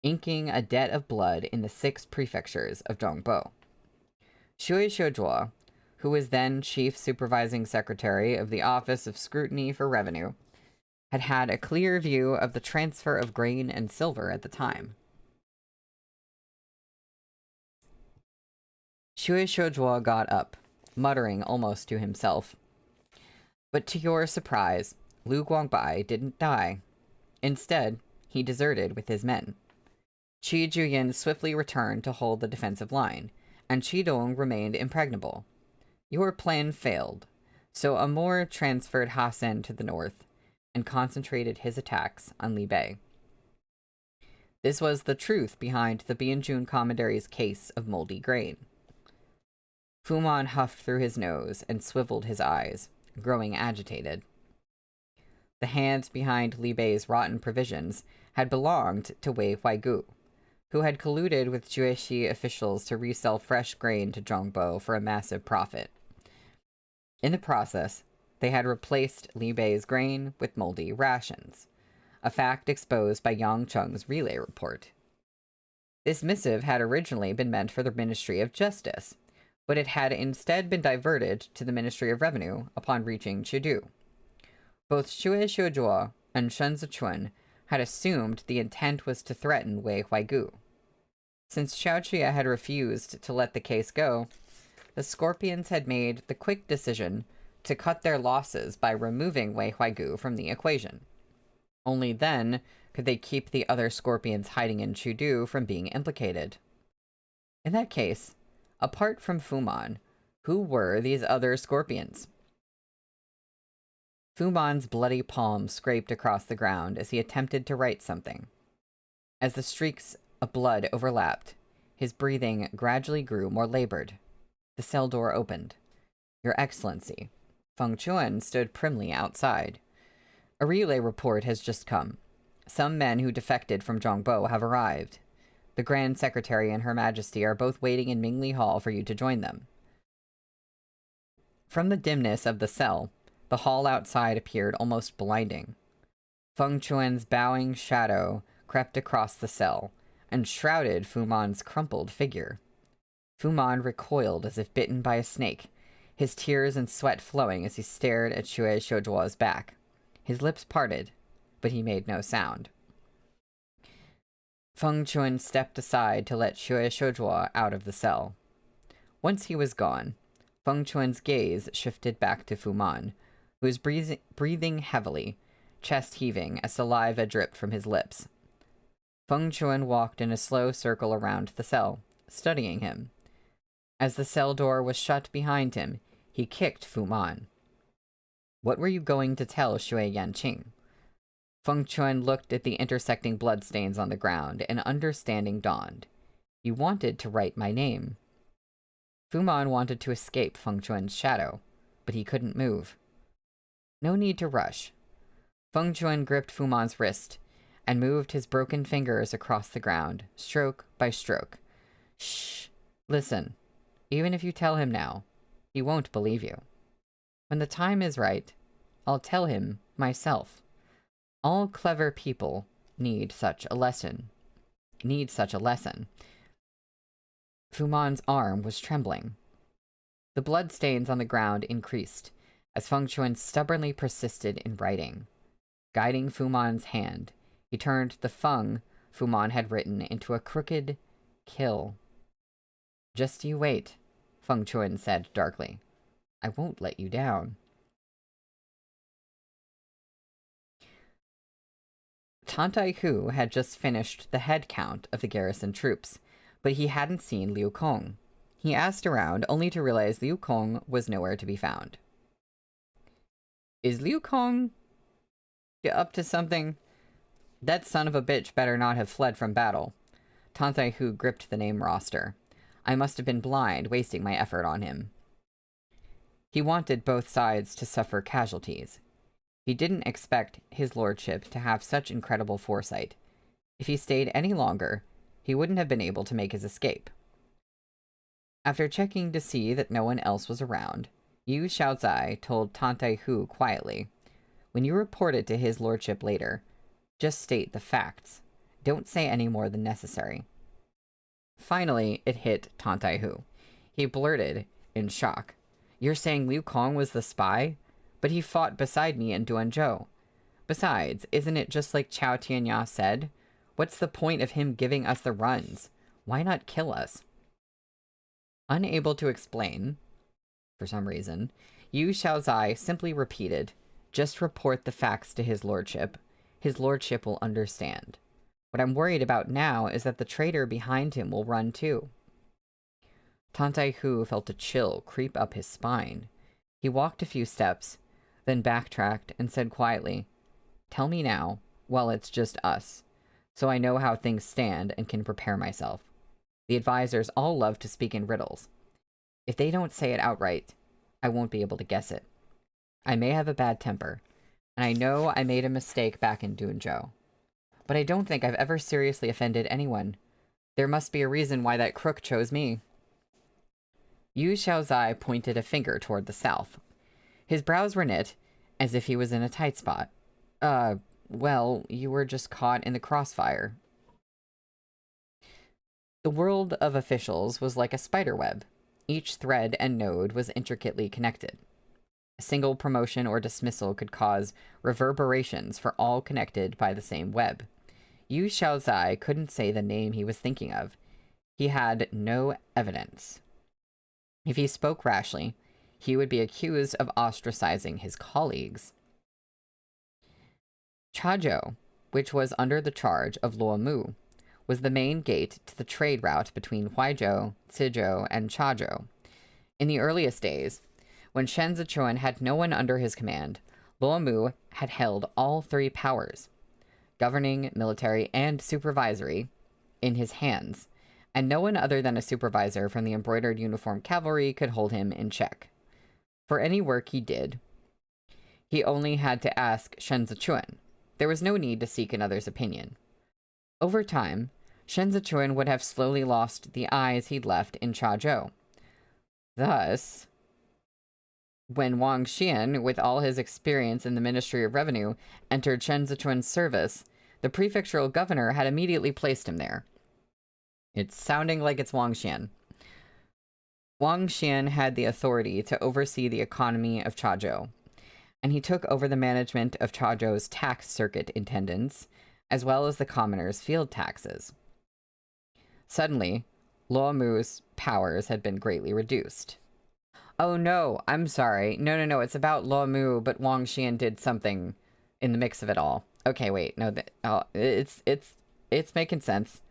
inking a debt of blood in the 6 prefectures of Zhongbo. Xue Shoujua, who was then Chief Supervising Secretary of the Office of Scrutiny for Revenue, had had a clear view of the transfer of grain and silver at the time. Xue Shoujua got up, muttering almost to himself. But to your surprise, Lu Guangbai didn't die. Instead, he deserted with his men. Qi Juyin swiftly returned to hold the defensive line, and Qidong remained impregnable. Your plan failed, so Amor transferred Hasen to the north and concentrated his attacks on Li Bei. This was the truth behind the Bianjun commandary's case of moldy grain. Fu Man huffed through his nose and swiveled his eyes, growing agitated. The hands behind Li Bei's rotten provisions had belonged to Wei Huaigu, who had colluded with Jueshi officials to resell fresh grain to Zhongbo for a massive profit. In the process, they had replaced Li Bei's grain with moldy rations, a fact exposed by Yang Cheng's relay report. This missive had originally been meant for the Ministry of Justice, but it had instead been diverted to the Ministry of Revenue upon reaching Chengdu. Both Xue Shoujua and Shen Zichun had assumed the intent was to threaten Wei Huaigu. Since Xiao Qia had refused to let the case go, the Scorpions had made the quick decision to cut their losses by removing Wei Huaigu from the equation. Only then could they keep the other Scorpions hiding in Chengdu from being implicated. In that case, apart from Fu Man, who were these other Scorpions? Fu Man's bloody palm scraped across the ground as he attempted to write something. As the streaks of blood overlapped, his breathing gradually grew more labored. The cell door opened. Your Excellency, Feng Chuan stood primly outside. A relay report has just come. Some men who defected from Zhongbo have arrived. The Grand Secretary and Her Majesty are both waiting in Mingli Hall for you to join them. From the dimness of the cell, the hall outside appeared almost blinding. Feng Chuan's bowing shadow crept across the cell and shrouded Fu Man's crumpled figure. Fu Man recoiled as if bitten by a snake, his tears and sweat flowing as he stared at Xue Shoujua's back. His lips parted, but he made no sound. Feng Chuan stepped aside to let Xue Shoujua out of the cell. Once he was gone, Feng Chuan's gaze shifted back to Fu Man, who was breathing heavily, chest heaving as saliva dripped from his lips. Feng Chuan walked in a slow circle around the cell, studying him. As the cell door was shut behind him, he kicked Fu Man. What were you going to tell Xue Yanqing? Feng Chuan looked at the intersecting bloodstains on the ground, and understanding dawned. You wanted to write my name. Fu Man wanted to escape Feng Chuan's shadow, but he couldn't move. No need to rush. Feng Chuan gripped Fu Man's wrist and moved his broken fingers across the ground, stroke by stroke. Shh. Listen. Even if you tell him now, he won't believe you. When the time is right, I'll tell him myself. All clever people need such a lesson. Fu Man's arm was trembling. The bloodstains on the ground increased as Feng Chuan stubbornly persisted in writing. Guiding Fu Man's hand, he turned the Feng Fu Man had written into a crooked kill. Just you wait, Feng Chuan said darkly. I won't let you down. Tantai Hu had just finished the head count of the garrison troops, but he hadn't seen Liu Kong. He asked around, only to realize Liu Kong was nowhere to be found. Is Liu Kong up to something? That son of a bitch better not have fled from battle. Tantai Hu gripped the name roster. I must have been blind, wasting my effort on him. He wanted both sides to suffer casualties. He didn't expect his lordship to have such incredible foresight. If he stayed any longer, he wouldn't have been able to make his escape. After checking to see that no one else was around, Yu Xiaozai told Tantai Hu quietly, when you report it to his lordship later, just state the facts. Don't say any more than necessary. Finally, it hit Tantai Hu. He blurted, in shock, You're saying Liu Kong was the spy? But he fought beside me in Duanzhou. Besides, isn't it just like Chao Tianya said? What's the point of him giving us the runs? Why not kill us? Unable to explain, for some reason, Yu Xiaozai simply repeated, just report the facts to his lordship. His lordship will understand. What I'm worried about now is that the traitor behind him will run too. Tantai Hu felt a chill creep up his spine. He walked a few steps, then backtracked and said quietly, Tell me now, while it's just us, so I know how things stand and can prepare myself. The advisors all love to speak in riddles. If they don't say it outright, I won't be able to guess it. I may have a bad temper, and I know I made a mistake back in Duanzhou. But I don't think I've ever seriously offended anyone. There must be a reason why that crook chose me. Yu Xiaozai pointed a finger toward the south. His brows were knit, as if he was in a tight spot. Well, you were just caught in the crossfire. The world of officials was like a spider web. Each thread and node was intricately connected. A single promotion or dismissal could cause reverberations for all connected by the same web. Yu Xiaozai couldn't say the name he was thinking of. He had no evidence. If he spoke rashly, he would be accused of ostracizing his colleagues. Chazhou, which was under the charge of Luo Mu, was the main gate to the trade route between Huaizhou, Cizhou, and Chazhou. In the earliest days, when Shen Zichuan had no one under his command, Luo Mu had held all three powers, governing, military, and supervisory, in his hands, and no one other than a supervisor from the embroidered uniform cavalry could hold him in check. For any work he did, he only had to ask Shen Zichuan. There was no need to seek another's opinion. Over time, Shen Zichuan would have slowly lost the eyes he'd left in Chazhou. Thus, when Wang Xian, with all his experience in the Ministry of Revenue, entered Shen Zichuan's service, the prefectural governor had immediately placed him there. It's sounding like it's Wang Xian. Wang Xian had the authority to oversee the economy of Chazhou, and he took over the management of Chazhou's tax circuit intendants, as well as the commoners' field taxes. Suddenly, Luo Mu's powers had been greatly reduced. Oh no, I'm sorry. No, it's about Luo Mu, but Wang Xian did something in the mix of it all. Okay, wait, no, it's making sense.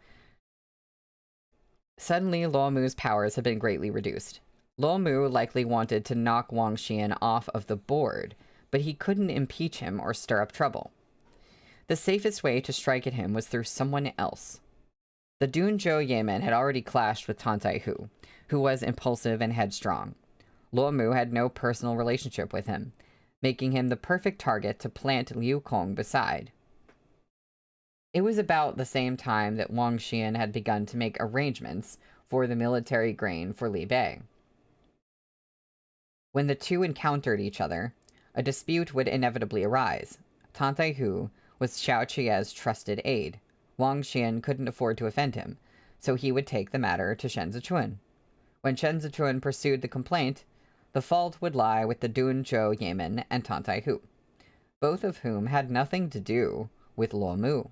Suddenly, Luo Mu's powers had been greatly reduced. Luo Mu likely wanted to knock Wang Xian off of the board, but he couldn't impeach him or stir up trouble. The safest way to strike at him was through someone else. The Dunzhou yeoman had already clashed with Tantai Hu, who was impulsive and headstrong. Luo Mu had no personal relationship with him, making him the perfect target to plant Liu Kong beside. It was about the same time that Wang Xian had begun to make arrangements for the military grain for Li Bei. When the two encountered each other, a dispute would inevitably arise. Tantai Hu was Xiao Qie's trusted aide. Wang Xian couldn't afford to offend him, so he would take the matter to Shen Zichuan. When Shen Zichuan pursued the complaint, the fault would lie with the Dunzhou yeoman and Tantai Hu, both of whom had nothing to do with Luo Mu.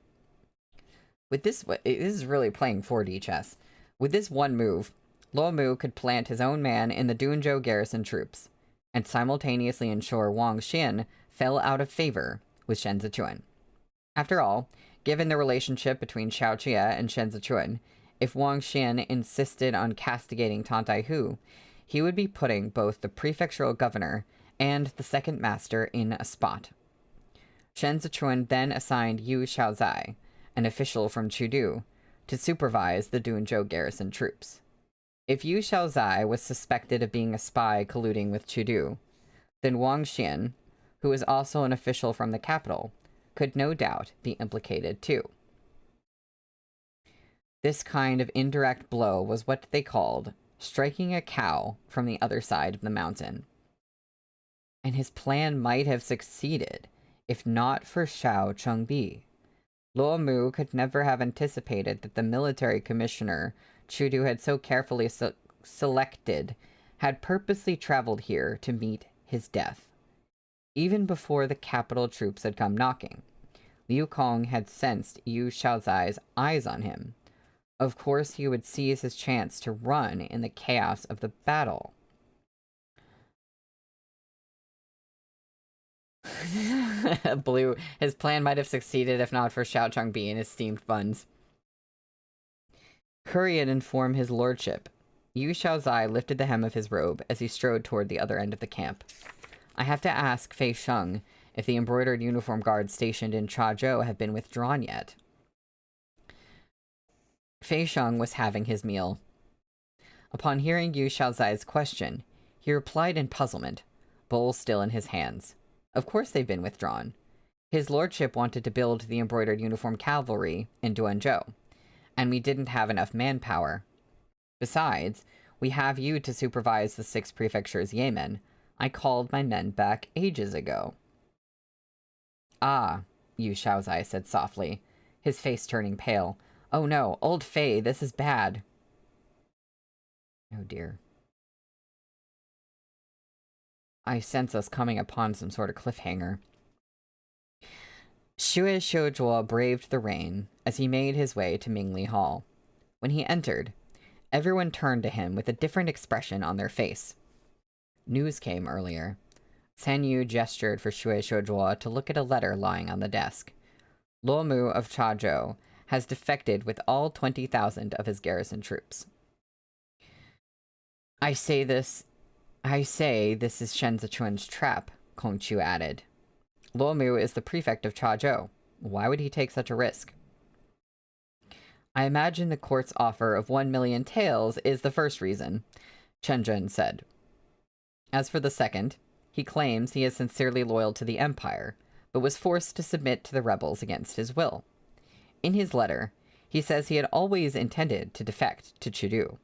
With this is really playing 4D chess. With this one move, Luo Mu could plant his own man in the Dunzhou garrison troops, and simultaneously ensure Wang Xian fell out of favor with Shen Zichuan. After all, given the relationship between Xiao Qie and Shen Zichuan, if Wang Xian insisted on castigating Tantai Hu, he would be putting both the prefectural governor and the second master in a spot. Shen Zichuan then assigned Yu Xiaozai, an official from Chudu, to supervise the Dunzhou garrison troops. If Yu Xiaozai was suspected of being a spy colluding with Chudu, then Wang Xian, who was also an official from the capital, could no doubt be implicated too. This kind of indirect blow was what they called striking a cow from the other side of the mountain. And his plan might have succeeded if not for Xiao Chengbi. Luo Mu could never have anticipated that the military commissioner Chudu had so carefully selected had purposely traveled here to meet his death. Even before the capital troops had come knocking, Liu Kong had sensed Yu Xiaozai's eyes on him. Of course, he would seize his chance to run in the chaos of the battle. Blue. His plan might have succeeded if not for Xiao Changbi and his steamed buns. Hurry and inform his lordship. Yu Xiaozai lifted the hem of his robe as he strode toward the other end of the camp. I have to ask Fei Sheng if the embroidered uniform guards stationed in Chazhou have been withdrawn yet. Fei Sheng was having his meal. Upon hearing Yu Xiaozai's question, he replied in puzzlement, bowl still in his hands. Of course they've been withdrawn. His lordship wanted to build the embroidered uniform cavalry in Duanzhou, and we didn't have enough manpower. Besides, we have you to supervise the 6 prefectures' yemen. I called my men back ages ago. Ah, Yu Xiaozai said softly, his face turning pale. Oh no, old Fei, this is bad. Oh dear. I sense us coming upon some sort of cliffhanger. Xue Xiuzhuo braved the rain as he made his way to Mingli Hall. When he entered, everyone turned to him with a different expression on their face. News came earlier. San Yu gestured for Xue Xiuzhuo to look at a letter lying on the desk. Luo Mu of Chazhou has defected with all 20,000 of his garrison troops. I say this is Shen Zichuan's trap, Kong Chu added. Luo Mu is the prefect of Chazhou. Why would he take such a risk? I imagine the court's offer of 1 million taels is the first reason, Chen Zhen said. As for the second, he claims he is sincerely loyal to the Empire, but was forced to submit to the rebels against his will. In his letter, he says he had always intended to defect to Chudu.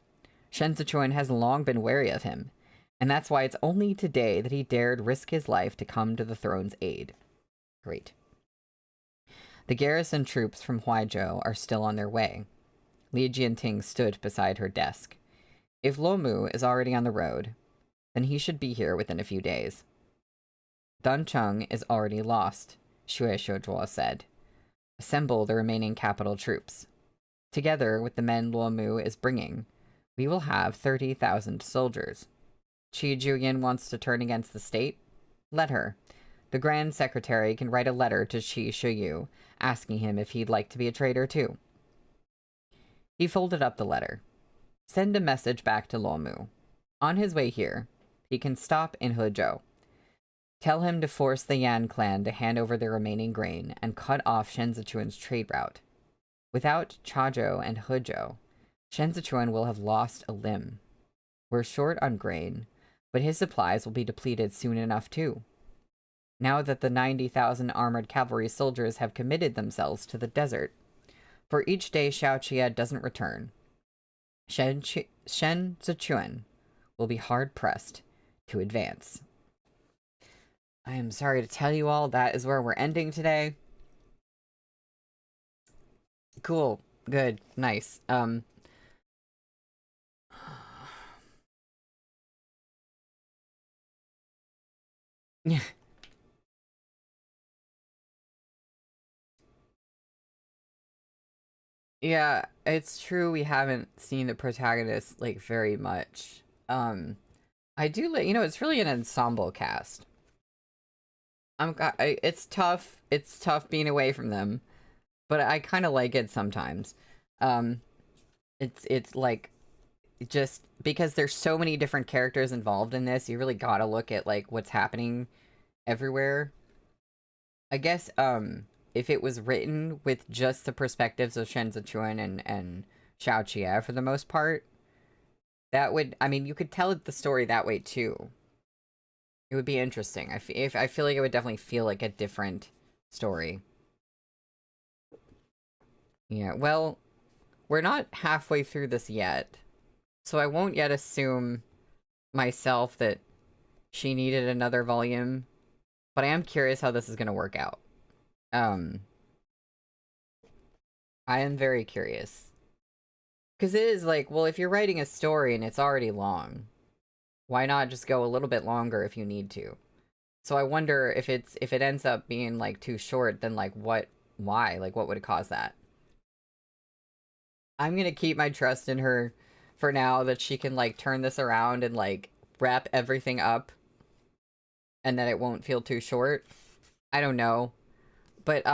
Shen Zichuan has long been wary of him, and that's why it's only today that he dared risk his life to come to the throne's aid. Great. The garrison troops from Huaizhou are still on their way. Li Jianting stood beside her desk. If Luo Mu is already on the road, then he should be here within a few days. Dancheng is already lost, Xue Xiuzhuo said. Assemble the remaining capital troops. Together with the men Luo Mu is bringing, we will have 30,000 soldiers. Qi Juyin wants to turn against the state? Let her. The Grand Secretary can write a letter to Qi Shiyu, asking him if he'd like to be a traitor too. He folded up the letter. Send a message back to Luo Mu. On his way here, he can stop in Hezhou. Tell him to force the Yan clan to hand over their remaining grain and cut off Shen Zichuan's trade route. Without Chazhou and Hezhou, Shen Zichuan will have lost a limb. We're short on grain, but his supplies will be depleted soon enough too. Now that the 90,000 armored cavalry soldiers have committed themselves to the desert, for each day Xiao Qie doesn't return, Shen Zichuan will be hard-pressed to advance. I am sorry to tell you all, that is where we're ending today. Cool. Good. Nice. Yeah. Yeah, it's true we haven't seen the protagonist, like, very much. I do like, you know, it's really an ensemble cast. It's tough. It's tough being away from them, but I kind of like it sometimes. Um, it's like just because there's so many different characters involved in this, you really gotta look at like what's happening everywhere. I guess if it was written with just the perspectives of Shen Zichuan and Xiao Qie for the most part, that would, I mean, you could tell the story that way too. It would be interesting. I feel like it would definitely feel like a different story. Yeah, well, we're not halfway through this yet, so I won't yet assume myself that she needed another volume, but I am curious how this is going to work out. Um, I am very curious. Because it is like, well, if you're writing a story and it's already long, why not just go a little bit longer if you need to? So I wonder if it ends up being like too short, then like why? Like what would cause that? I'm gonna keep my trust in her for now that she can like turn this around and like wrap everything up and that it won't feel too short. I don't know. But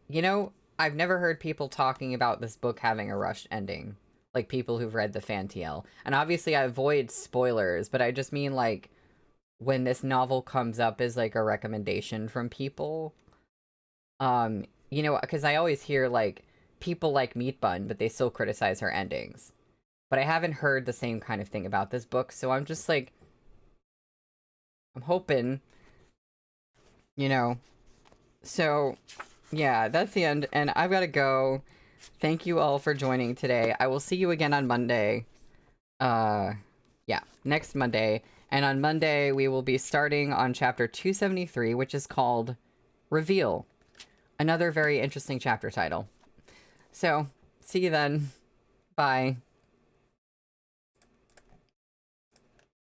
you know, I've never heard people talking about this book having a rushed ending. Like people who've read the fan TL. And obviously I avoid spoilers, but I just mean like when this novel comes up as like a recommendation from people. You know, because I always hear like people like Meat Bun, but they still criticize her endings. But I haven't heard the same kind of thing about this book, so I'm just like I'm hoping, you know. So, yeah, that's the end, and I've got to go. Thank you all for joining today. I will see you again on Monday. Yeah, next Monday. And on Monday, we will be starting on chapter 273, which is called Reveal. Another very interesting chapter title. So, see you then. Bye.